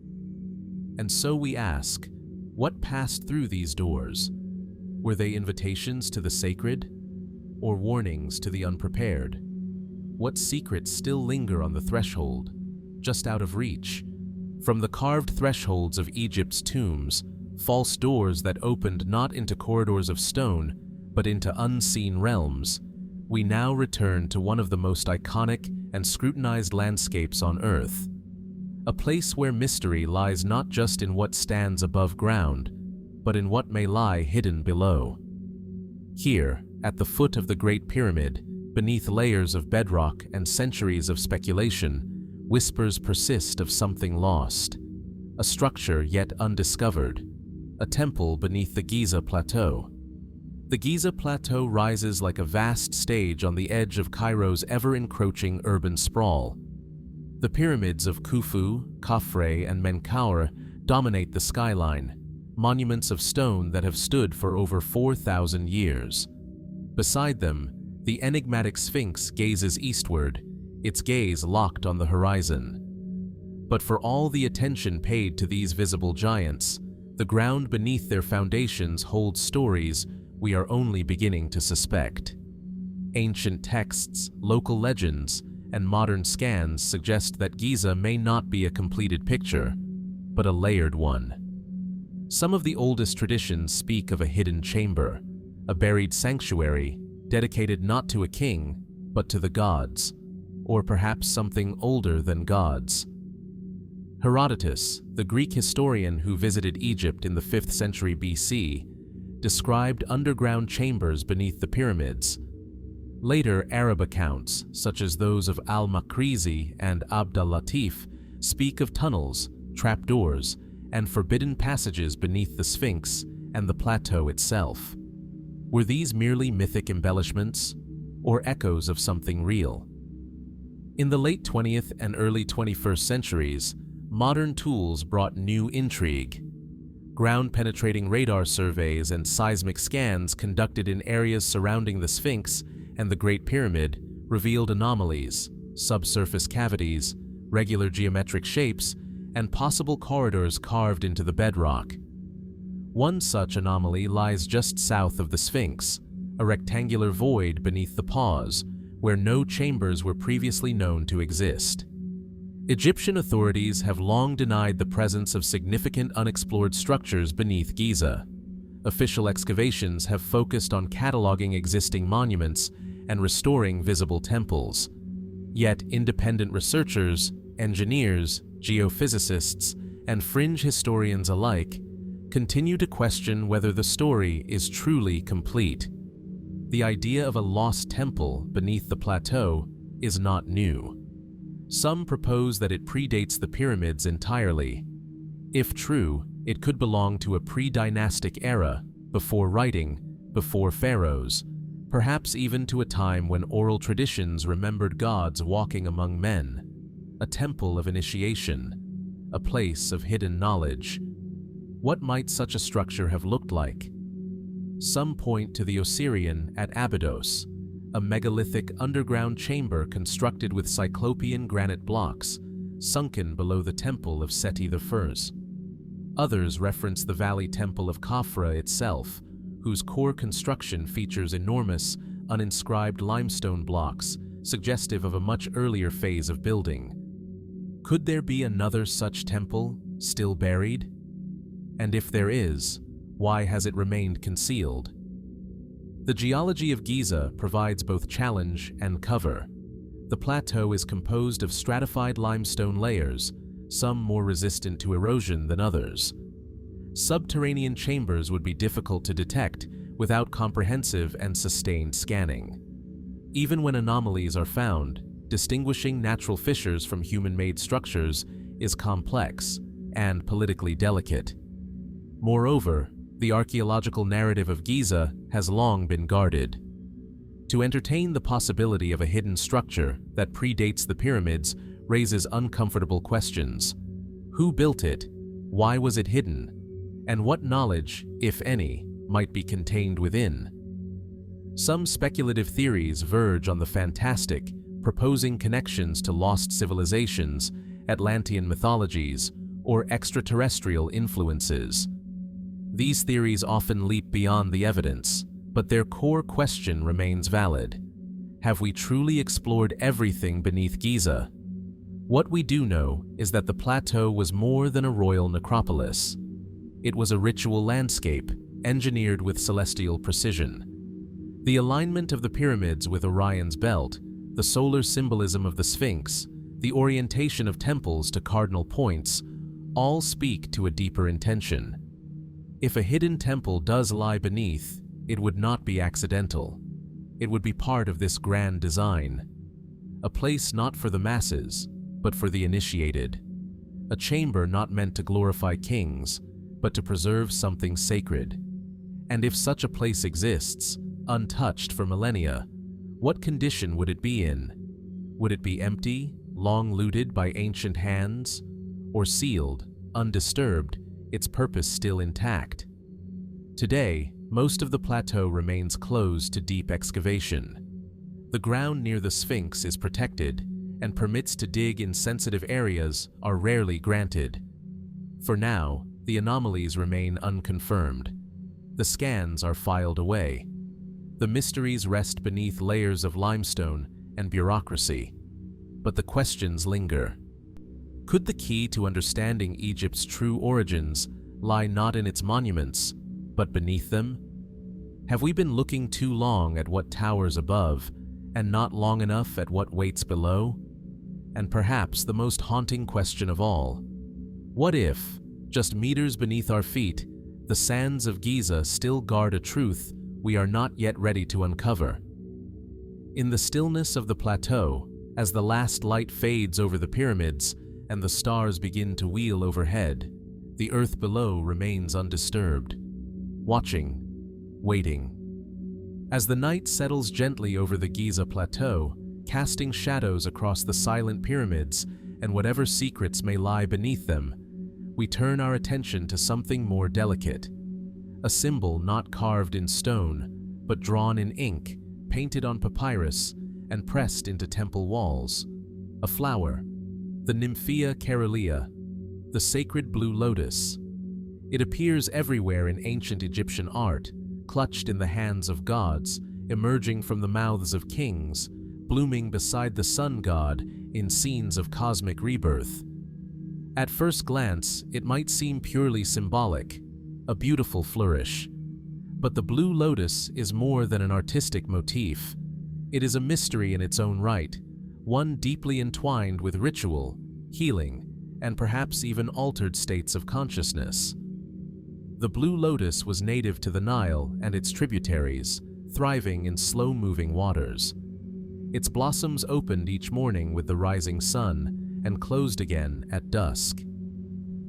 And so we ask, what passed through these doors? Were they invitations to the sacred, or warnings to the unprepared? What secrets still linger on the threshold, just out of reach? From the carved thresholds of Egypt's tombs, false doors that opened not into corridors of stone, but into unseen realms, we now return to one of the most iconic and scrutinized landscapes on Earth. A place where mystery lies not just in what stands above ground, but in what may lie hidden below. Here, at the foot of the Great Pyramid, beneath layers of bedrock and centuries of speculation, whispers persist of something lost. A structure yet undiscovered. A temple beneath the Giza Plateau. The Giza Plateau rises like a vast stage on the edge of Cairo's ever-encroaching urban sprawl. The pyramids of Khufu, Khafre, and Menkaure dominate the skyline, monuments of stone that have stood for over 4,000 years. Beside them, the enigmatic Sphinx gazes eastward, its gaze locked on the horizon. But for all the attention paid to these visible giants, the ground beneath their foundations holds stories we are only beginning to suspect. Ancient texts, local legends, and modern scans suggest that Giza may not be a completed picture, but a layered one. Some of the oldest traditions speak of a hidden chamber, a buried sanctuary dedicated not to a king, but to the gods, or perhaps something older than gods. Herodotus, the Greek historian who visited Egypt in the 5th century BC, described underground chambers beneath the pyramids. Later Arab accounts, such as those of al-Makrizi and Abd al-Latif, speak of tunnels, trapdoors, and forbidden passages beneath the Sphinx and the plateau itself. Were these merely mythic embellishments, or echoes of something real? In the late 20th and early 21st centuries, modern tools brought new intrigue. Ground-penetrating radar surveys and seismic scans conducted in areas surrounding the Sphinx and the Great Pyramid revealed anomalies, subsurface cavities, regular geometric shapes, and possible corridors carved into the bedrock. One such anomaly lies just south of the Sphinx, a rectangular void beneath the pause, where no chambers were previously known to exist. Egyptian authorities have long denied the presence of significant unexplored structures beneath Giza. Official excavations have focused on cataloging existing monuments and restoring visible temples. Yet independent researchers, engineers, geophysicists, and fringe historians alike continue to question whether the story is truly complete. The idea of a lost temple beneath the plateau is not new. Some propose that it predates the pyramids entirely. If true, it could belong to a pre-dynastic era, before writing, before pharaohs, perhaps even to a time when oral traditions remembered gods walking among men. A temple of initiation, a place of hidden knowledge. What might such a structure have looked like? Some point to the Osirian at Abydos, a megalithic underground chamber constructed with cyclopean granite blocks, sunken below the temple of Seti I. Others reference the valley temple of Khafre itself, whose core construction features enormous, uninscribed limestone blocks, suggestive of a much earlier phase of building. Could there be another such temple, still buried? And if there is, why has it remained concealed? The geology of Giza provides both challenge and cover. The plateau is composed of stratified limestone layers, some more resistant to erosion than others. Subterranean chambers would be difficult to detect without comprehensive and sustained scanning. Even when anomalies are found, distinguishing natural fissures from human-made structures is complex and politically delicate. Moreover, the archaeological narrative of Giza has long been guarded. To entertain the possibility of a hidden structure that predates the pyramids raises uncomfortable questions. Who built it? Why was it hidden? And what knowledge, if any, might be contained within. Some speculative theories verge on the fantastic, proposing connections to lost civilizations, Atlantean mythologies, or extraterrestrial influences. These theories often leap beyond the evidence, but their core question remains valid. Have we truly explored everything beneath Giza? What we do know is that the plateau was more than a royal necropolis. It was a ritual landscape, engineered with celestial precision. The alignment of the pyramids with Orion's belt, the solar symbolism of the Sphinx, the orientation of temples to cardinal points, all speak to a deeper intention. If a hidden temple does lie beneath, it would not be accidental. It would be part of this grand design. A place not for the masses, but for the initiated. A chamber not meant to glorify kings, but to preserve something sacred. And if such a place exists, untouched for millennia, what condition would it be in? Would it be empty, long looted by ancient hands? Or sealed, undisturbed, its purpose still intact? Today, most of the plateau remains closed to deep excavation. The ground near the Sphinx is protected, and permits to dig in sensitive areas are rarely granted. For now, the anomalies remain unconfirmed. The scans are filed away. The mysteries rest beneath layers of limestone and bureaucracy. But the questions linger. Could the key to understanding Egypt's true origins lie not in its monuments, but beneath them? Have we been looking too long at what towers above, and not long enough at what waits below? And perhaps the most haunting question of all, what if, just meters beneath our feet, the sands of Giza still guard a truth we are not yet ready to uncover? In the stillness of the plateau, as the last light fades over the pyramids and the stars begin to wheel overhead, the earth below remains undisturbed, watching, waiting. As the night settles gently over the Giza plateau, casting shadows across the silent pyramids and whatever secrets may lie beneath them, we turn our attention to something more delicate. A symbol not carved in stone, but drawn in ink, painted on papyrus, and pressed into temple walls. A flower, the Nymphea caerulea, the sacred blue lotus. It appears everywhere in ancient Egyptian art, clutched in the hands of gods, emerging from the mouths of kings, blooming beside the sun god in scenes of cosmic rebirth. At first glance, it might seem purely symbolic, a beautiful flourish. But the blue lotus is more than an artistic motif. It is a mystery in its own right, one deeply entwined with ritual, healing, and perhaps even altered states of consciousness. The blue lotus was native to the Nile and its tributaries, thriving in slow-moving waters. Its blossoms opened each morning with the rising sun and closed again at dusk.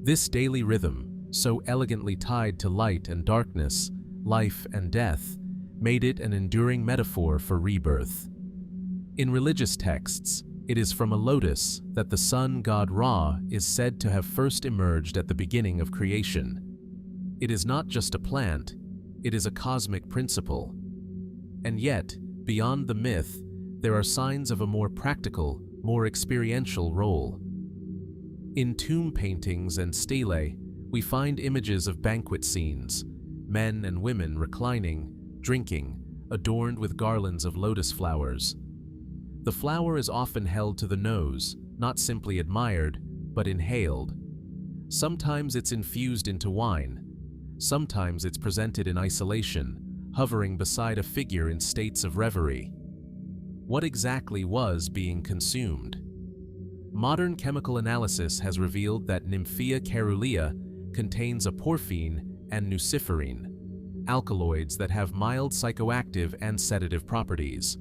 This daily rhythm, so elegantly tied to light and darkness, life and death, made it an enduring metaphor for rebirth. In religious texts, it is from a lotus that the sun god Ra is said to have first emerged at the beginning of creation. It is not just a plant, it is a cosmic principle. And yet, beyond the myth, there are signs of a more practical, more experiential role. In tomb paintings and stelae, we find images of banquet scenes, men and women reclining, drinking, adorned with garlands of lotus flowers. The flower is often held to the nose, not simply admired, but inhaled. Sometimes it's infused into wine. Sometimes it's presented in isolation, hovering beside a figure in states of reverie. What exactly was being consumed? Modern chemical analysis has revealed that Nymphea caerulea contains a porphine and nuciferine, alkaloids that have mild psychoactive and sedative properties.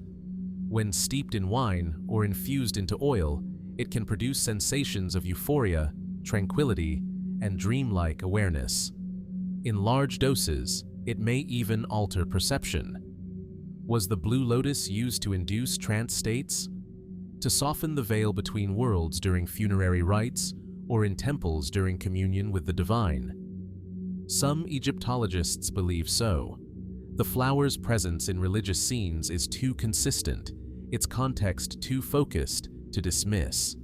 When steeped in wine or infused into oil, it can produce sensations of euphoria, tranquility, and dreamlike awareness. In large doses, it may even alter perception. Was the blue lotus used to induce trance states? To soften the veil between worlds during funerary rites, or in temples during communion with the divine? Some Egyptologists believe so. The flower's presence in religious scenes is too consistent, its context too focused to dismiss.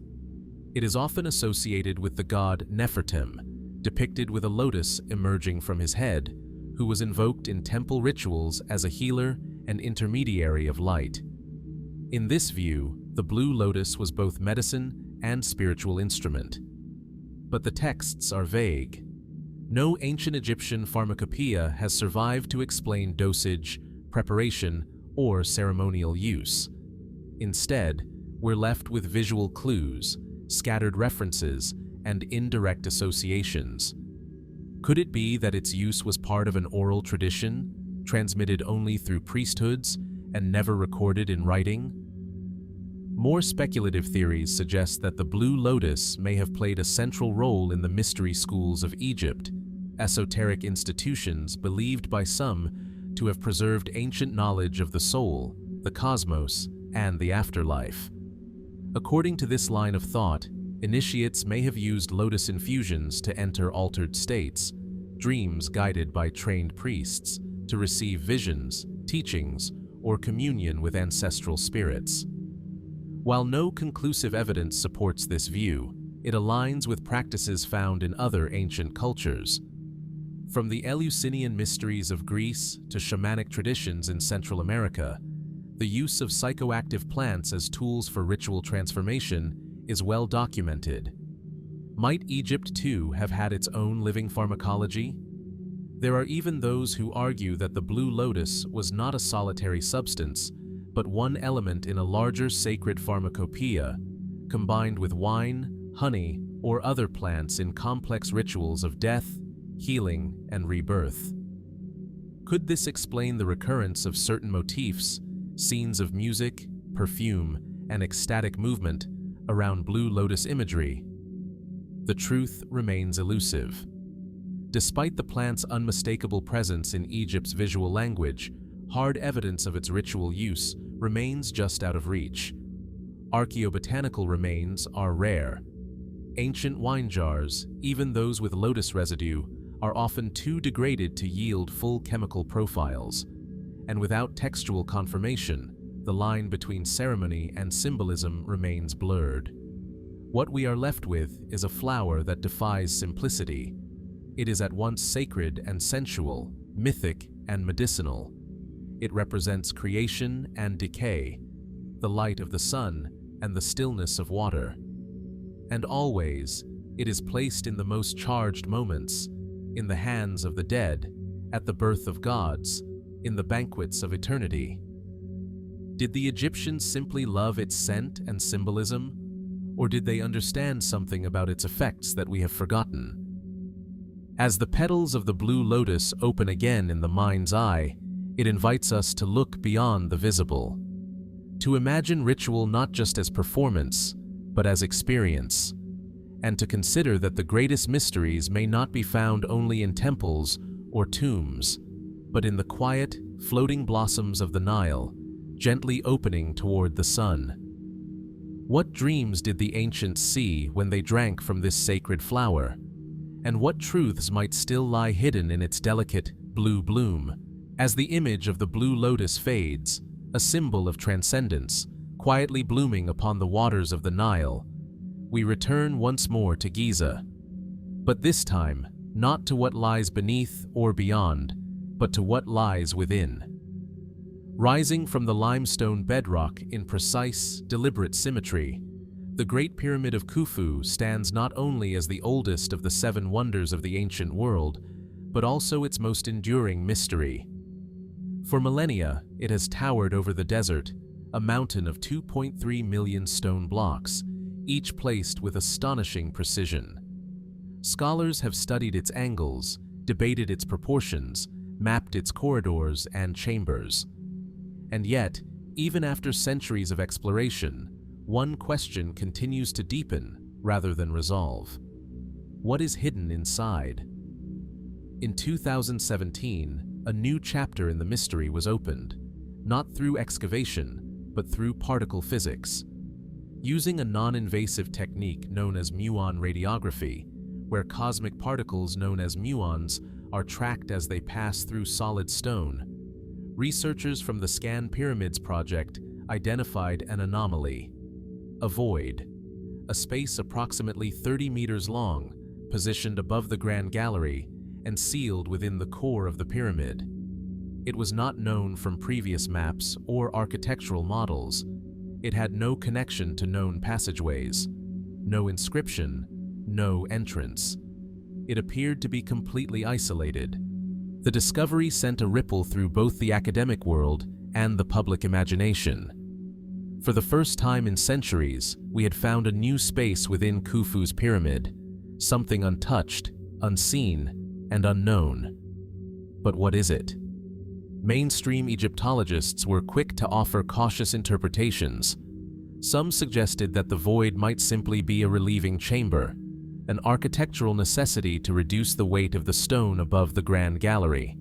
It is often associated with the god Nefertem, depicted with a lotus emerging from his head, who was invoked in temple rituals as a healer and intermediary of light. In this view, the blue lotus was both medicine and spiritual instrument. But the texts are vague. No ancient Egyptian pharmacopoeia has survived to explain dosage, preparation, or ceremonial use. Instead, we're left with visual clues, scattered references, and indirect associations. Could it be that its use was part of an oral tradition, transmitted only through priesthoods and never recorded in writing? More speculative theories suggest that the blue lotus may have played a central role in the mystery schools of Egypt, esoteric institutions believed by some to have preserved ancient knowledge of the soul, the cosmos, and the afterlife. According to this line of thought, initiates may have used lotus infusions to enter altered states, dreams guided by trained priests, to receive visions, teachings, or communion with ancestral spirits. While no conclusive evidence supports this view, it aligns with practices found in other ancient cultures. From the Eleusinian mysteries of Greece to shamanic traditions in Central America, the use of psychoactive plants as tools for ritual transformation is well documented. Might Egypt too have had its own living pharmacology? There are even those who argue that the blue lotus was not a solitary substance, but one element in a larger sacred pharmacopoeia, combined with wine, honey, or other plants in complex rituals of death, healing, and rebirth. Could this explain the recurrence of certain motifs, scenes of music, perfume, and ecstatic movement around blue lotus imagery? The truth remains elusive. Despite the plant's unmistakable presence in Egypt's visual language, hard evidence of its ritual use remains just out of reach. Archaeobotanical remains are rare. Ancient wine jars, even those with lotus residue, are often too degraded to yield full chemical profiles. And without textual confirmation, the line between ceremony and symbolism remains blurred. What we are left with is a flower that defies simplicity. It is at once sacred and sensual, mythic and medicinal. It represents creation and decay, the light of the sun and the stillness of water. And always, it is placed in the most charged moments, in the hands of the dead, at the birth of gods, in the banquets of eternity. Did the Egyptians simply love its scent and symbolism, or did they understand something about its effects that we have forgotten? As the petals of the blue lotus open again in the mind's eye, it invites us to look beyond the visible, to imagine ritual not just as performance, but as experience, and to consider that the greatest mysteries may not be found only in temples or tombs, but in the quiet, floating blossoms of the Nile, gently opening toward the sun. What dreams did the ancients see when they drank from this sacred flower? And what truths might still lie hidden in its delicate, blue bloom? As the image of the blue lotus fades, a symbol of transcendence, quietly blooming upon the waters of the Nile, we return once more to Giza. But this time, not to what lies beneath or beyond, but to what lies within. Rising from the limestone bedrock in precise, deliberate symmetry, the Great Pyramid of Khufu stands not only as the oldest of the 7 wonders of the ancient world, but also its most enduring mystery. For millennia, it has towered over the desert, a mountain of 2.3 million stone blocks, each placed with astonishing precision. Scholars have studied its angles, debated its proportions, mapped its corridors and chambers. And yet, even after centuries of exploration, one question continues to deepen rather than resolve. What is hidden inside? In 2017, a new chapter in the mystery was opened, not through excavation, but through particle physics. Using a non-invasive technique known as muon radiography, where cosmic particles known as muons are tracked as they pass through solid stone, researchers from the Scan Pyramids project identified an anomaly. A void, a space approximately 30 meters long, positioned above the Grand Gallery and sealed within the core of the pyramid. It was not known from previous maps or architectural models. It had no connection to known passageways, no inscription, no entrance. It appeared to be completely isolated. The discovery sent a ripple through both the academic world and the public imagination. For the first time in centuries, we had found a new space within Khufu's pyramid, something untouched, unseen, and unknown. But what is it? Mainstream Egyptologists were quick to offer cautious interpretations. Some suggested that the void might simply be a relieving chamber, an architectural necessity to reduce the weight of the stone above the Grand Gallery.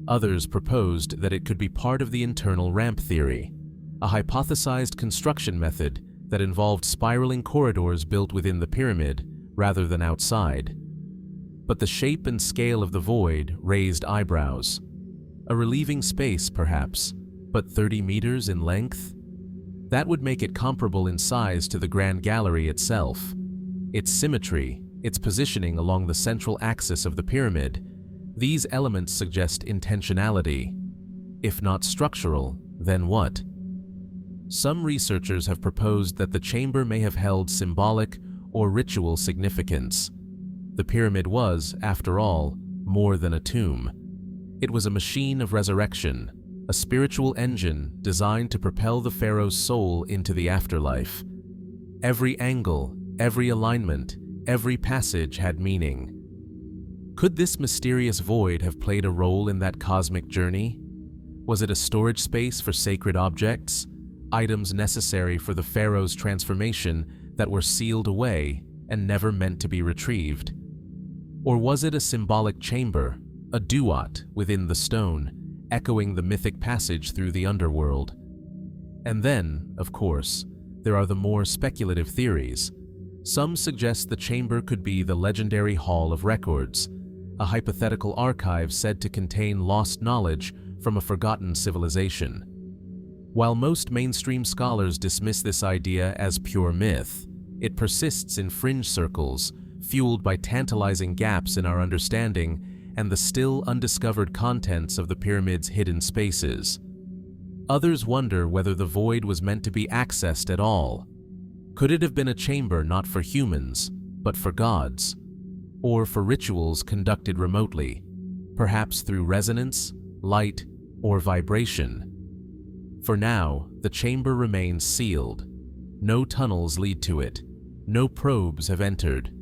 Others proposed that it could be part of the internal ramp theory, a hypothesized construction method that involved spiraling corridors built within the pyramid rather than outside. But the shape and scale of the void raised eyebrows. A relieving space, perhaps, but 30 meters in length? That would make it comparable in size to the Grand Gallery itself. Its symmetry, its positioning along the central axis of the pyramid, these elements suggest intentionality. If not structural, then what? Some researchers have proposed that the chamber may have held symbolic or ritual significance. The pyramid was, after all, more than a tomb. It was a machine of resurrection, a spiritual engine designed to propel the pharaoh's soul into the afterlife. Every angle, every alignment, every passage had meaning. Could this mysterious void have played a role in that cosmic journey? Was it a storage space for sacred objects, items necessary for the pharaoh's transformation that were sealed away and never meant to be retrieved? Or was it a symbolic chamber, a duat within the stone, echoing the mythic passage through the underworld? And then, of course, there are the more speculative theories. Some suggest the chamber could be the legendary Hall of Records, a hypothetical archive said to contain lost knowledge from a forgotten civilization. While most mainstream scholars dismiss this idea as pure myth, it persists in fringe circles, fueled by tantalizing gaps in our understanding and the still undiscovered contents of the pyramid's hidden spaces. Others wonder whether the void was meant to be accessed at all. Could it have been a chamber not for humans, but for gods? Or for rituals conducted remotely, perhaps through resonance, light, or vibration? For now, the chamber remains sealed. No tunnels lead to it. No probes have entered.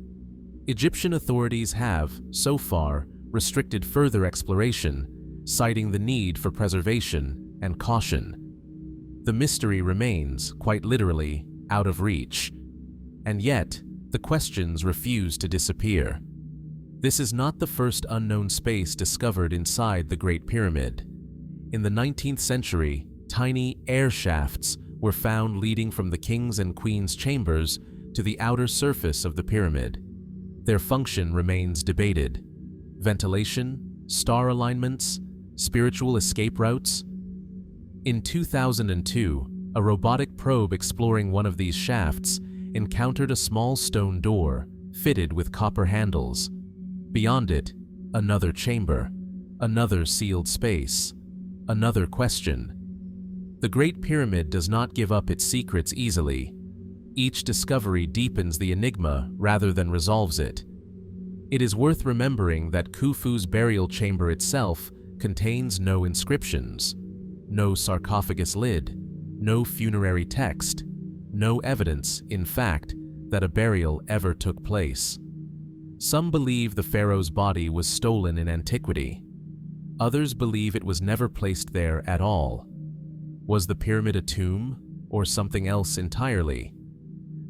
Egyptian authorities have, so far, restricted further exploration, citing the need for preservation and caution. The mystery remains, quite literally, out of reach. And yet, the questions refuse to disappear. This is not the first unknown space discovered inside the Great Pyramid. In the 19th century, tiny air shafts were found leading from the king's and queen's chambers to the outer surface of the pyramid. Their function remains debated. Ventilation, star alignments, spiritual escape routes. In 2002, a robotic probe exploring one of these shafts encountered a small stone door fitted with copper handles. Beyond it, another chamber, another sealed space, another question. The Great Pyramid does not give up its secrets easily. Each discovery deepens the enigma rather than resolves it. It is worth remembering that Khufu's burial chamber itself contains no inscriptions, no sarcophagus lid, no funerary text, no evidence, in fact, that a burial ever took place. Some believe the pharaoh's body was stolen in antiquity. Others believe it was never placed there at all. Was the pyramid a tomb, or something else entirely?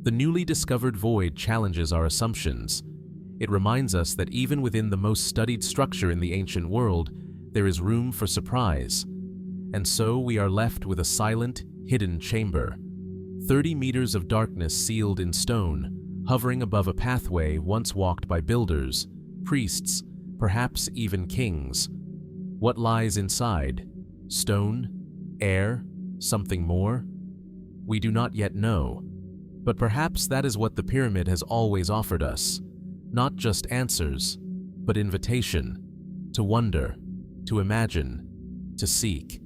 The newly discovered void challenges our assumptions. It reminds us that even within the most studied structure in the ancient world, there is room for surprise. And so we are left with a silent, hidden chamber. 30 meters of darkness sealed in stone, hovering above a pathway once walked by builders, priests, perhaps even kings. What lies inside? Stone? Air? Something more? We do not yet know. But perhaps that is what the pyramid has always offered us. Not just answers, but invitation. To wonder, to imagine, to seek.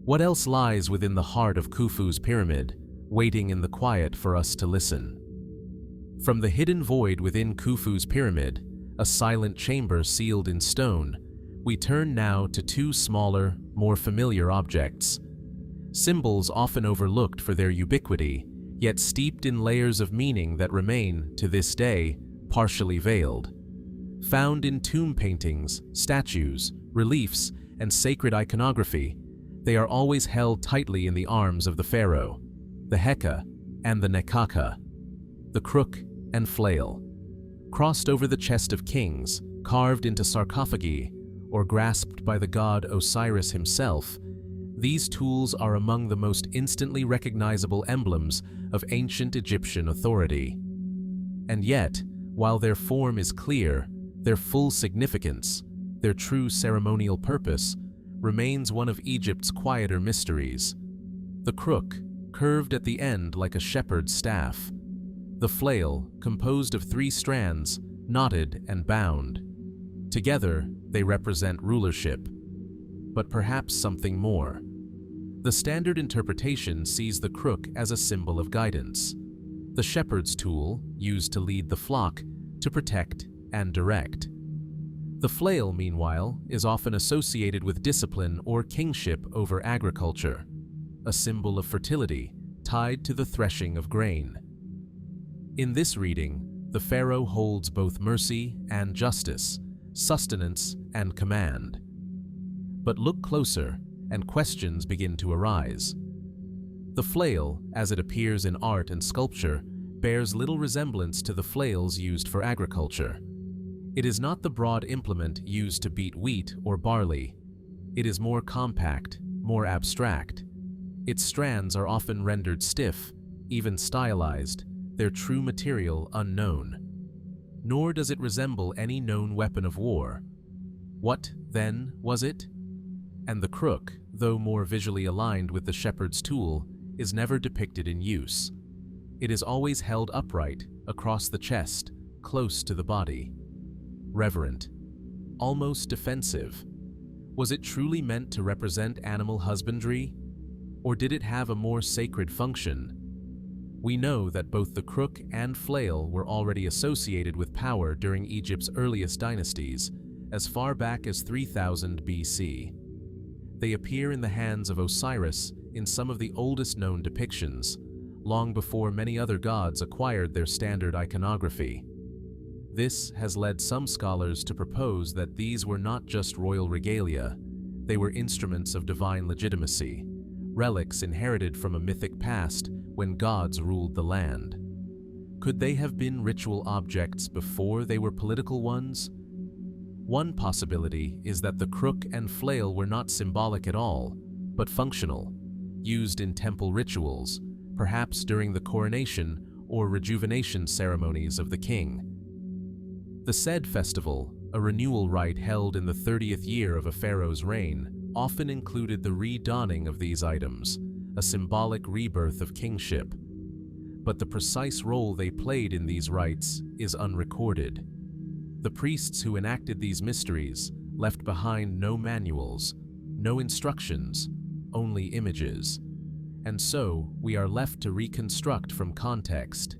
What else lies within the heart of Khufu's pyramid, waiting in the quiet for us to listen? From the hidden void within Khufu's pyramid, a silent chamber sealed in stone, we turn now to two smaller, more familiar objects. Symbols often overlooked for their ubiquity, yet steeped in layers of meaning that remain, to this day, partially veiled. Found in tomb paintings, statues, reliefs, and sacred iconography, they are always held tightly in the arms of the Pharaoh, the Heka and the Nekaka, the Crook and Flail. Crossed over the chest of kings, carved into sarcophagi, or grasped by the god Osiris himself, these tools are among the most instantly recognizable emblems of ancient Egyptian authority. And yet, while their form is clear, their full significance, their true ceremonial purpose, remains one of Egypt's quieter mysteries. The crook, curved at the end like a shepherd's staff. The flail, composed of 3 strands, knotted and bound. Together, they represent rulership. But perhaps something more. The standard interpretation sees the crook as a symbol of guidance. The shepherd's tool, used to lead the flock, to protect and direct. The flail, meanwhile, is often associated with discipline or kingship over agriculture, a symbol of fertility tied to the threshing of grain. In this reading, the pharaoh holds both mercy and justice, sustenance and command. But look closer, and questions begin to arise. The flail, as it appears in art and sculpture, bears little resemblance to the flails used for agriculture. It is not the broad implement used to beat wheat or barley. It is more compact, more abstract. Its strands are often rendered stiff, even stylized, their true material unknown. Nor does it resemble any known weapon of war. What, then, was it? And the crook, though more visually aligned with the shepherd's tool, is never depicted in use. It is always held upright, across the chest, close to the body. Reverent, almost defensive. Was it truly meant to represent animal husbandry? Or did it have a more sacred function? We know that both the crook and flail were already associated with power during Egypt's earliest dynasties, as far back as 3000 BC. They appear in the hands of Osiris in some of the oldest known depictions, long before many other gods acquired their standard iconography. This has led some scholars to propose that these were not just royal regalia, they were instruments of divine legitimacy, relics inherited from a mythic past when gods ruled the land. Could they have been ritual objects before they were political ones? One possibility is that the crook and flail were not symbolic at all, but functional, used in temple rituals, perhaps during the coronation or rejuvenation ceremonies of the king. The said festival, a renewal rite held in the 30th year of a pharaoh's reign, often included the re-donning of these items, a symbolic rebirth of kingship. But the precise role they played in these rites is unrecorded. The priests who enacted these mysteries left behind no manuals, no instructions, only images. And so we are left to reconstruct from context.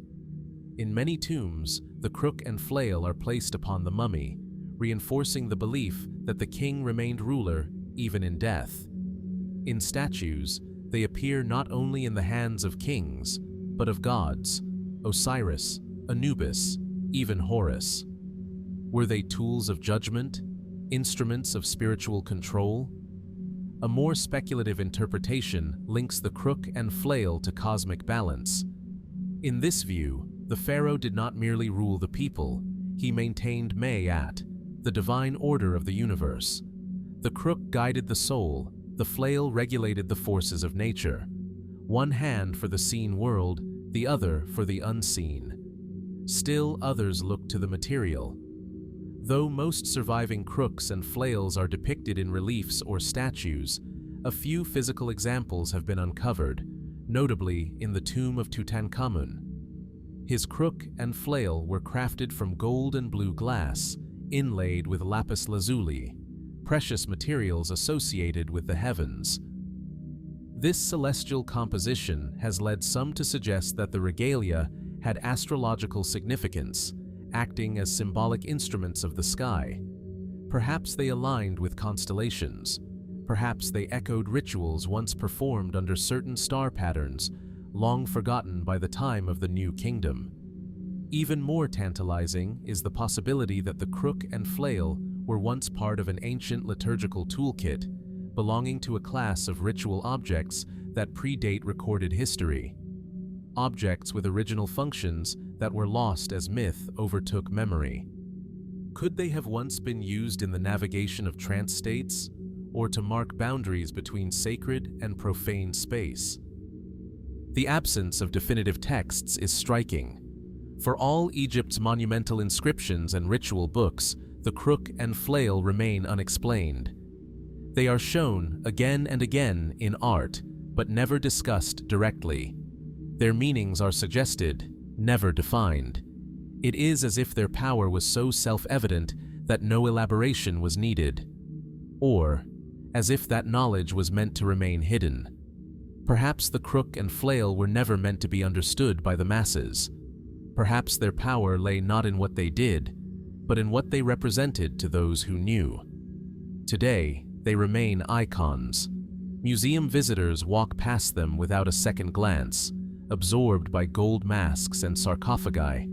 In many tombs, the crook and flail are placed upon the mummy, reinforcing the belief that the king remained ruler even in death. In statues, they appear not only in the hands of kings, but of gods, Osiris, Anubis, even Horus. Were they tools of judgment, instruments of spiritual control? A more speculative interpretation links the crook and flail to cosmic balance. In this view, the pharaoh did not merely rule the people, he maintained Mayat, the divine order of the universe. The crook guided the soul, the flail regulated the forces of nature. One hand for the seen world, the other for the unseen. Still others looked to the material. Though most surviving crooks and flails are depicted in reliefs or statues, a few physical examples have been uncovered, notably in the tomb of Tutankhamun. His crook and flail were crafted from gold and blue glass, inlaid with lapis lazuli, precious materials associated with the heavens. This celestial composition has led some to suggest that the regalia had astrological significance, acting as symbolic instruments of the sky. Perhaps they aligned with constellations. Perhaps they echoed rituals once performed under certain star patterns, long forgotten by the time of the New Kingdom. Even more tantalizing is the possibility that the crook and flail were once part of an ancient liturgical toolkit, belonging to a class of ritual objects that predate recorded history. Objects with original functions that were lost as myth overtook memory. Could they have once been used in the navigation of trance states, or to mark boundaries between sacred and profane space? The absence of definitive texts is striking. For all Egypt's monumental inscriptions and ritual books, the crook and flail remain unexplained. They are shown again and again in art, but never discussed directly. Their meanings are suggested, never defined. It is as if their power was so self-evident that no elaboration was needed, or as if that knowledge was meant to remain hidden. Perhaps the crook and flail were never meant to be understood by the masses. Perhaps their power lay not in what they did, but in what they represented to those who knew. Today, they remain icons. Museum visitors walk past them without a second glance, absorbed by gold masks and sarcophagi.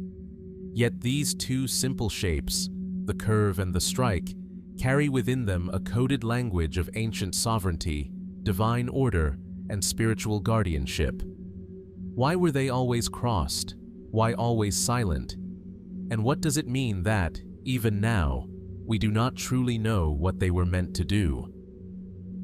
Yet these two simple shapes, the curve and the strike, carry within them a coded language of ancient sovereignty, divine order, and spiritual guardianship. Why were they always crossed? Why always silent? And what does it mean that, even now, we do not truly know what they were meant to do?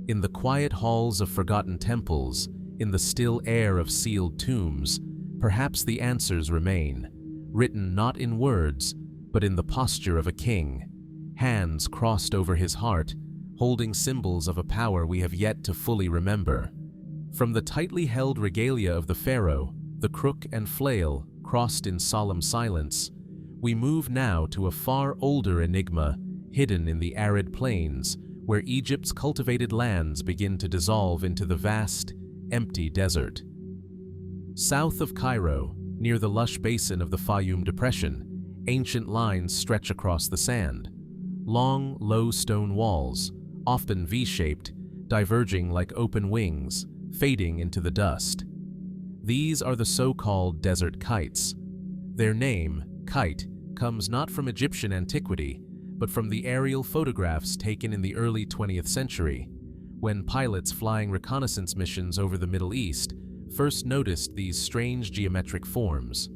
In the quiet halls of forgotten temples, in the still air of sealed tombs, perhaps the answers remain, written not in words, but in the posture of a king, hands crossed over his heart, holding symbols of a power we have yet to fully remember. From the tightly held regalia of the Pharaoh, the crook and flail, crossed in solemn silence, we move now to a far older enigma, hidden in the arid plains, where Egypt's cultivated lands begin to dissolve into the vast, empty desert. South of Cairo, near the lush basin of the Fayum Depression, ancient lines stretch across the sand. Long, low stone walls, often V-shaped, diverging like open wings, fading into the dust. These are the so-called desert kites. Their name, kite, comes not from Egyptian antiquity, but from the aerial photographs taken in the early 20th century, when pilots flying reconnaissance missions over the Middle East first noticed these strange geometric forms.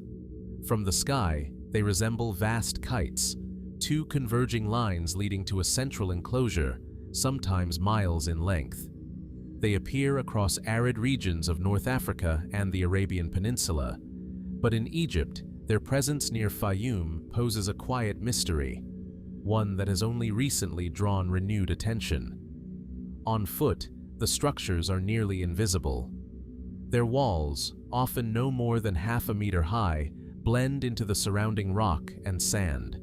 From the sky, they resemble vast kites, two converging lines leading to a central enclosure, sometimes miles in length. They appear across arid regions of North Africa and the Arabian Peninsula, but in Egypt, their presence near Fayum poses a quiet mystery, one that has only recently drawn renewed attention. On foot, the structures are nearly invisible. Their walls, often no more than half a meter high, blend into the surrounding rock and sand.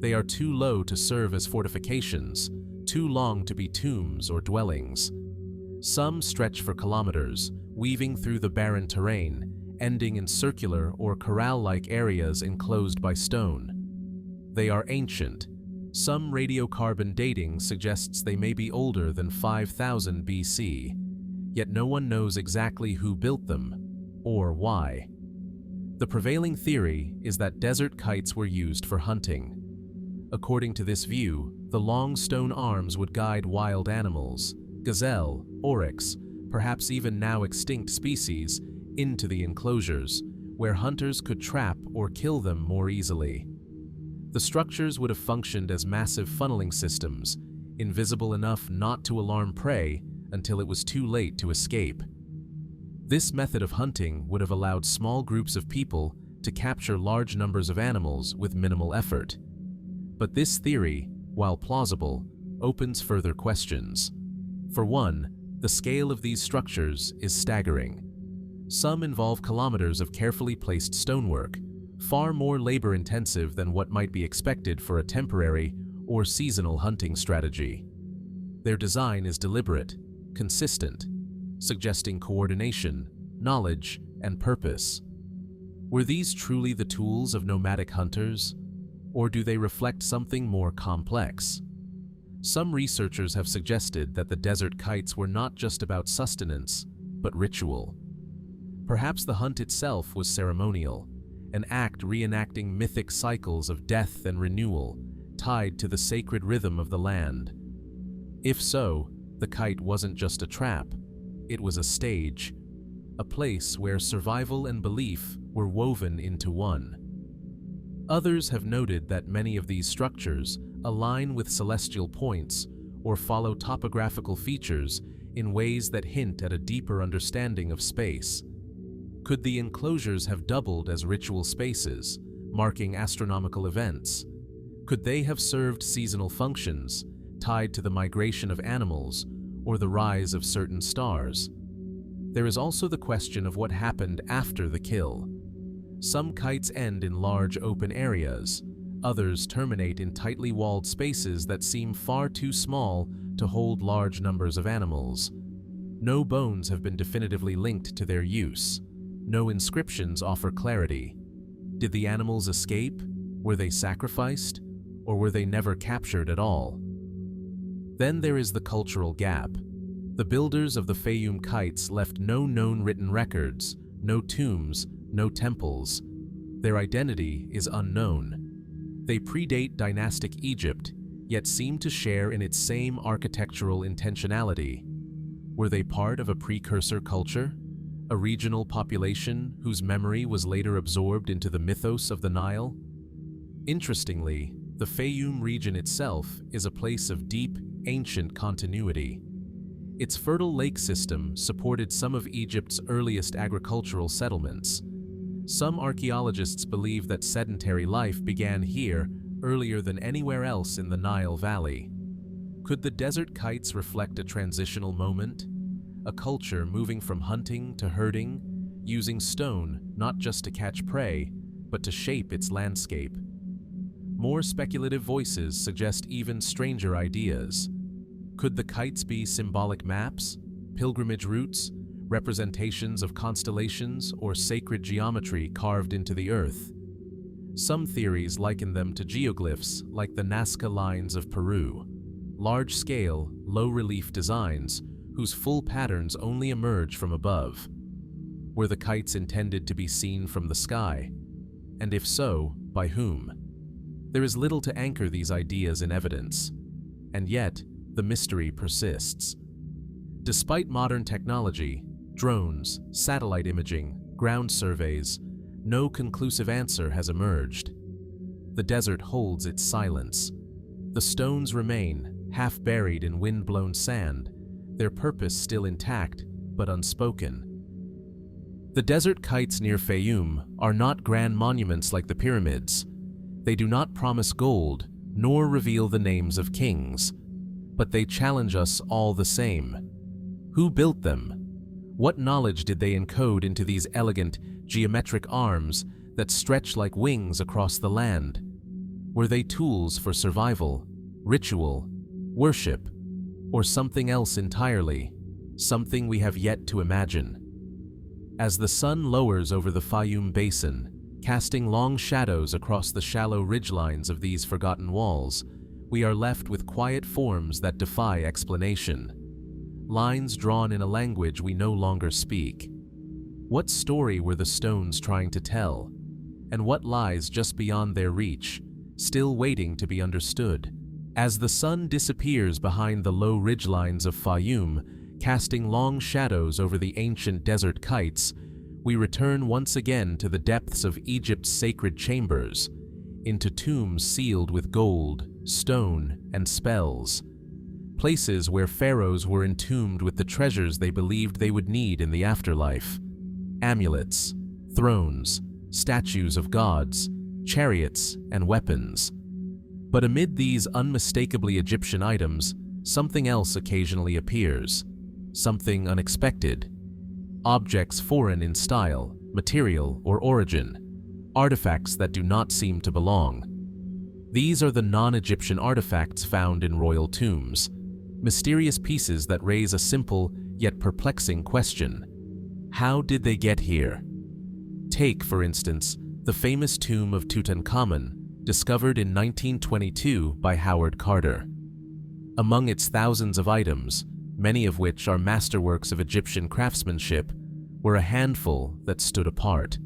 They are too low to serve as fortifications, too long to be tombs or dwellings. Some stretch for kilometers, weaving through the barren terrain, ending in circular or corral-like areas enclosed by stone. They are ancient. Some radiocarbon dating suggests they may be older than 5000 BC, yet no one knows exactly who built them, or why. The prevailing theory is that desert kites were used for hunting. According to this view, the long stone arms would guide wild animals, gazelle, oryx, perhaps even now extinct species, into the enclosures, where hunters could trap or kill them more easily. The structures would have functioned as massive funneling systems, invisible enough not to alarm prey until it was too late to escape. This method of hunting would have allowed small groups of people to capture large numbers of animals with minimal effort. But this theory, while plausible, opens further questions. For one, the scale of these structures is staggering. Some involve kilometers of carefully placed stonework, far more labor-intensive than what might be expected for a temporary or seasonal hunting strategy. Their design is deliberate, consistent, suggesting coordination, knowledge, and purpose. Were these truly the tools of nomadic hunters, or do they reflect something more complex? Some researchers have suggested that the desert kites were not just about sustenance, but ritual. Perhaps the hunt itself was ceremonial, an act reenacting mythic cycles of death and renewal tied to the sacred rhythm of the land. If so, the kite wasn't just a trap, it was a stage, a place where survival and belief were woven into one. Others have noted that many of these structures align with celestial points or follow topographical features in ways that hint at a deeper understanding of space. Could the enclosures have doubled as ritual spaces, marking astronomical events? Could they have served seasonal functions, tied to the migration of animals or the rise of certain stars? There is also the question of what happened after the kill. Some kites end in large open areas, others terminate in tightly walled spaces that seem far too small to hold large numbers of animals. No bones have been definitively linked to their use. No inscriptions offer clarity. Did the animals escape? Were they sacrificed? Or were they never captured at all? Then there is the cultural gap. The builders of the Fayum kites left no known written records, no tombs, no temples. Their identity is unknown. They predate dynastic Egypt, yet seem to share in its same architectural intentionality. Were they part of a precursor culture? A regional population whose memory was later absorbed into the mythos of the Nile? Interestingly, the Fayum region itself is a place of deep, ancient continuity. Its fertile lake system supported some of Egypt's earliest agricultural settlements. Some archaeologists believe that sedentary life began here earlier than anywhere else in the Nile Valley. Could the desert kites reflect a transitional moment? A culture moving from hunting to herding, using stone not just to catch prey, but to shape its landscape. More speculative voices suggest even stranger ideas. Could the kites be symbolic maps, pilgrimage routes, representations of constellations, or sacred geometry carved into the earth? Some theories liken them to geoglyphs like the Nazca lines of Peru, large-scale, low-relief designs whose full patterns only emerge from above. Were the kites intended to be seen from the sky? And if so, by whom? There is little to anchor these ideas in evidence, and yet the mystery persists. Despite modern technology, drones, satellite imaging, ground surveys, no conclusive answer has emerged. The desert holds its silence. The stones remain, half buried in wind-blown sand, their purpose still intact, but unspoken. The desert kites near Fayum are not grand monuments like the pyramids. They do not promise gold, nor reveal the names of kings. But they challenge us all the same. Who built them? What knowledge did they encode into these elegant, geometric arms that stretch like wings across the land? Were they tools for survival, ritual, worship, or something else entirely, something we have yet to imagine? As the sun lowers over the Fayum Basin, casting long shadows across the shallow ridgelines of these forgotten walls, we are left with quiet forms that defy explanation. Lines drawn in a language we no longer speak. What story were the stones trying to tell? And what lies just beyond their reach, still waiting to be understood? As the sun disappears behind the low ridgelines of Fayum, casting long shadows over the ancient desert kites, we return once again to the depths of Egypt's sacred chambers, into tombs sealed with gold, stone, and spells. Places where pharaohs were entombed with the treasures they believed they would need in the afterlife. Amulets, thrones, statues of gods, chariots, and weapons. But amid these unmistakably Egyptian items, something else occasionally appears, something unexpected. Objects foreign in style, material, or origin, artifacts that do not seem to belong. These are the non-Egyptian artifacts found in royal tombs, mysterious pieces that raise a simple yet perplexing question. How did they get here? Take, for instance, the famous tomb of Tutankhamun, discovered in 1922 by Howard Carter. Among its thousands of items, many of which are masterworks of Egyptian craftsmanship, were a handful that stood apart.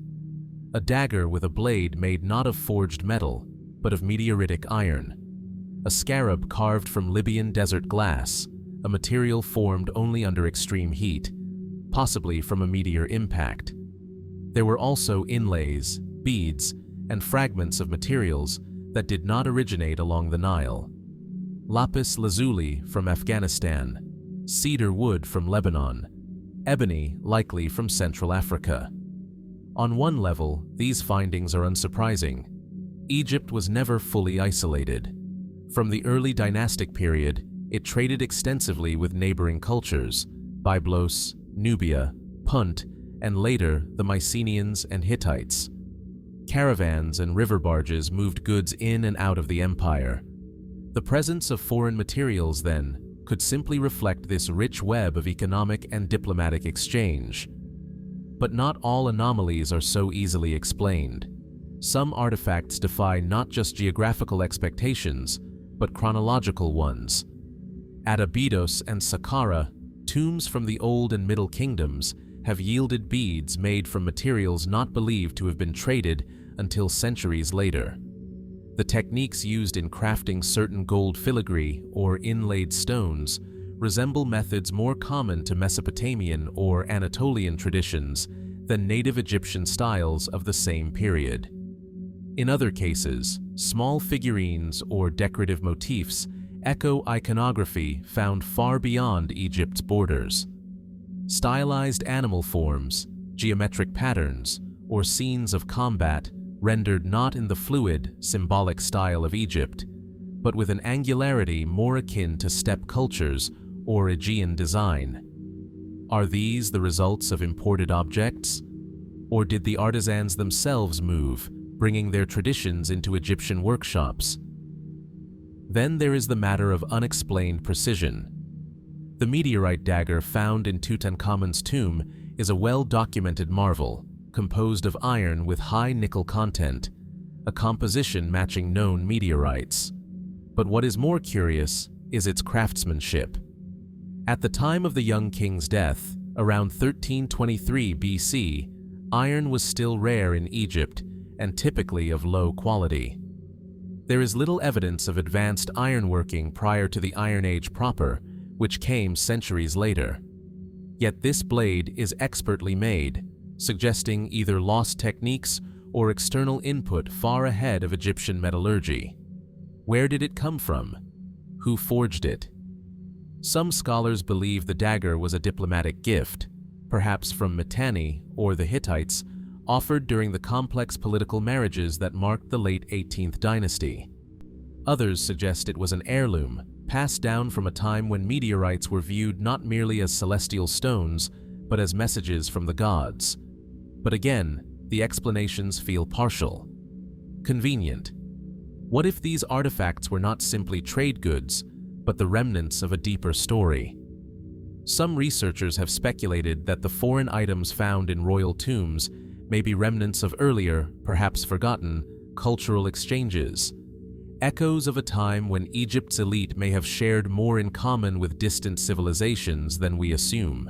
A dagger with a blade made not of forged metal, but of meteoritic iron. A scarab carved from Libyan desert glass, a material formed only under extreme heat, possibly from a meteor impact. There were also inlays, beads, and fragments of materials that did not originate along the Nile. Lapis lazuli from Afghanistan, cedar wood from Lebanon, ebony likely from Central Africa. On one level, these findings are unsurprising. Egypt was never fully isolated. From the early dynastic period, it traded extensively with neighboring cultures, Byblos, Nubia, Punt, and later the Mycenaeans and Hittites. Caravans and river barges moved goods in and out of the empire. The presence of foreign materials, then, could simply reflect this rich web of economic and diplomatic exchange. But not all anomalies are so easily explained. Some artifacts defy not just geographical expectations, but chronological ones. At Abydos and Saqqara, tombs from the Old and Middle Kingdoms have yielded beads made from materials not believed to have been traded until centuries later. The techniques used in crafting certain gold filigree or inlaid stones resemble methods more common to Mesopotamian or Anatolian traditions than native Egyptian styles of the same period. In other cases, small figurines or decorative motifs echo iconography found far beyond Egypt's borders. Stylized animal forms, geometric patterns, or scenes of combat rendered not in the fluid, symbolic style of Egypt, but with an angularity more akin to steppe cultures or Aegean design. Are these the results of imported objects? Or did the artisans themselves move, bringing their traditions into Egyptian workshops? Then there is the matter of unexplained precision. The meteorite dagger found in Tutankhamun's tomb is a well-documented marvel, composed of iron with high nickel content, a composition matching known meteorites. But what is more curious is its craftsmanship. At the time of the young king's death, around 1323 BC, iron was still rare in Egypt and typically of low quality. There is little evidence of advanced ironworking prior to the Iron Age proper, which came centuries later. Yet this blade is expertly made, suggesting either lost techniques or external input far ahead of Egyptian metallurgy. Where did it come from? Who forged it? Some scholars believe the dagger was a diplomatic gift, perhaps from Mitanni or the Hittites, offered during the complex political marriages that marked the late 18th dynasty. Others suggest it was an heirloom, passed down from a time when meteorites were viewed not merely as celestial stones, but as messages from the gods. But again, the explanations feel partial. Convenient. What if these artifacts were not simply trade goods, but the remnants of a deeper story? Some researchers have speculated that the foreign items found in royal tombs may be remnants of earlier, perhaps forgotten, cultural exchanges, echoes of a time when Egypt's elite may have shared more in common with distant civilizations than we assume.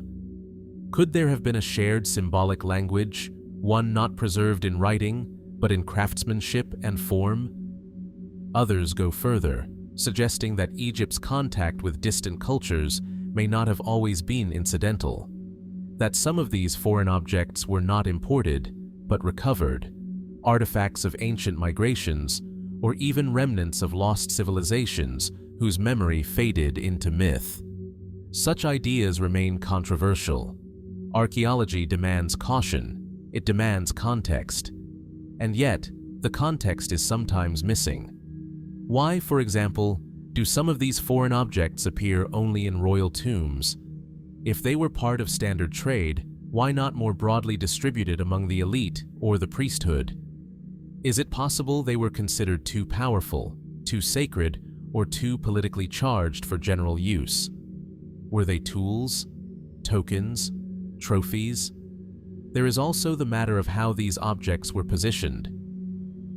Could there have been a shared symbolic language, one not preserved in writing, but in craftsmanship and form? Others go further, suggesting that Egypt's contact with distant cultures may not have always been incidental, that some of these foreign objects were not imported, but recovered, artifacts of ancient migrations, or even remnants of lost civilizations whose memory faded into myth. Such ideas remain controversial. Archaeology demands caution, it demands context, and yet the context is sometimes missing. Why, for example, do some of these foreign objects appear only in royal tombs? If they were part of standard trade, why not more broadly distributed among the elite or the priesthood? Is it possible they were considered too powerful, too sacred, or too politically charged for general use? Were they tools, tokens, trophies? There is also the matter of how these objects were positioned.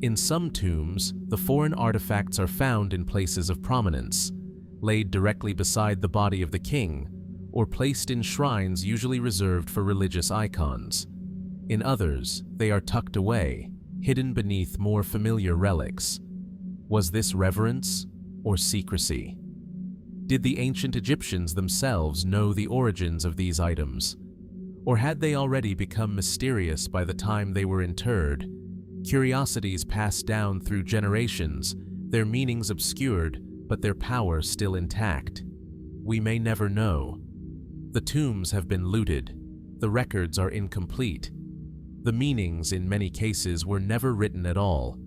In some tombs, the foreign artifacts are found in places of prominence, laid directly beside the body of the king, or placed in shrines usually reserved for religious icons. In others, they are tucked away, hidden beneath more familiar relics. Was this reverence or secrecy? Did the ancient Egyptians themselves know the origins of these items? Or had they already become mysterious by the time they were interred? Curiosities passed down through generations, their meanings obscured, but their power still intact. We may never know. The tombs have been looted. The records are incomplete. The meanings, in many cases, were never written at all.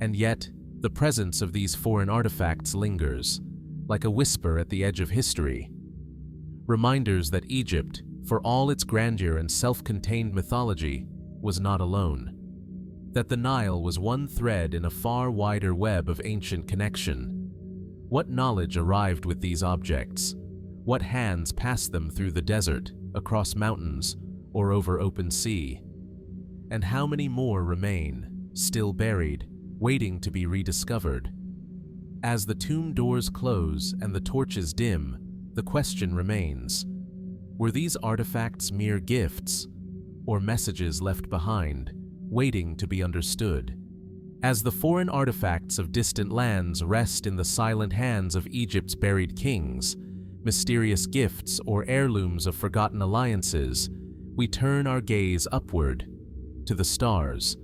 And yet, the presence of these foreign artifacts lingers, like a whisper at the edge of history. Reminders that Egypt, for all its grandeur and self-contained mythology, was not alone. That the Nile was one thread in a far wider web of ancient connection. What knowledge arrived with these objects? What hands passed them through the desert, across mountains, or over open sea? And how many more remain, still buried, waiting to be rediscovered? As the tomb doors close and the torches dim, the question remains: were these artifacts mere gifts, or messages left behind, waiting to be understood? As the foreign artifacts of distant lands rest in the silent hands of Egypt's buried kings, mysterious gifts or heirlooms of forgotten alliances, we turn our gaze upward, to the stars,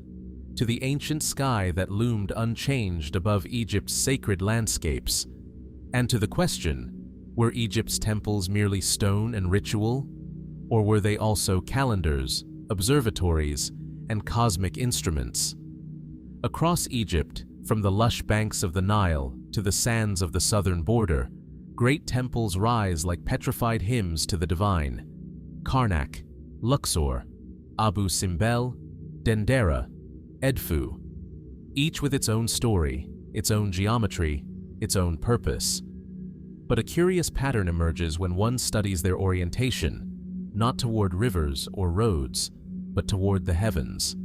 to the ancient sky that loomed unchanged above Egypt's sacred landscapes, and to the question: were Egypt's temples merely stone and ritual, or were they also calendars, observatories, and cosmic instruments? Across Egypt, from the lush banks of the Nile to the sands of the southern border, great temples rise like petrified hymns to the divine. Karnak, Luxor, Abu Simbel, Dendera, Edfu, each with its own story, its own geometry, its own purpose. But a curious pattern emerges when one studies their orientation, not toward rivers or roads, but toward the heavens.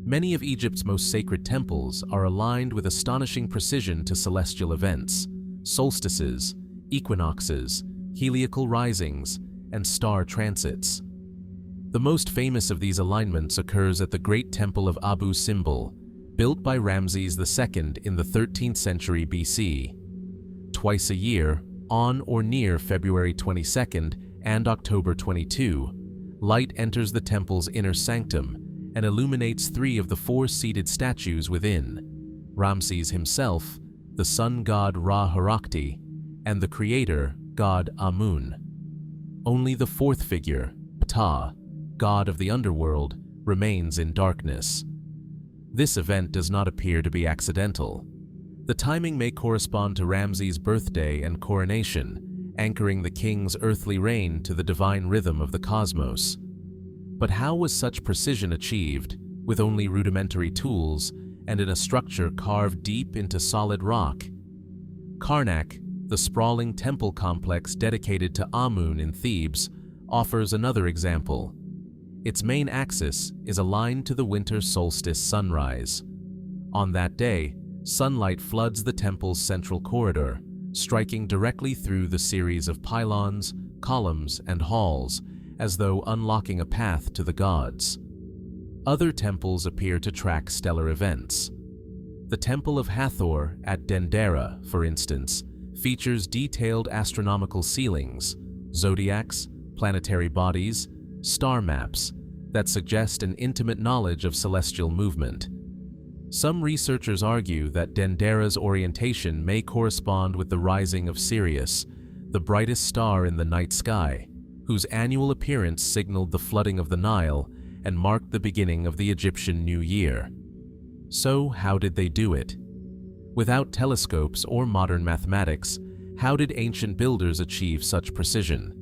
Many of Egypt's most sacred temples are aligned with astonishing precision to celestial events, solstices, equinoxes, heliacal risings, and star transits. The most famous of these alignments occurs at the great temple of Abu Simbel, built by Ramses II in the 13th century BC. Twice a year, on or near February 22nd and October 22, light enters the temple's inner sanctum and illuminates 3 of the 4 seated statues within: Ramses himself, the sun god Ra-Harakti, and the creator, god Amun. Only the 4th figure, Ptah, god of the underworld, remains in darkness. This event does not appear to be accidental. The timing may correspond to Ramses' birthday and coronation, anchoring the king's earthly reign to the divine rhythm of the cosmos. But how was such precision achieved, with only rudimentary tools and in a structure carved deep into solid rock? Karnak, the sprawling temple complex dedicated to Amun in Thebes, offers another example. Its main axis is aligned to the winter solstice sunrise. On that day, sunlight floods the temple's central corridor, striking directly through the series of pylons, columns, and halls, as though unlocking a path to the gods. Other temples appear to track stellar events. The Temple of Hathor at Dendera, for instance, features detailed astronomical ceilings, zodiacs, planetary bodies, star maps that suggest an intimate knowledge of celestial movement. Some researchers argue that Dendera's orientation may correspond with the rising of Sirius, the brightest star in the night sky, whose annual appearance signaled the flooding of the Nile and marked the beginning of the Egyptian New Year. So how did they do it? Without telescopes or modern mathematics, how did ancient builders achieve such precision?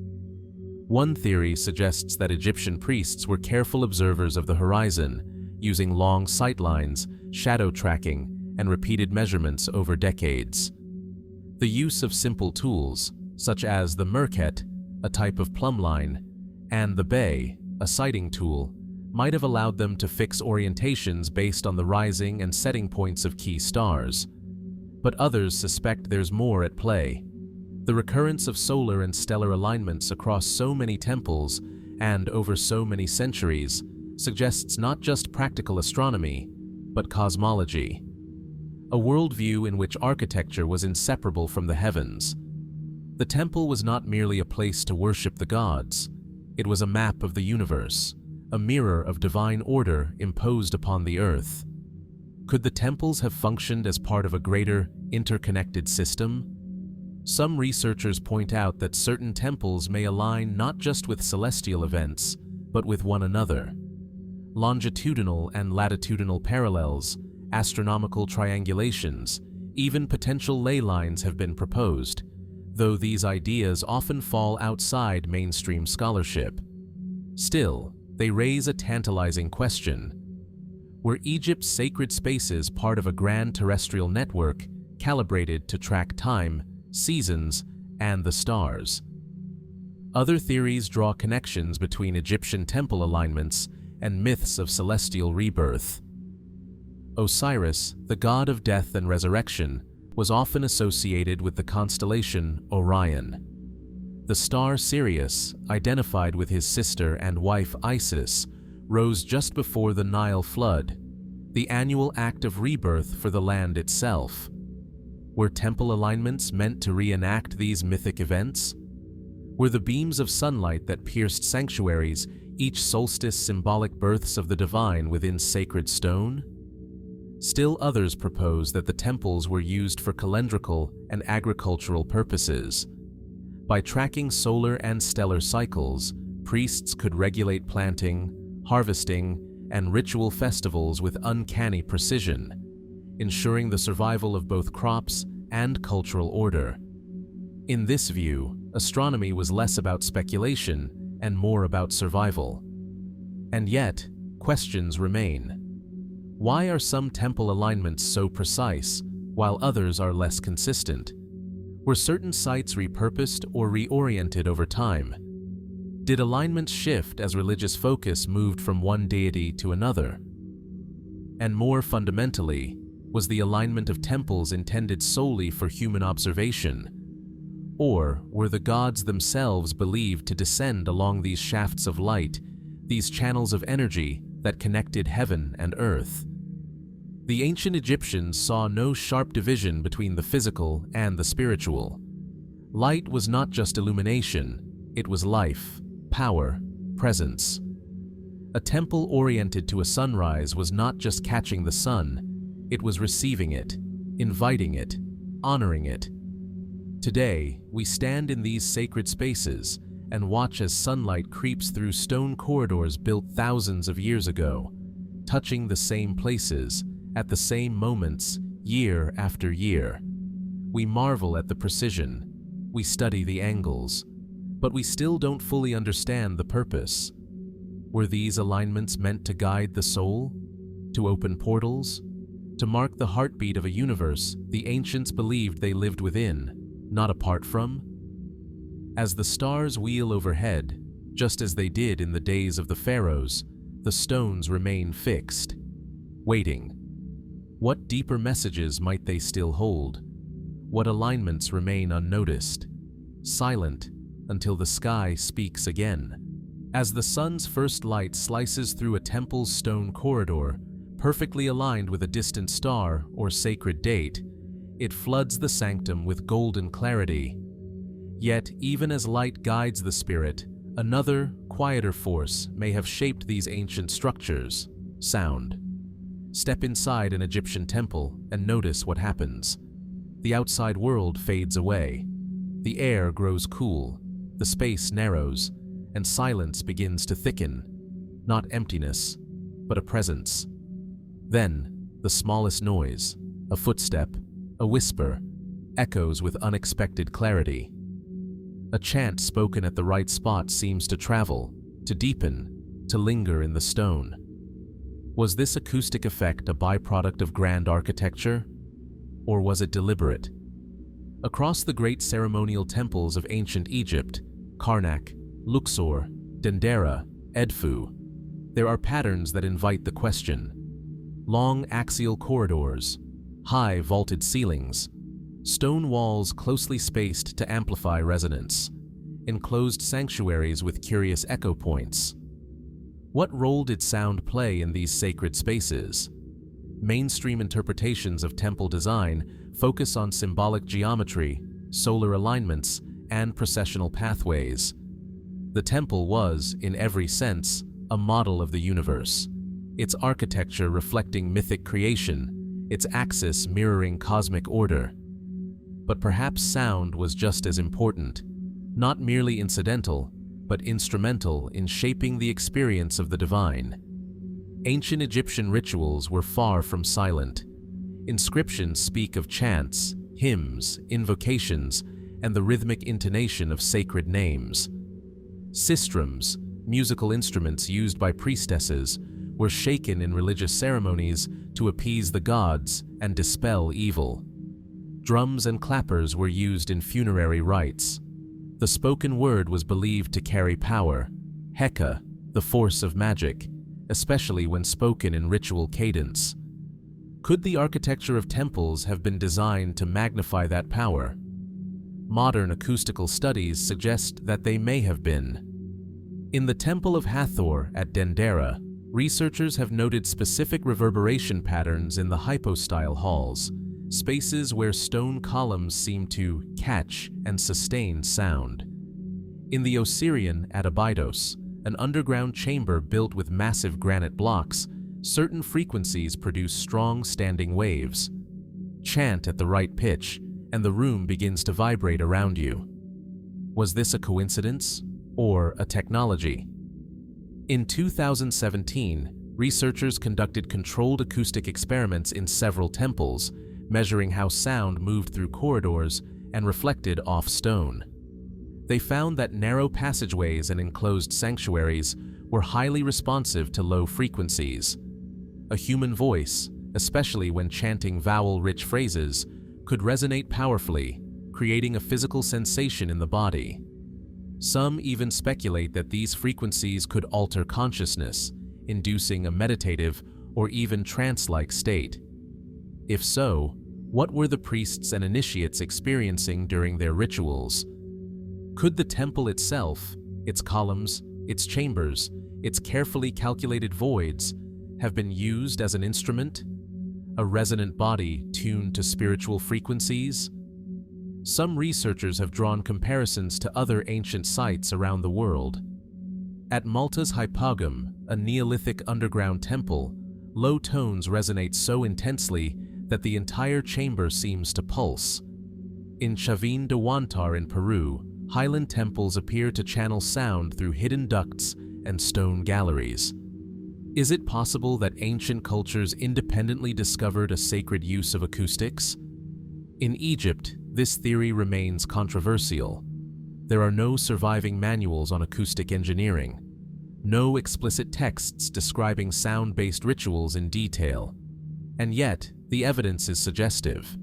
One theory suggests that Egyptian priests were careful observers of the horizon, using long sight lines, shadow tracking, and repeated measurements over decades. The use of simple tools, such as the merket, a type of plumb line, and the bay, a sighting tool, might have allowed them to fix orientations based on the rising and setting points of key stars. But others suspect there's more at play. The recurrence of solar and stellar alignments across so many temples and over so many centuries suggests not just practical astronomy, but cosmology. A worldview in which architecture was inseparable from the heavens. The temple was not merely a place to worship the gods. It was a map of the universe, a mirror of divine order imposed upon the earth. Could the temples have functioned as part of a greater, interconnected system? Some researchers point out that certain temples may align not just with celestial events, but with one another. Longitudinal and latitudinal parallels, astronomical triangulations, even potential ley lines have been proposed, though these ideas often fall outside mainstream scholarship. Still, they raise a tantalizing question. Were Egypt's sacred spaces part of a grand terrestrial network calibrated to track time, seasons, and the stars? Other theories draw connections between Egyptian temple alignments and myths of celestial rebirth. Osiris, the god of death and resurrection, was often associated with the constellation Orion. The star Sirius, identified with his sister and wife Isis, rose just before the Nile flood, the annual act of rebirth for the land itself. Were temple alignments meant to reenact these mythic events? Were the beams of sunlight that pierced sanctuaries each solstice symbolic births of the divine within sacred stone? Still others propose that the temples were used for calendrical and agricultural purposes. By tracking solar and stellar cycles, priests could regulate planting, harvesting, and ritual festivals with uncanny precision, ensuring the survival of both crops and cultural order. In this view, astronomy was less about speculation and more about survival. And yet, questions remain. Why are some temple alignments so precise, while others are less consistent? Were certain sites repurposed or reoriented over time? Did alignments shift as religious focus moved from one deity to another? And more fundamentally, was the alignment of temples intended solely for human observation? Or were the gods themselves believed to descend along these shafts of light, these channels of energy that connected heaven and earth? The ancient Egyptians saw no sharp division between the physical and the spiritual. Light was not just illumination, it was life, power, presence. A temple oriented to a sunrise was not just catching the sun, it was receiving it, inviting it, honoring it. Today, we stand in these sacred spaces and watch as sunlight creeps through stone corridors built thousands of years ago, touching the same places, at the same moments, year after year. We marvel at the precision, we study the angles, but we still don't fully understand the purpose. Were these alignments meant to guide the soul? To open portals? To mark the heartbeat of a universe the ancients believed they lived within, not apart from? As the stars wheel overhead, just as they did in the days of the pharaohs, the stones remain fixed, waiting. What deeper messages might they still hold? What alignments remain unnoticed, silent until the sky speaks again? As the sun's first light slices through a temple's stone corridor, perfectly aligned with a distant star or sacred date, it floods the sanctum with golden clarity. Yet, even as light guides the spirit, another, quieter force may have shaped these ancient structures: sound. Step inside an Egyptian temple and notice what happens. The outside world fades away. The air grows cool, the space narrows, and silence begins to thicken. Not emptiness, but a presence. Then, the smallest noise, a footstep, a whisper, echoes with unexpected clarity. A chant spoken at the right spot seems to travel, to deepen, to linger in the stone. Was this acoustic effect a byproduct of grand architecture? Or was it deliberate? Across the great ceremonial temples of ancient Egypt, Karnak, Luxor, Dendera, Edfu, there are patterns that invite the question. Long axial corridors, high vaulted ceilings, stone walls closely spaced to amplify resonance, enclosed sanctuaries with curious echo points. What role did sound play in these sacred spaces? Mainstream interpretations of temple design focus on symbolic geometry, solar alignments, and processional pathways. The temple was, in every sense, a model of the universe, its architecture reflecting mythic creation, its axis mirroring cosmic order. But perhaps sound was just as important, not merely incidental, but instrumental in shaping the experience of the divine. Ancient Egyptian rituals were far from silent. Inscriptions speak of chants, hymns, invocations, and the rhythmic intonation of sacred names. Sistrums, musical instruments used by priestesses, were shaken in religious ceremonies to appease the gods and dispel evil. Drums and clappers were used in funerary rites. The spoken word was believed to carry power, Heka, the force of magic, especially when spoken in ritual cadence. Could the architecture of temples have been designed to magnify that power? Modern acoustical studies suggest that they may have been. In the Temple of Hathor at Dendera, researchers have noted specific reverberation patterns in the hypostyle halls, spaces where stone columns seem to catch and sustain sound. In the Osirian at Abydos, an underground chamber built with massive granite blocks, certain frequencies produce strong standing waves. Chant at the right pitch, and the room begins to vibrate around you. Was this a coincidence or a technology? In 2017, researchers conducted controlled acoustic experiments in several temples, measuring how sound moved through corridors and reflected off stone. They found that narrow passageways and enclosed sanctuaries were highly responsive to low frequencies. A human voice, especially when chanting vowel-rich phrases, could resonate powerfully, creating a physical sensation in the body. Some even speculate that these frequencies could alter consciousness, inducing a meditative or even trance-like state. If so, what were the priests and initiates experiencing during their rituals? Could the temple itself, its columns, its chambers, its carefully calculated voids, have been used as an instrument? A resonant body tuned to spiritual frequencies? Some researchers have drawn comparisons to other ancient sites around the world. At Malta's Hypogum, a Neolithic underground temple, low tones resonate so intensely that the entire chamber seems to pulse. In Chavin de Huántar in Peru, highland temples appear to channel sound through hidden ducts and stone galleries. Is it possible that ancient cultures independently discovered a sacred use of acoustics? In Egypt, this theory remains controversial. There are no surviving manuals on acoustic engineering, no explicit texts describing sound-based rituals in detail. And yet, the evidence is suggestive.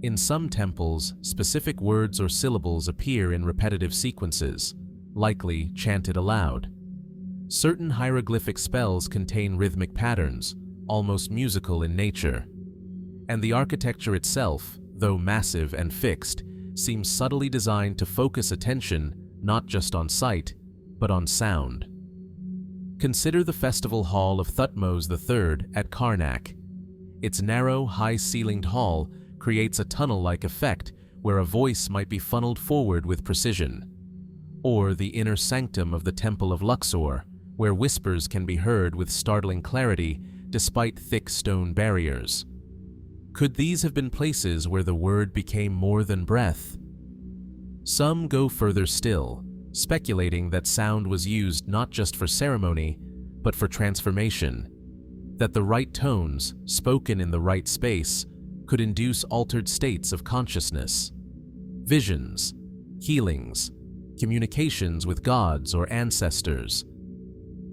In some temples, specific words or syllables appear in repetitive sequences, likely chanted aloud. Certain hieroglyphic spells contain rhythmic patterns, almost musical in nature. And the architecture itself, though massive and fixed, seems subtly designed to focus attention not just on sight, but on sound. Consider the festival hall of Thutmose III at Karnak. Its narrow, high-ceilinged hall creates a tunnel-like effect where a voice might be funneled forward with precision. Or the inner sanctum of the Temple of Luxor, where whispers can be heard with startling clarity despite thick stone barriers. Could these have been places where the word became more than breath? Some go further still, speculating that sound was used not just for ceremony, but for transformation. That the right tones, spoken in the right space, could induce altered states of consciousness, visions, healings, communications with gods or ancestors.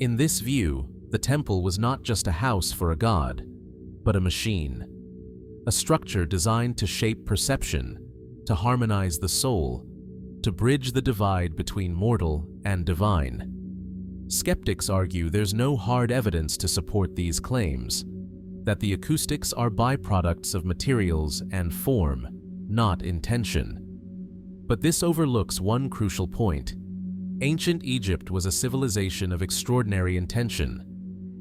In this view, the temple was not just a house for a god, but a machine, a structure designed to shape perception, to harmonize the soul, to bridge the divide between mortal and divine. Skeptics argue there's no hard evidence to support these claims, that the acoustics are byproducts of materials and form, not intention. But this overlooks one crucial point. Ancient Egypt was a civilization of extraordinary intention.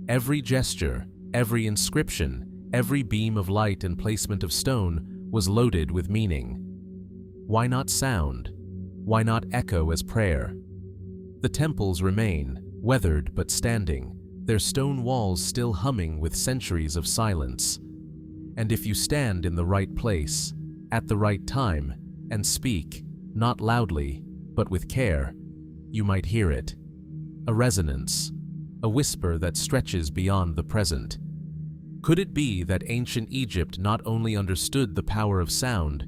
Every gesture, every inscription, every beam of light and placement of stone was loaded with meaning. Why not sound? Why not echo as prayer? The temples remain, weathered but standing, their stone walls still humming with centuries of silence. And if you stand in the right place, at the right time, and speak, not loudly, but with care, you might hear it. A resonance, a whisper that stretches beyond the present. Could it be that ancient Egypt not only understood the power of sound,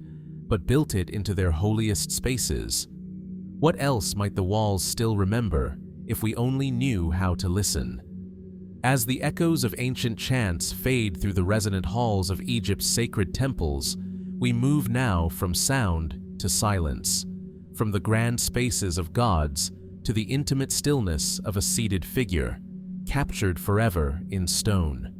but built it into their holiest spaces? What else might the walls still remember if we only knew how to listen? As the echoes of ancient chants fade through the resonant halls of Egypt's sacred temples, we move now from sound to silence, from the grand spaces of gods to the intimate stillness of a seated figure, captured forever in stone.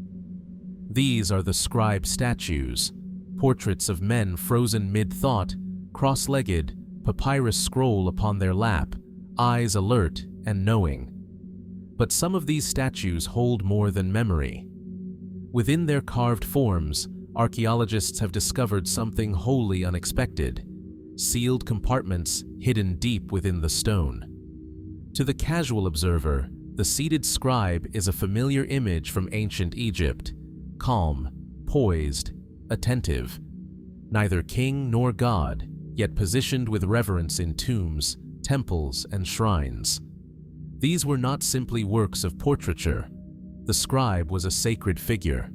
These are the scribe statues, portraits of men frozen mid-thought, cross-legged, papyrus scroll upon their lap, eyes alert and knowing. But some of these statues hold more than memory. Within their carved forms, archaeologists have discovered something wholly unexpected: sealed compartments hidden deep within the stone. To the casual observer, the seated scribe is a familiar image from ancient Egypt, calm, poised, attentive. Neither king nor god, yet positioned with reverence in tombs, temples, and shrines. These were not simply works of portraiture. The scribe was a sacred figure,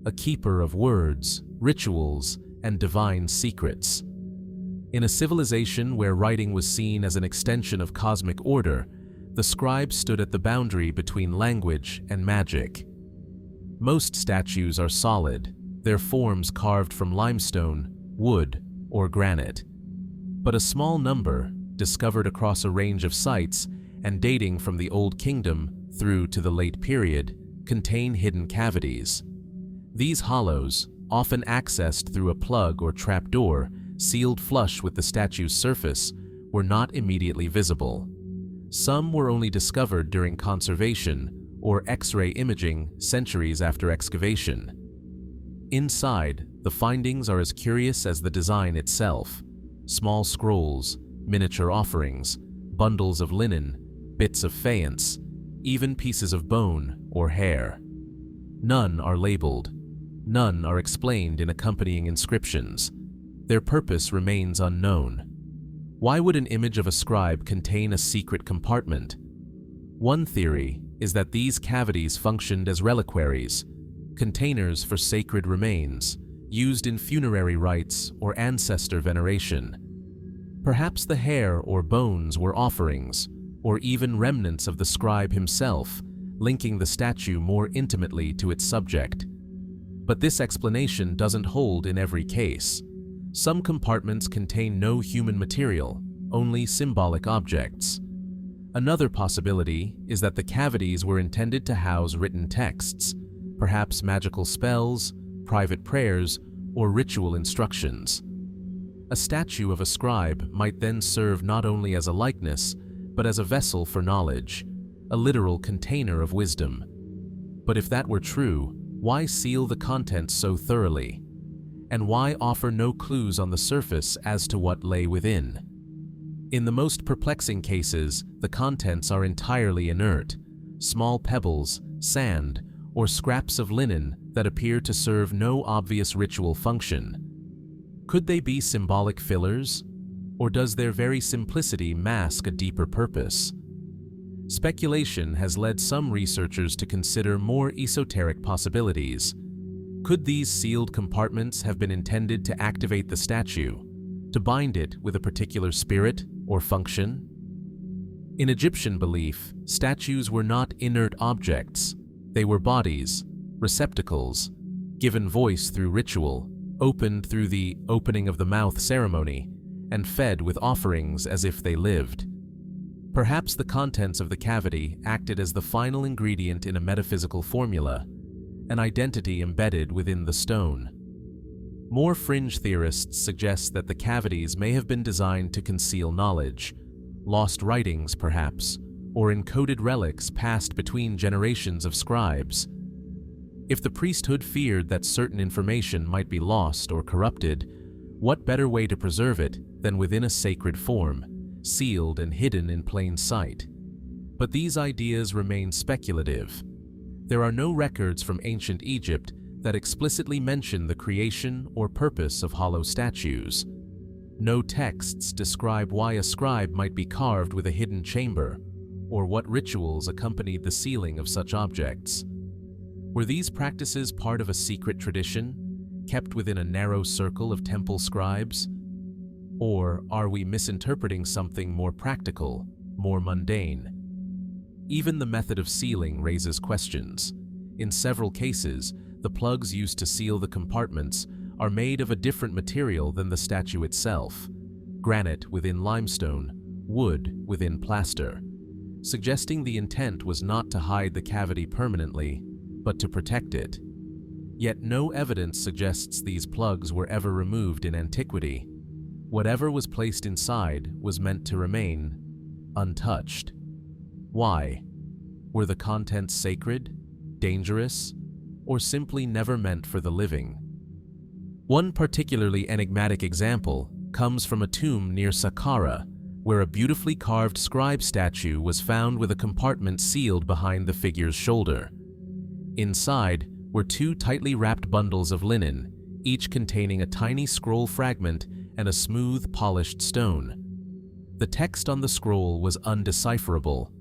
a keeper of words, rituals, and divine secrets. In a civilization where writing was seen as an extension of cosmic order, the scribe stood at the boundary between language and magic. Most statues are solid, their forms carved from limestone, wood, or granite. But a small number, discovered across a range of sites and dating from the Old Kingdom through to the late period, contain hidden cavities. These hollows, often accessed through a plug or trapdoor, sealed flush with the statue's surface, were not immediately visible. Some were only discovered during conservation or X-ray imaging centuries after excavation. Inside, the findings are as curious as the design itself: small scrolls, miniature offerings, bundles of linen, bits of faience, even pieces of bone or hair. None are labeled. None are explained in accompanying inscriptions. Their purpose remains unknown. Why would an image of a scribe contain a secret compartment? One theory is that these cavities functioned as reliquaries, containers for sacred remains, used in funerary rites or ancestor veneration. Perhaps the hair or bones were offerings, or even remnants of the scribe himself, linking the statue more intimately to its subject. But this explanation doesn't hold in every case. Some compartments contain no human material, only symbolic objects. Another possibility is that the cavities were intended to house written texts, perhaps magical spells, private prayers, or ritual instructions. A statue of a scribe might then serve not only as a likeness, but as a vessel for knowledge, a literal container of wisdom. But if that were true, why seal the contents so thoroughly? And why offer no clues on the surface as to what lay within? In the most perplexing cases, the contents are entirely inert: small pebbles, sand, or scraps of linen that appear to serve no obvious ritual function. Could they be symbolic fillers? Or does their very simplicity mask a deeper purpose? Speculation has led some researchers to consider more esoteric possibilities. Could these sealed compartments have been intended to activate the statue, to bind it with a particular spirit or function? In Egyptian belief, statues were not inert objects. They were bodies, receptacles, given voice through ritual, opened through the opening of the mouth ceremony, and fed with offerings as if they lived. Perhaps the contents of the cavity acted as the final ingredient in a metaphysical formula, an identity embedded within the stone. More fringe theorists suggest that the cavities may have been designed to conceal knowledge, lost writings perhaps, or encoded relics passed between generations of scribes. If the priesthood feared that certain information might be lost or corrupted, what better way to preserve it than within a sacred form, sealed and hidden in plain sight? But these ideas remain speculative. There are no records from ancient Egypt that explicitly mention the creation or purpose of hollow statues. No texts describe why a scribe might be carved with a hidden chamber, or what rituals accompanied the sealing of such objects. Were these practices part of a secret tradition, kept within a narrow circle of temple scribes? Or are we misinterpreting something more practical, more mundane? Even the method of sealing raises questions. In several cases, the plugs used to seal the compartments are made of a different material than the statue itself: granite within limestone, wood within plaster, suggesting the intent was not to hide the cavity permanently, but to protect it. Yet no evidence suggests these plugs were ever removed in antiquity. Whatever was placed inside was meant to remain untouched. Why? Were the contents sacred, dangerous, or simply never meant for the living? One particularly enigmatic example comes from a tomb near Saqqara, where a beautifully carved scribe statue was found with a compartment sealed behind the figure's shoulder. Inside were two tightly wrapped bundles of linen, each containing a tiny scroll fragment and a smooth, polished stone. The text on the scroll was undecipherable,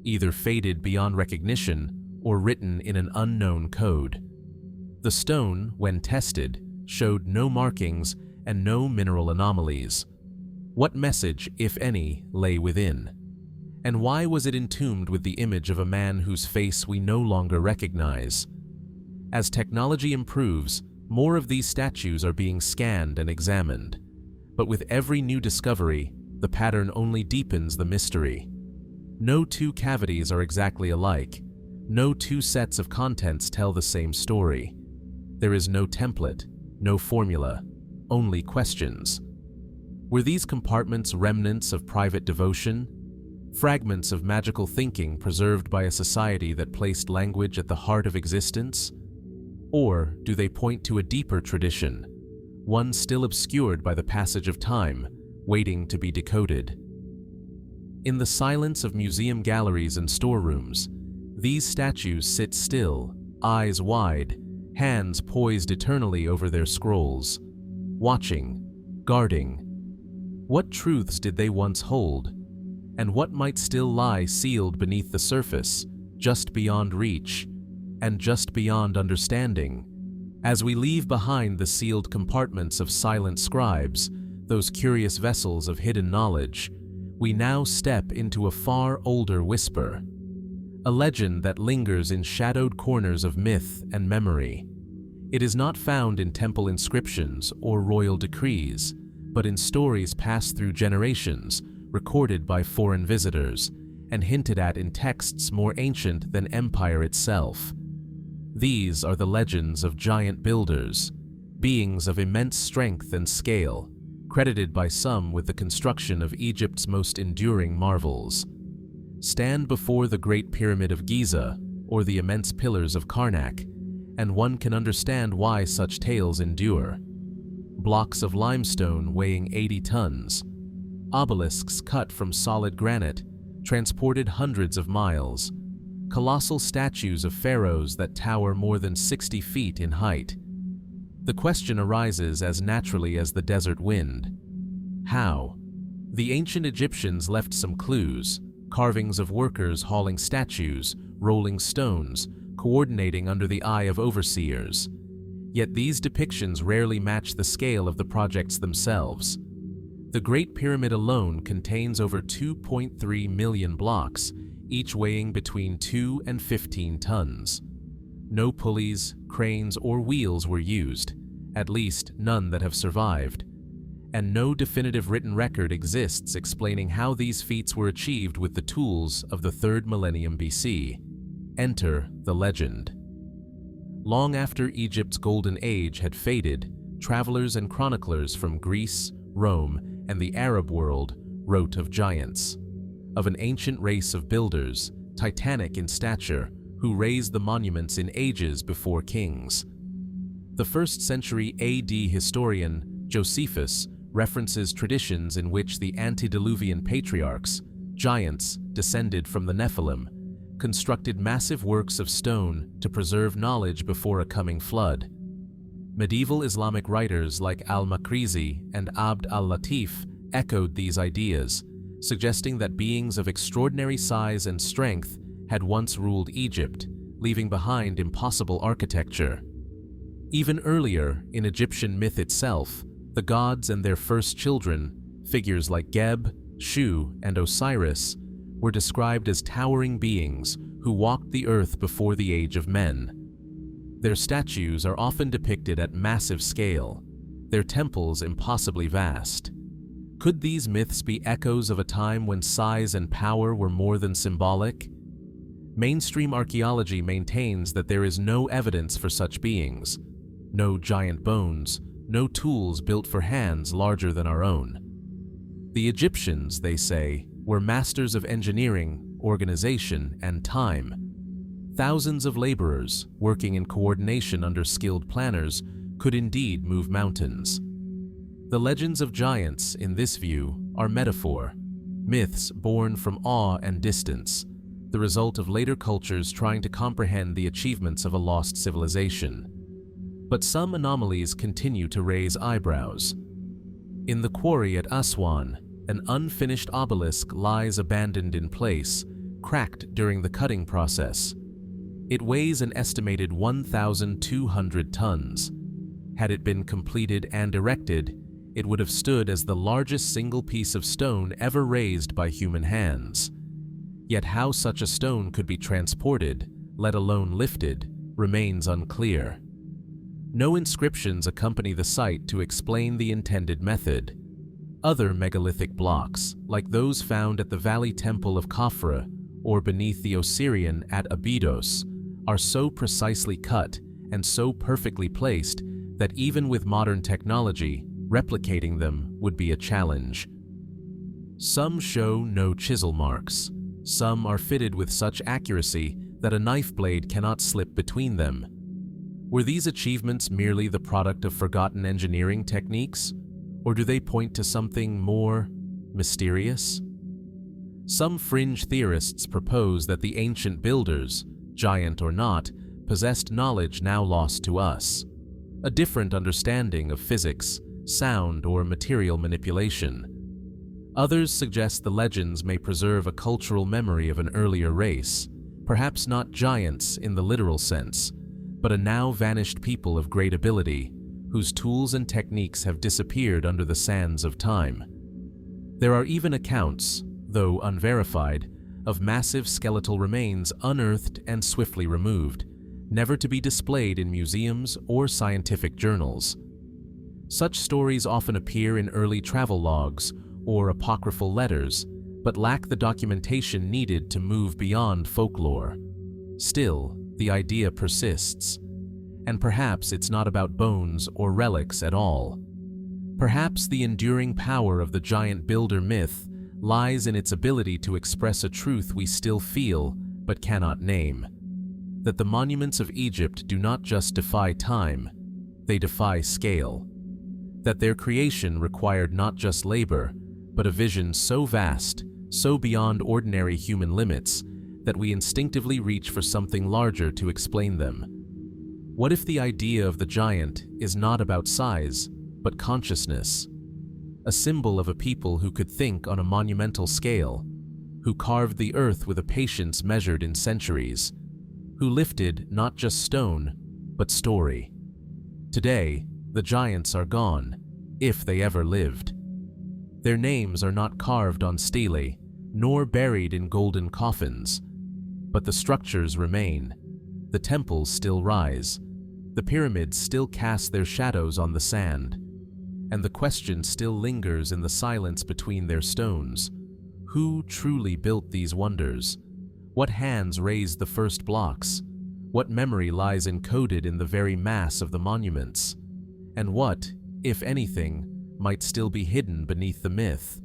either faded beyond recognition or written in an unknown code. The stone, when tested, showed no markings and no mineral anomalies. What message, if any, lay within? And why was it entombed with the image of a man whose face we no longer recognize? As technology improves, more of these statues are being scanned and examined. But with every new discovery, the pattern only deepens the mystery. No two cavities are exactly alike. No two sets of contents tell the same story. There is no template, no formula, only questions. Were these compartments remnants of private devotion? Fragments of magical thinking preserved by a society that placed language at the heart of existence? Or do they point to a deeper tradition, one still obscured by the passage of time, waiting to be decoded? In the silence of museum galleries and storerooms, these statues sit still, eyes wide, hands poised eternally over their scrolls, watching, guarding. What truths did they once hold? And what might still lie sealed beneath the surface, just beyond reach, and just beyond understanding? As we leave behind the sealed compartments of silent scribes, those curious vessels of hidden knowledge, we now step into a far older whisper, a legend that lingers in shadowed corners of myth and memory. It is not found in temple inscriptions or royal decrees, but in stories passed through generations, recorded by foreign visitors, and hinted at in texts more ancient than empire itself. These are the legends of giant builders, beings of immense strength and scale, credited by some with the construction of Egypt's most enduring marvels. Stand before the Great Pyramid of Giza or the immense pillars of Karnak, and one can understand why such tales endure. Blocks of limestone weighing 80 tons, obelisks cut from solid granite, transported hundreds of miles, colossal statues of pharaohs that tower more than 60 feet in height. The question arises as naturally as the desert wind. How? The ancient Egyptians left some clues: carvings of workers hauling statues, rolling stones, coordinating under the eye of overseers. Yet these depictions rarely match the scale of the projects themselves. The Great Pyramid alone contains over 2.3 million blocks, each weighing between 2 and 15 tons. No pulleys, cranes, or wheels were used, at least none that have survived, and no definitive written record exists explaining how these feats were achieved with the tools of the 3rd millennium BC. Enter the legend. Long after Egypt's golden age had faded, travelers and chroniclers from Greece, Rome, and the Arab world wrote of giants, of an ancient race of builders, titanic in stature, who raised the monuments in ages before kings. The 1st century AD historian Josephus references traditions in which the antediluvian patriarchs, giants descended from the Nephilim, constructed massive works of stone to preserve knowledge before a coming flood. Medieval Islamic writers like al-Makrizi and Abd al-Latif echoed these ideas, suggesting that beings of extraordinary size and strength had once ruled Egypt, leaving behind impossible architecture. Even earlier, in Egyptian myth itself, the gods and their first children, figures like Geb, Shu, and Osiris, were described as towering beings who walked the earth before the age of men. Their statues are often depicted at massive scale, their temples impossibly vast. Could these myths be echoes of a time when size and power were more than symbolic? Mainstream archaeology maintains that there is no evidence for such beings, no giant bones, no tools built for hands larger than our own. The Egyptians, they say, were masters of engineering, organization, and time. Thousands of laborers, working in coordination under skilled planners, could indeed move mountains. The legends of giants, in this view, are metaphor, myths born from awe and distance, the result of later cultures trying to comprehend the achievements of a lost civilization. But some anomalies continue to raise eyebrows. In the quarry at Aswan, an unfinished obelisk lies abandoned in place, cracked during the cutting process. It weighs an estimated 1,200 tons. Had it been completed and erected, it would have stood as the largest single piece of stone ever raised by human hands. Yet how such a stone could be transported, let alone lifted, remains unclear. No inscriptions accompany the site to explain the intended method. Other megalithic blocks, like those found at the Valley Temple of Khafre or beneath the Osirian at Abydos, are so precisely cut and so perfectly placed that even with modern technology, replicating them would be a challenge. Some show no chisel marks. Some are fitted with such accuracy that a knife blade cannot slip between them. Were these achievements merely the product of forgotten engineering techniques, or do they point to something more mysterious? Some fringe theorists propose that the ancient builders, giant or not, possessed knowledge now lost to us, a different understanding of physics, sound, or material manipulation. Others suggest the legends may preserve a cultural memory of an earlier race, perhaps not giants in the literal sense, but a now vanished people of great ability, whose tools and techniques have disappeared under the sands of time. There are even accounts, though unverified, of massive skeletal remains unearthed and swiftly removed, never to be displayed in museums or scientific journals. Such stories often appear in early travel logs or apocryphal letters, but lack the documentation needed to move beyond folklore. Still, the idea persists, and perhaps it's not about bones or relics at all. Perhaps the enduring power of the giant builder myth lies in its ability to express a truth we still feel but cannot name: that the monuments of Egypt do not just defy time, they defy scale. That their creation required not just labor, but a vision so vast, so beyond ordinary human limits, that we instinctively reach for something larger to explain them. What if the idea of the giant is not about size, but consciousness? A symbol of a people who could think on a monumental scale, who carved the earth with a patience measured in centuries, who lifted not just stone, but story. Today, the giants are gone, if they ever lived. Their names are not carved on stelae, nor buried in golden coffins, but the structures remain. The temples still rise, the pyramids still cast their shadows on the sand, and the question still lingers in the silence between their stones. Who truly built these wonders? What hands raised the first blocks? What memory lies encoded in the very mass of the monuments? And what, if anything, might still be hidden beneath the myth?